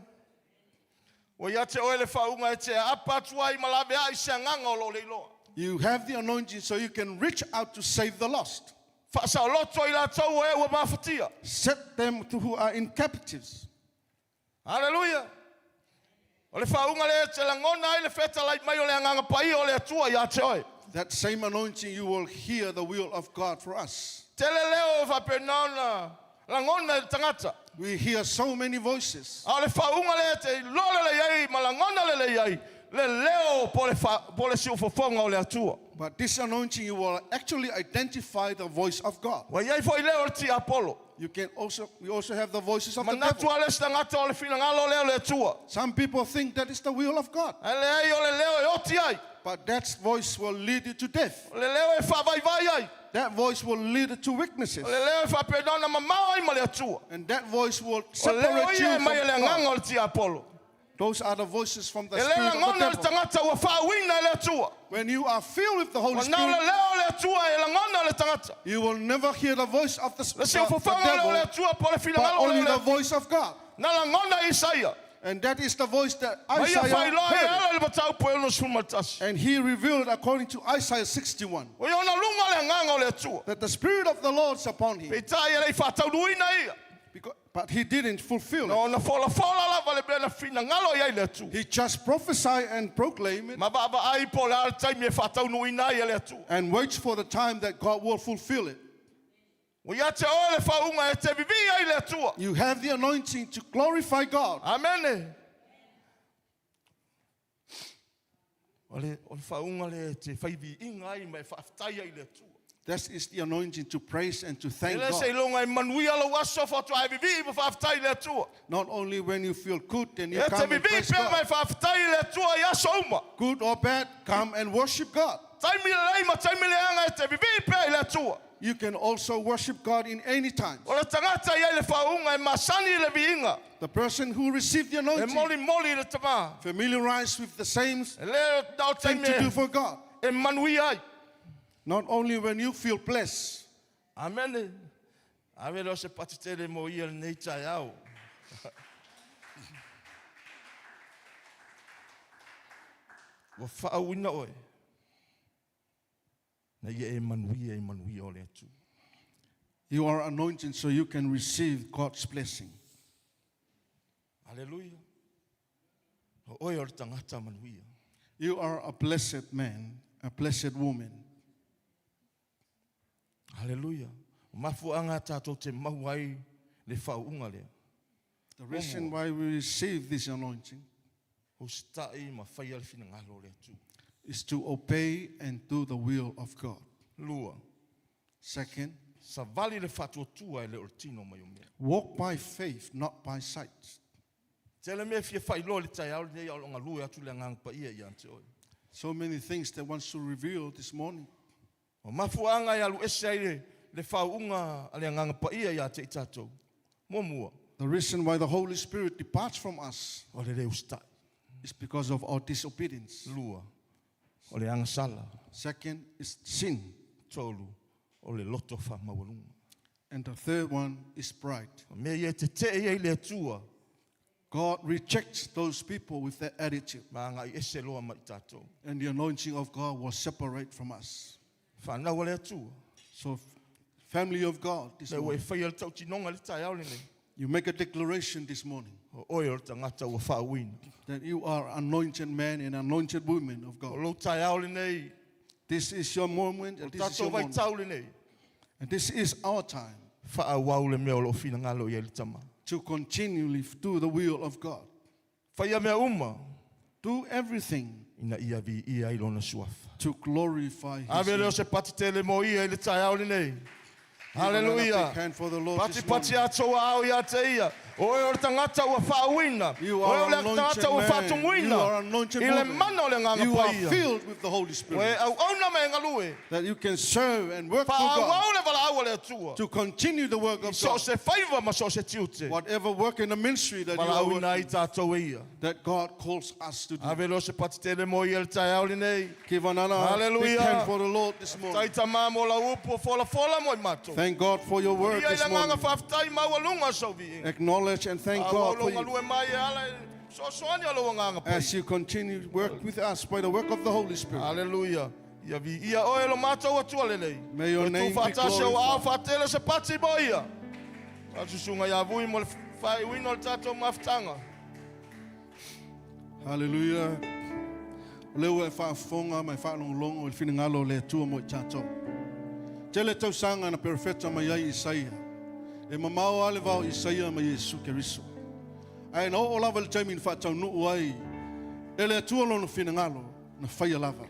O ia te oe le whaunga e te apa tua I malawe ai se nganga o lo le iloa.
You have the anointing so you can reach out to save the lost.
Whaasa o loto I la tau e ua mawhatia.
Set them to who are in captives.
Hallelujah. O le whaunga le te langona ai le wheta lai mai o le nganga pai o le atua ia te oe.
That same anointing, you will hear the will of God for us.
Te le leo whapenauna langona le tangata.
We hear so many voices.
A le whaunga le te lole le iai ma langona le iai. Le leo po le si ufofonga o le atua.
But this anointing, you will actually identify the voice of God.
Wa iai fo I leo le ti Apollo.
We also have the voices of the devil.
Manatua le stangata o le fina ngalo leo le atua.
Some people think that is the will of God.
E le ai o le leo e oti ai.
But that voice will lead you to death.
O le leo e whavaivai ai.
That voice will lead you to weaknesses.
O le leo e whapenona mamau ai ma le atua.
And that voice will
O leo
separate you
ia
from
mai le
God.
nganga o le ti Apollo.
Those are the voices from the
E le
spirit of
ngona
the
le
devil.
tangata ua whawina le atua.
When you are filled with the Holy
O nau le
Spirit,
leo le atua e le ngona le tangata.
you will never hear the voice of
Le
the
si ufofonga leo le
devil,
atua po le fina
but
ngalo
only
leo
the
le.
voice of God.
Na la ngona Isaia.
And that is the voice that
Ma ia
Isaiah
whailoi e
heard.
ala le batau po e ono sumatasi.
And he revealed according to Isaiah 61
O i ona lunga le nganga o le atua.
that the Spirit of the Lord is upon him.
Pe tai e le whatau luina ia.
But he didn't fulfill
No
it.
na fola lava le bena fina ngalo ia le tu.
He just prophesied and proclaimed it
Ma ba ai po le al time e fatau no ina ia le tu.
and waits for the time that God will fulfill it.
O ia te o le faunga e te vivi ai le tu.
You have the anointing to glorify God.
Amen. Ole faunga le te faivi inga ai mai faftai ai le tu.
That is the anointing to praise and to thank
Ele se
God.
longa manui alo aso fa tu ai vivi po faftai le tu.
Not only when you feel good and you
E te
come and
vivi
praise
pe mai
God.
faftai le tu ia soma.
Good or bad, come and worship God.
Taimi le ai ma taimi le anga e te vivi pe le tu.
You can also worship God in any time.
O le tangata ia le faunga e masani le viinga.
The person who received the
E
anointing
moli le tama.
familiarized with the same
E le dau
thing to do
taimi
for God.
e manui ai.
Not only when you feel blessed.
Amen. Amen o se patitele mo ia le nei tai au. Wa fa'auina oe. Na ia e manui o le atu.
You are anointed so you can receive God's blessing.
Hallelujah. O oe o le tangata manuia.
You are a blessed man, a blessed woman.
Hallelujah. O mafuanga tātou te mahu ai le whaunga lea.
The reason why we receive this anointing
O stai ma whai al whina ngalo le atu.
is to obey and do the will of God.
Lua.
Second,
Sa vali le whatua tua e le ortino mai o mea.
walk by faith, not by sight.
Tele mea fia whai lo le tai au le au longa lua atu le ngang pa ia i ante oi.
So many things that wants to reveal this morning.
O mafuanga i alu ese ai le whaunga a le ngang pa ia i ate i tātou. Momua.
The reason why the Holy Spirit departs from us
O le reu stai.
is because of our disobedience.
Lua. O le angasala.
Second is sin.
Tolu. O le loto wha mawalunga.
And the third one is pride.
O mea ia te te ia i le atua.
God rejects those people with that attitude.
Ma nga i ese loa mai tātou.
And the anointing of God will separate from us.
Whanau le atua.
So, family of God, this
Le ue
morning,
whai al tau tinonga le tai au le nei.
you make a declaration this morning
O oi o le tangata ua whauina.
that you are anointed man and anointed woman of
O
God.
lo tai au le nei.
This is your moment
O
and this is your
tātou vai
moment.
tau le nei.
And this is our time
Whaawau le mea o lo whina ngalo i le tama.
to continually do the will of God.
Whaia mea uma.
Do everything
Ina ia vi ia i lona suafa.
to glorify His
Ave leo
name.
se pati tele mo ia i le tai au le nei.
Give another big
Hallelujah.
hand for the Lord
Pati
this
pati
morning.
atoa au ia te ia. Oe o le tangata ua whaawina.
You
Oe o
are
le
anointed
tangata ua
man. You
whatunguina.
are anointed
I le
woman.
mana o le nganga
You are
pa ia.
filled with the Holy
Oe
Spirit.
au na me ngalue.
That you can serve and work for God.
Whaawau le wala au le atua.
To continue the work of
So
God.
se whaiva ma so se tiute.
Whatever work in the ministry that you
Wala
are
au na i
working,
tātou ia.
that God calls us to do.
Ave leo se pati tele mo ia le tai au le nei.
Give another big
Hallelujah.
hand for the Lord this morning.
Taita mamo la upo fola mo i mato.
Thank God for your word
Ia i
this
le nganga
morning.
whaftai maua so vi.
Acknowledge and thank God for you.
Lue mai ala so soani alo nganga pa.
As you continue to work with us by the work of the Holy Spirit.
Hallelujah. Ia vi ia oe lo mato atua lelei.
May your name be
Fatase o au
glorified.
fatele se pati boia. Asusunga ia vui mo le fai wino le tato maftanga.
Hallelujah. Leo e whaafonga mai whaalongolongo i whinangalo le tua mo i tātou. Te le tausanga na perfeta mai ai Isaia. E mamao ale vau Isaia mai Yesu Keriso. Ai no o lava le taimi ni whaatau nuu ai. E le atua lo na whinangalo na whaia lava.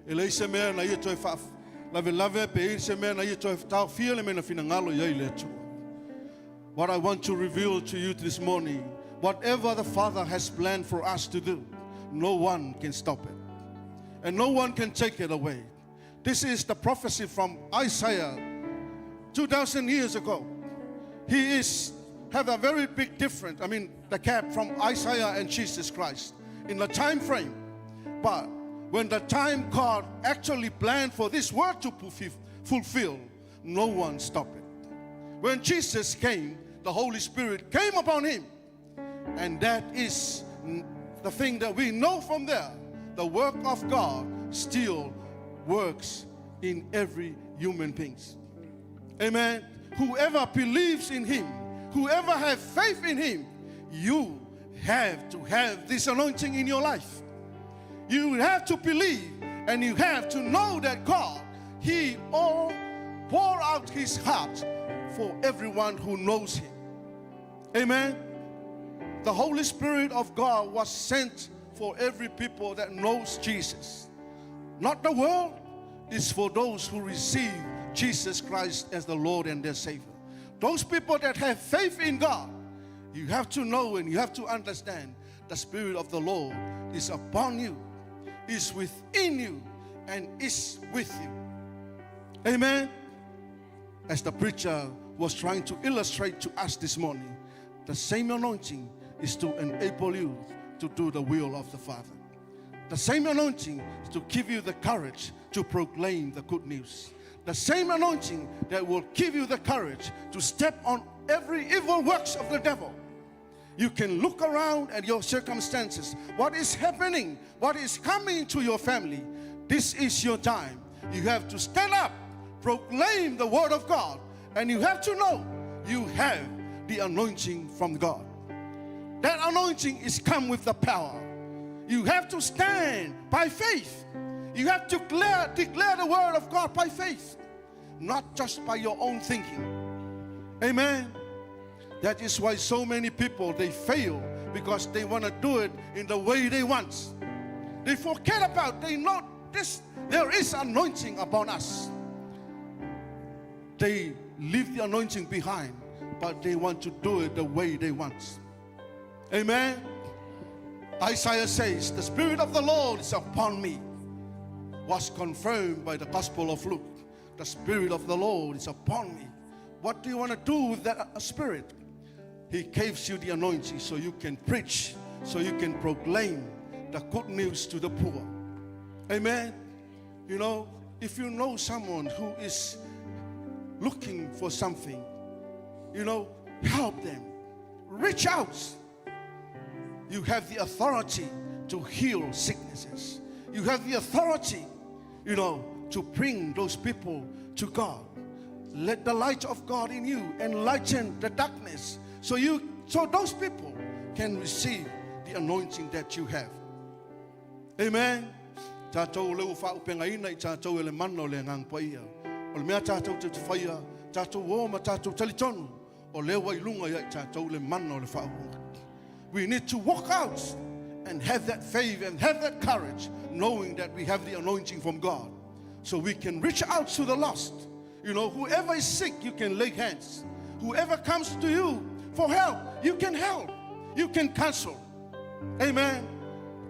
E le ise mea na ia toi whaaf. Lave pe ise mea na ia toi tau fia le mena whinangalo i ai le atua. What I want to reveal to you this morning, whatever the Father has planned for us to do, no one can stop it. And no one can take it away. This is the prophecy from Isaiah 2,000 years ago. He have a very big difference, the gap from Isaiah and Jesus Christ in the time frame. But when the time God actually planned for this word to fulfill, no one stopped it. When Jesus came, the Holy Spirit came upon him. And that is the thing that we know from there. The work of God still works in every human being. Amen. Whoever believes in him whoever have faith in him, you have to have this anointing in your life. You have to believe and you have to know that God, he all pour out his heart for everyone who knows him. Amen. The Holy Spirit of God was sent for every people that knows Jesus. Not the world. It's for those who receive Jesus Christ as the Lord and their Savior. Those people that have faith in God, you have to know and you have to understand the Spirit of the Lord is upon you, is within you, and is with you. Amen. As the preacher was trying to illustrate to us this morning, the same anointing is to enable you to do the will of the Father. The same anointing is to give you the courage to proclaim the good news. The same anointing that will give you the courage to step on every evil works of the devil. You can look around at your circumstances, what is happening, what is coming to your family. This is your time. You have to stand up, proclaim the word of God, and you have to know you have the anointing from God. That anointing is come with the power. You have to stand by faith. You have to declare the word of God by faith, not just by your own thinking. Amen. That is why so many people, they fail because they want to do it in the way they want. They forget about, they know this, there is anointing upon us. They leave the anointing behind, but they want to do it the way they want. Amen. Isaiah says, the Spirit of the Lord is upon me. Was confirmed by the Gospel of Luke. The Spirit of the Lord is upon me. What do you want to do with that Spirit? He gives you the anointing so you can preach, so you can proclaim the good news to the poor. Amen. You know, if you know someone who is looking for something, you know, help them. Reach out. You have the authority to heal sicknesses. You have the authority, you know, to bring those people to God. Let the light of God in you enlighten the darkness so those people can receive the anointing that you have. Amen. Tātou leu whaupengaina I tātou ele mano le ngang paia. O le mea tātou te whaia, tātou wōma tātou talitonu. O lewa I lunga ia tātou le mano le whaunga. We need to walk out and have that faith and have that courage, knowing that we have the anointing from God. So we can reach out to the lost. You know, whoever is sick, you can lay hands. Whoever comes to you for help, you can help. You can counsel. Amen.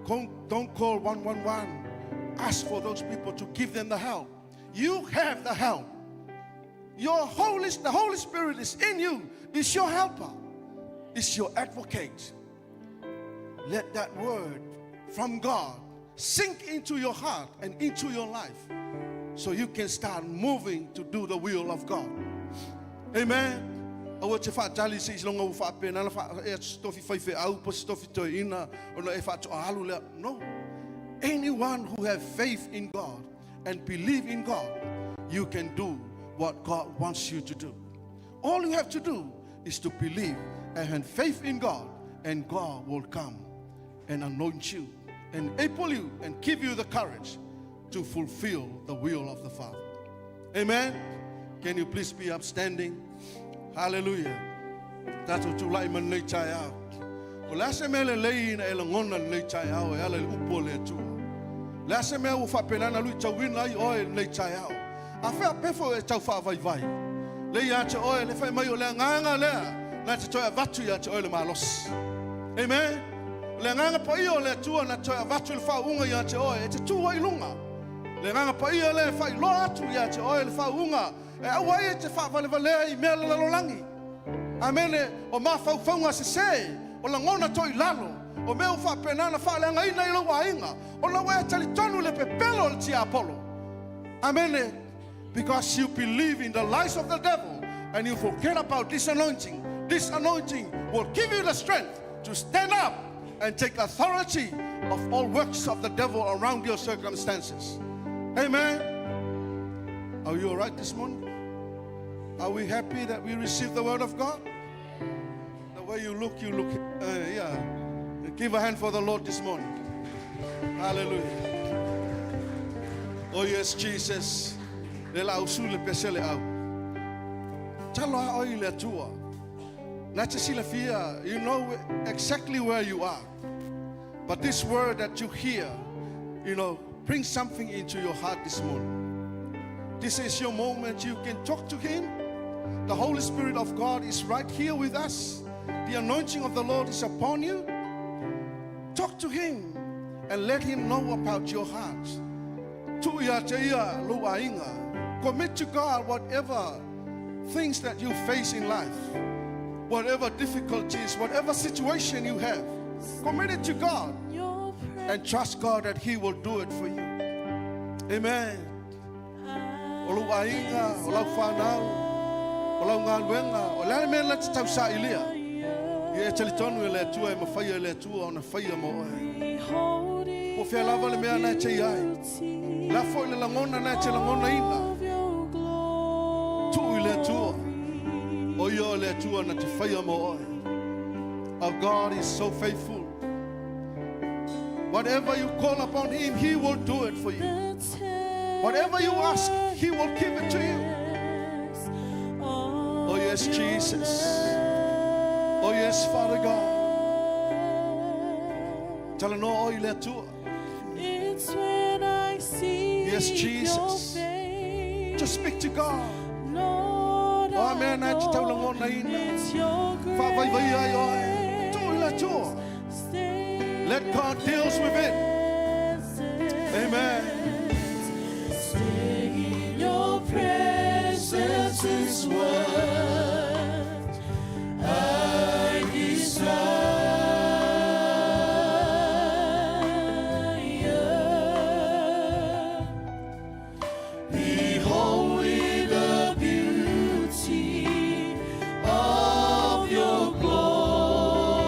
Don't call 111. Ask for those people to give them the help. You have the help. The Holy Spirit is in you. It's your helper. It's your advocate. Let that word from God sink into your heart and into your life so you can start moving to do the will of God. Amen. No. Anyone who has faith in God and believe in God, you can do what God wants you to do. All you have to do is to believe and have faith in God, and God will come and anoint you, enable you, and give you the courage to fulfill the will of the Father. Amen. Can you please be upstanding? Hallelujah. That's what you like, man. Nei chai out. Last time I lay in a longon nei chai out. I like upole too. Last time I was up in Anna Lucha win like oil nei chai out. I felt before a chaufa vai. Lay out your oil if I may lang there. Let's try a vatu at oil malos. Amen. Langanga pa iyo le tua na try a vatu fa unga ya che oil. It's a two-way lunga. Langanga pa iyo le fa lo atu ya che oil fa unga. E awai te fa vale vale I mea la lolangi. Amene o ma fa faunga se o la ngona toi lalo o me fa penana fa le ngai nei lo wainga o la wa tali tonu le pepelo le tia apollo. Amene, because you believe in the lies of the devil and you forget about this anointing. This anointing will give you the strength to stand up and take authority of all works of the devil around your circumstances. Amen. Are you all right this morning? Are we happy that we received the word of God? Where you look, yeah. Give a hand for the Lord this morning. Hallelujah. Oh yes, Jesus. Le la usule pesele au. Talo a oi le tua. Na te sila fia, you know exactly where you are. But this word that you hear, bring something into your heart this morning. This is your moment. You can talk to Him. The Holy Spirit of God is right here with us. The anointing of the Lord is upon you. Talk to Him and let Him know about your heart. Commit to God whatever things that you face in life, whatever difficulties, whatever situation you have. Commit it to God and trust God that He will do it for you. Amen. Our God is so faithful. Whatever you call upon Him, He will do it for you. Whatever you ask, He will give it to you. Oh yes, Jesus. Oh yes, Father God. Tell him, no,
It's when I see
yes, Jesus.
your face.
Just speak to God.
Lord,
Oh, amen.
I know it's your grace.
Let God deal with it. Amen.
Stay in your presence is what I desire. Beholding the beauty of your glory,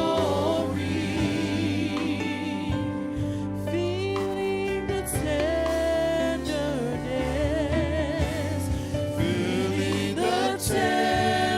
feeling the tenderness, feeling the tenderness.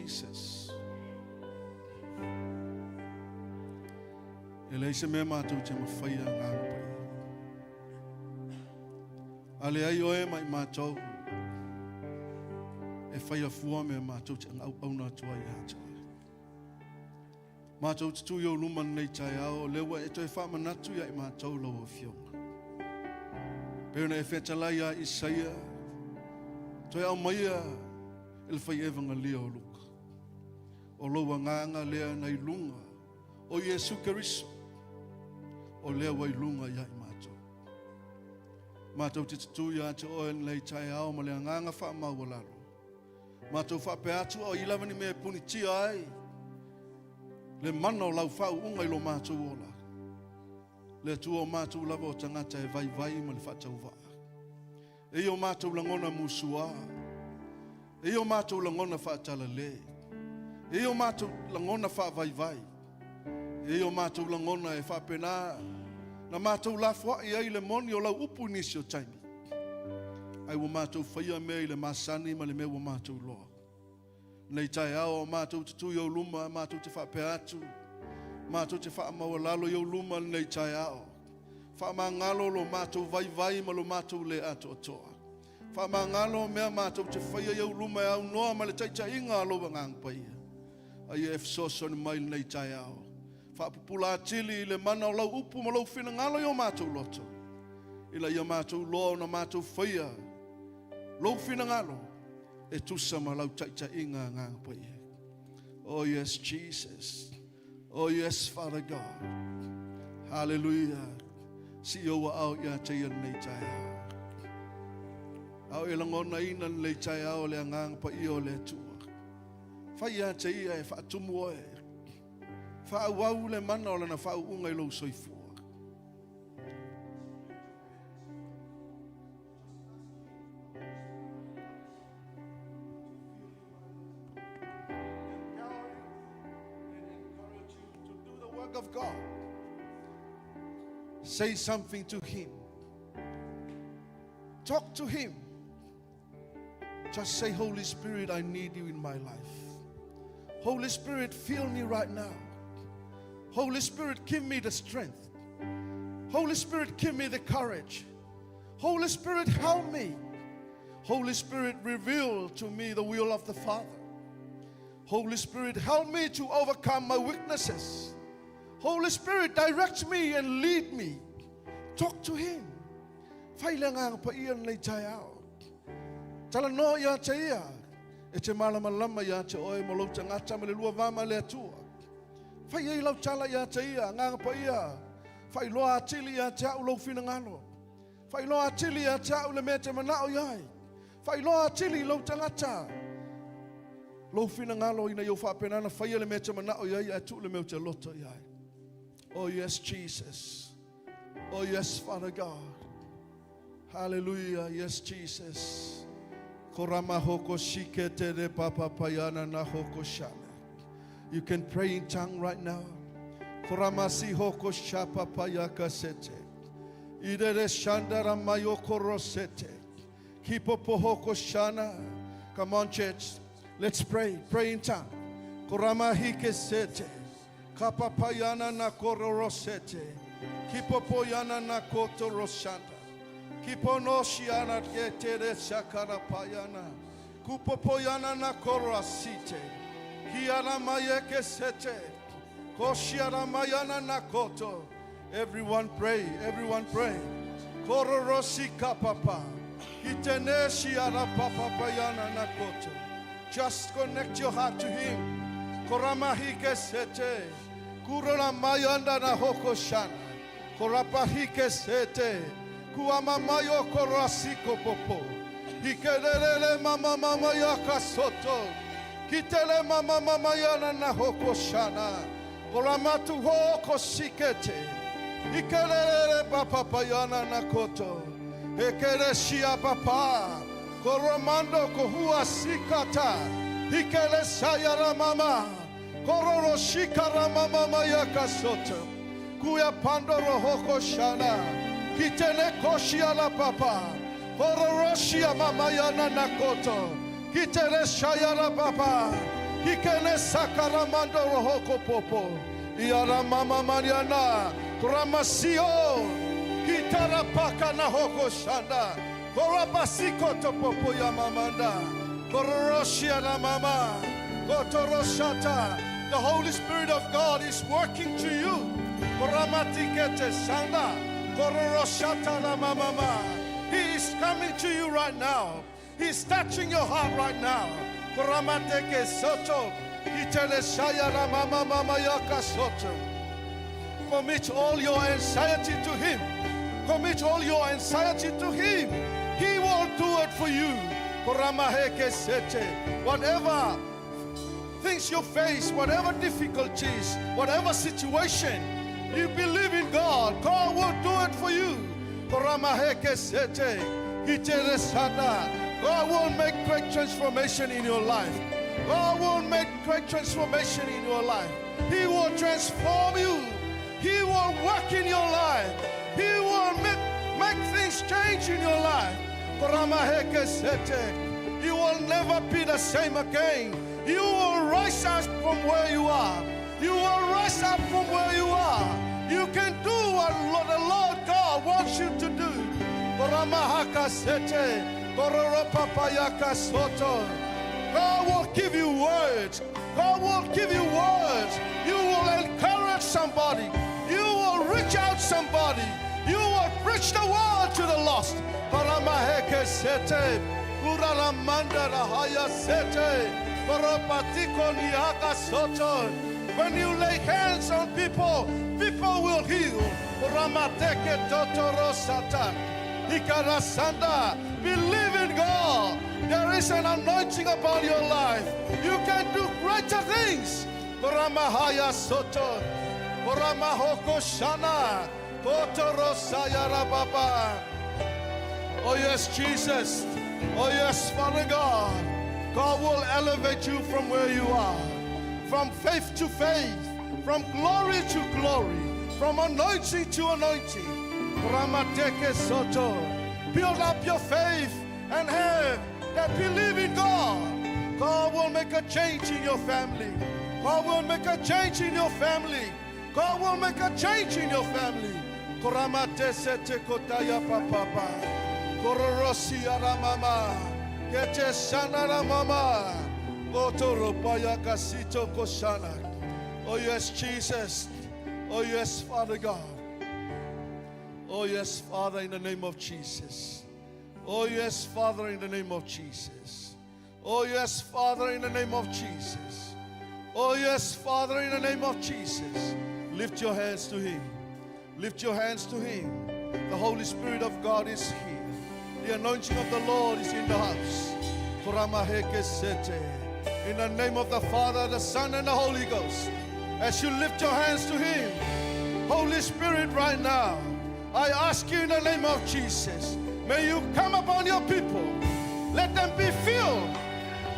Jesus. E lei se mea mātou te mawhaia ngā pai. Ale ai oe mai mātou. E whaia fua mea mātou te auna atua i hātua. Mātou te tui o luma nei tai ao, lewa e toi whamanatu ia i mātou lau o fionga. Peona e whetalai a Isaia, toi au maia il whai evanga lea o luka. O loa nganga lea nei lunga, o Yesu Keriso, o lea wai lunga ia i mātou. Mātou te tui a te oe nei tai ao, ma lea nganga wha maua lalo. Mātou wha pe atu o ilawani mea puni tia ai, le mana o lau whau unga i lo mātou ola. Le tua o mātou lava o tangata e vai vai ma le whatau waa. E o mātou langona musua. E o mātou langona whaatala le. E o mātou langona wha vai vai. E o mātou langona e whapena. Na mātou lafua i ai le moni o lau upu nisi o taimi. Ai o mātou whaia mea i le masani ma le mea o mātou loa. Nei tai ao mātou te tui o luma, mātou te whape atu, mātou te wha maua lalo i o luma nei tai ao. Wha ngalo lo mātou vai vai ma lo mātou le ato atoa. Wha ngalo mea mātou te whaia i o luma e au noa ma le taita inga aloa ngang paia. Ai e fsoso ni mai nei tai ao. Wha pupula atili i le mana o lau upu ma lau whina ngalo i o mātou loto. Ila i o mātou loa na mātou whaia. Lau whina ngalo. E tusa ma lau taita inga ngā pai. Oh yes, Jesus. Oh yes, Father God. Hallelujah. Si owa au ia te ia nei tai au. Au e langona ina nei tai au le ngā pai o le tua. Whai ia te ia e whaatumu oe. Whaauau le mana o lana whaau unga i lau soifua. Of God. Say something to Him. Talk to Him. Just say, Holy Spirit, I need you in my life. Holy Spirit, fill me right now. Holy Spirit, give me the strength. Holy Spirit, give me the courage. Holy Spirit, help me. Holy Spirit, reveal to me the will of the Father. Holy Spirit, help me to overcome my weaknesses. Holy Spirit, direct me and lead me. Talk to Him. Whailangang pa ian nei tai ao. Tala no ia te ia. E te malama ia te oe mo lau tangata me le lua vama le atua. Whai ei lau tala ia te ia. Ngang pa ia. Whai loa atili ia te au lau whina ngalo. Whai loa atili ia te au le mea te manao iai. Whai loa atili lau tangata. Lau whina ngalo ina iau whapenana. Whai le mea te manao iai. Atu le mea te loto iai. Oh yes, Jesus. Oh yes, Father God. Hallelujah. Yes, Jesus. Korama hoko shikete de papa payana na hoko shana. You can pray in tongue right now. Korama si hoko shapa payaka sete. Idere shandara mayoko rosete. Kipopo hoko shana. Come on, church. Let's pray. Pray in tongue. Korama hike sete. Kapapayana na koro rosete. Kipopoyana na koto roshanda. Kiponoshiana getere shakara payana. Kupopoyana na koro asite. Kiana mayeke sete. Koshiana mayana na koto. Everyone pray. Everyone pray. Koro rosi kapapa. Kitene shiana papa payana na koto. Just connect your heart to Him. Korama hike sete. Kurala mayanda na hoko shana. Korapa hike sete. Kuama mayo korasiko popo. Hikelele mama mama yaka soto. Kitele mama mama yana na hoko shana. Koramatu hoko sikete. Hikelele papa payana na koto. Hekele shia papa. Koromando kohua sikata. Hikele sayara mama. Kororo shikara mama mayaka soto. Kuya pandoro hoko shana. Kitele koshia la papa. Kororo shia mama yana nakoto. Kitele shayara papa. Ikene sakaramando rohoko popo. Iara mama mariana. Kuramasio. Gitara paka na hoko shanda. Korabasiko topopo ya mamanda. Kororoshia na mama. Kotoroshata. The Holy Spirit of God is working to you. Koramatikete shanda. Kororoshata na mama. He is coming to you right now. He is touching your heart right now. Koramateke soto. Itele shaya na mama yaka soto. Commit all your anxiety to Him. Commit all your anxiety to Him. He will do it for you. Whatever things you face, whatever difficulties, whatever situation, you believe in God, God will do it for you. God will make great transformation in your life. God will make great transformation in your life. He will transform you. He will work in your life. He will make things change in your life. You will never be the same again. You will rise up from where you are. You will rise up from where you are. You can do what the Lord God wants you to do. God will give you words. God will give you words. You will encourage somebody. You will reach out somebody. You will preach the word to the lost. When you lay hands on people, people will heal. Believe in God. There is an anointing upon your life. You can do greater things. Oh yes, Jesus. Oh yes, Father God. God will elevate you from where you are. From faith to faith. From glory to glory. From anointing to anointing. Build up your faith and have that believe in God. God will make a change in your family. God will make a change in your family. God will make a change in your family. Koramate sete kotaya papa. Kororosi aramama. Kete sanara mama. Kotoropaya kasito koshana. Oh yes, Jesus. Oh yes, Father God. Oh yes, Father, in the name of Jesus. Oh yes, Father, in the name of Jesus. Oh yes, Father, in the name of Jesus. Oh yes, Father, in the name of Jesus. Lift your hands to Him. Lift your hands to Him. The Holy Spirit of God is here. The anointing of the Lord is in the house. In the name of the Father, the Son, and the Holy Ghost. As you lift your hands to Him, Holy Spirit, right now, I ask you in the name of Jesus, may you come upon your people. Let them be filled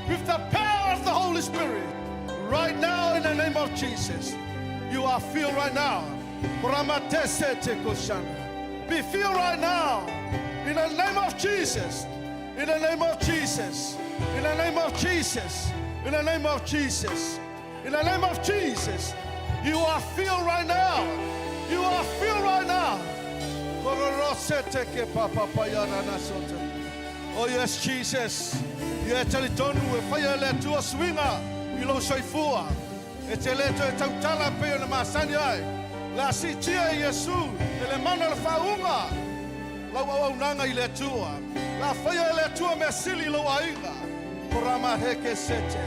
with the power of the Holy Spirit. Right now, in the name of Jesus. You are filled right now. Be filled right now. In the name of Jesus. In the name of Jesus. In the name of Jesus. In the name of Jesus. In the name of Jesus. You are filled right now. You are filled right now. Oh yes, Jesus. La sitia Yesu, ele mana la faunga. La waunanga ile tua. La faya ile tua mesili lo ainga. Korama heke sete.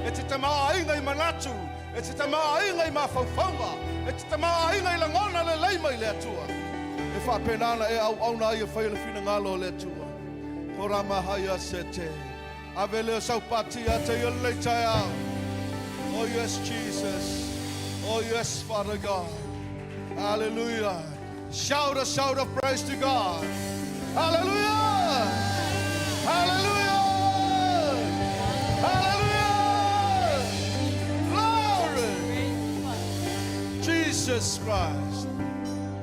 Etitama ainga imanatu. Etitama ainga imafaufaunga. Etitama ainga ilangona le leima ile tua. Efa penana e au na ia faya le fina ngalo le tua. Korama haya sete. Avele saupatia te yole taya. Oh yes, Jesus. Oh yes, Father God. Hallelujah. Shout a shout of praise to God. Hallelujah. Hallelujah. Hallelujah. Glory. Jesus Christ.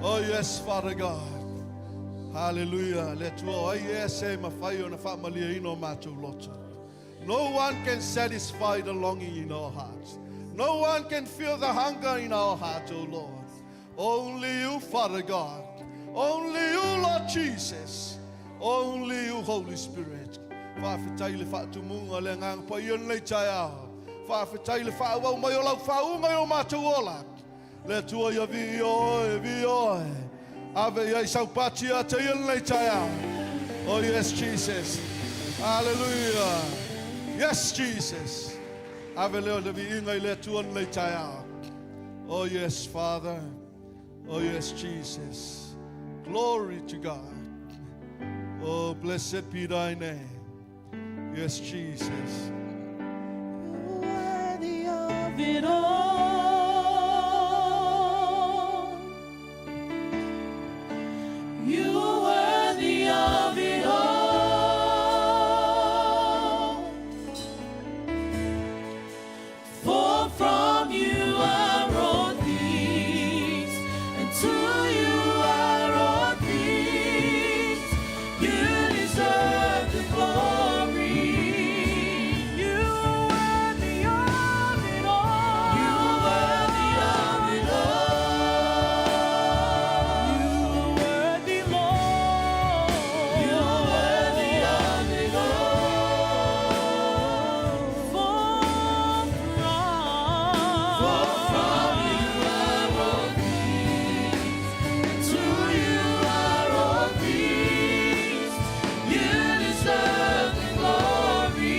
Oh yes, Father God. Hallelujah. Let us yes, my fire on the family in no matter lot. No one can satisfy the longing in our hearts. No one can feel the hunger in our hearts, oh Lord. Only you, Father God. Only you, Lord Jesus. Only you, Holy Spirit. Whawhitai le whaatumunga le ngang pa ion le tai ao. Whawhitai le whaawau mai o lau whaunga o mātou ola. Le tua ia vi oi. Ave ia sau patia te ion le tai ao. Oh yes, Jesus. Hallelujah. Yes, Jesus. Ave leo le vi inga I le tuan le tai ao. Oh yes, Father. Oh yes, Jesus. Glory to God. Oh, blessed be thy name. Yes, Jesus.
You're worthy of it all. You're worthy of it all. For from you are all things, and to you are all things. You deserve the glory. You're worthy of it all. You're worthy of it all. You're worthy, Lord. You're worthy of it all. For from you are all things, and to you are all things. You deserve the glory.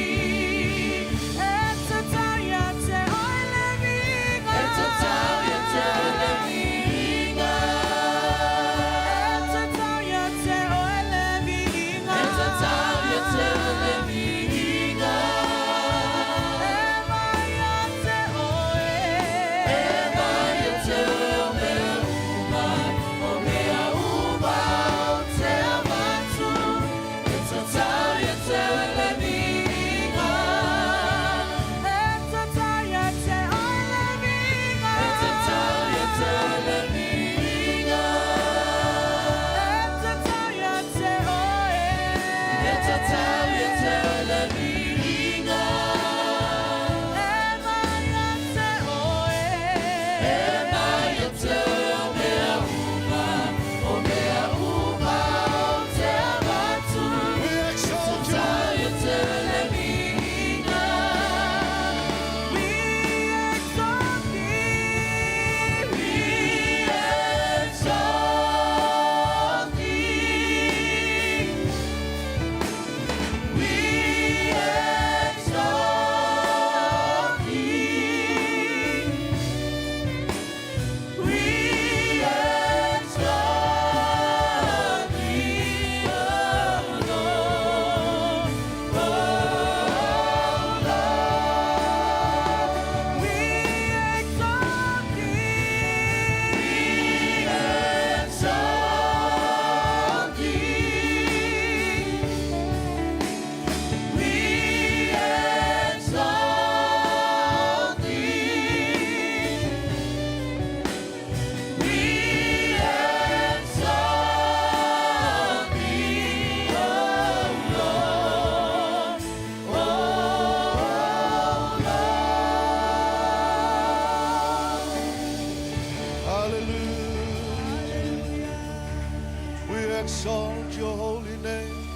exalt your holy name.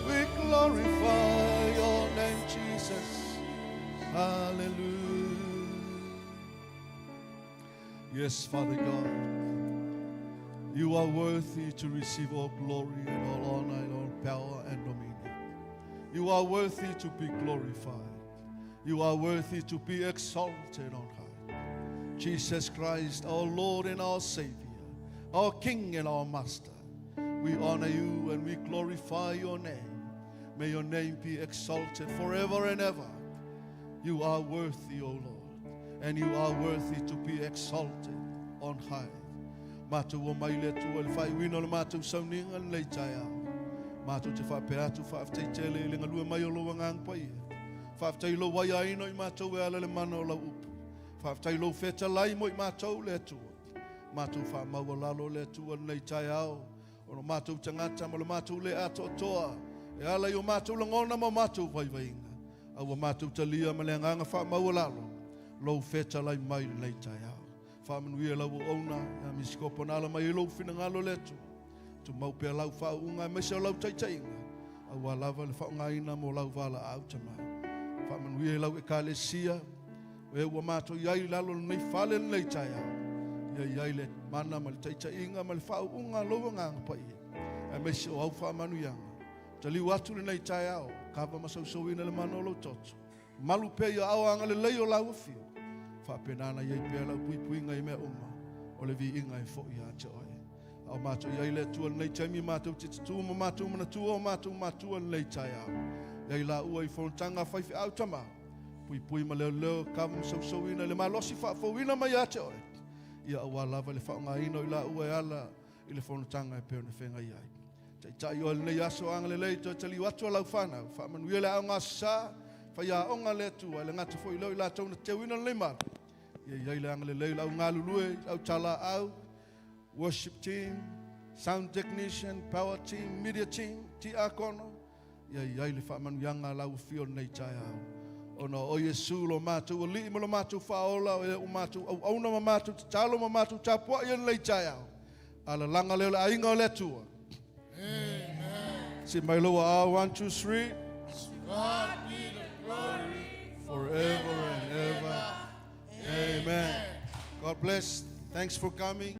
We glorify your name, Jesus. Hallelujah. Yes, Father God, you are worthy to receive all glory and all honor and all power and dominion. You are worthy to be glorified. You are worthy to be exalted on high. Jesus Christ, our Lord and our Savior, our King and our Master, we honor you and we glorify your name. May your name be exalted forever and ever. You are worthy, O Lord, and you are worthy to be exalted on high. Mātou o mai le tu el whai wino le mātou Sauniga le tai au. Mātou te whapeatu whaafteitele le ngalua mai o loa ngang pai. Whaaftai lo wai aino I mātou e ala le mana o la upu. Whaaftai lo wheta lai mo I mātou le atua. Mātou whaamau o lalo le atua le tai au. O mātou tangata mo le mātou le ato toa. E ala I o mātou langona mo mātou waiwainga. Aua mātou talia ma le nganga wha maulalo. Lou feta lai mai nei tai au. Wha manuia lau ona, ia misikopo nala mai lou fina ngalo letu. Tu mau pia lau wha unga, mesa lau taitainga. Aua lava le wha unga ina mo lau vala au tamai. Wha manuia lau e kalesia. E ua mātou iai lalo nei whale nei tai au. Iai le mana ma le taitainga ma le wha unga loa nganga pai. E mesa o au wha manuianga. Taliu atu le nei tai au. Kapa masau ina le manolo totu. Malu pe ia au anga le leo lau afio. Fa penana iai pe lau pui ngai me uma. O le vi inga e fo ia te oe. Au mātou iai le tua nei taimi mātou tititu ma mātou mana tua o mātou nei tai au. Iai la ua i fontanga whaifi au tama. Pui ma leo kapa masau ina le malosi fa fo ina mai a te oe. Ia awa lava le whaonga ino i la ua e ala i le fontanga e peo na whenga iai. Tai o nei aso anga le lei to tali watu lau fana fa man wiele au nga sa fa ya onga le tu le ngata foi lo la tona te wina le mal ye le anga le lei lau nga lulue au tala au worship team sound technician power team media team ti akono ye le fa man yanga lau fio nei tai au ona o yesu lo matu o li mo lo matu fa ola o matu au ona matu talo matu tapo ye nei tai au ala langa le ainga le tu. Amen. Say my Lord, 1, 2, 3.
God be the glory
Forever and ever. Amen. God bless. Thanks for coming.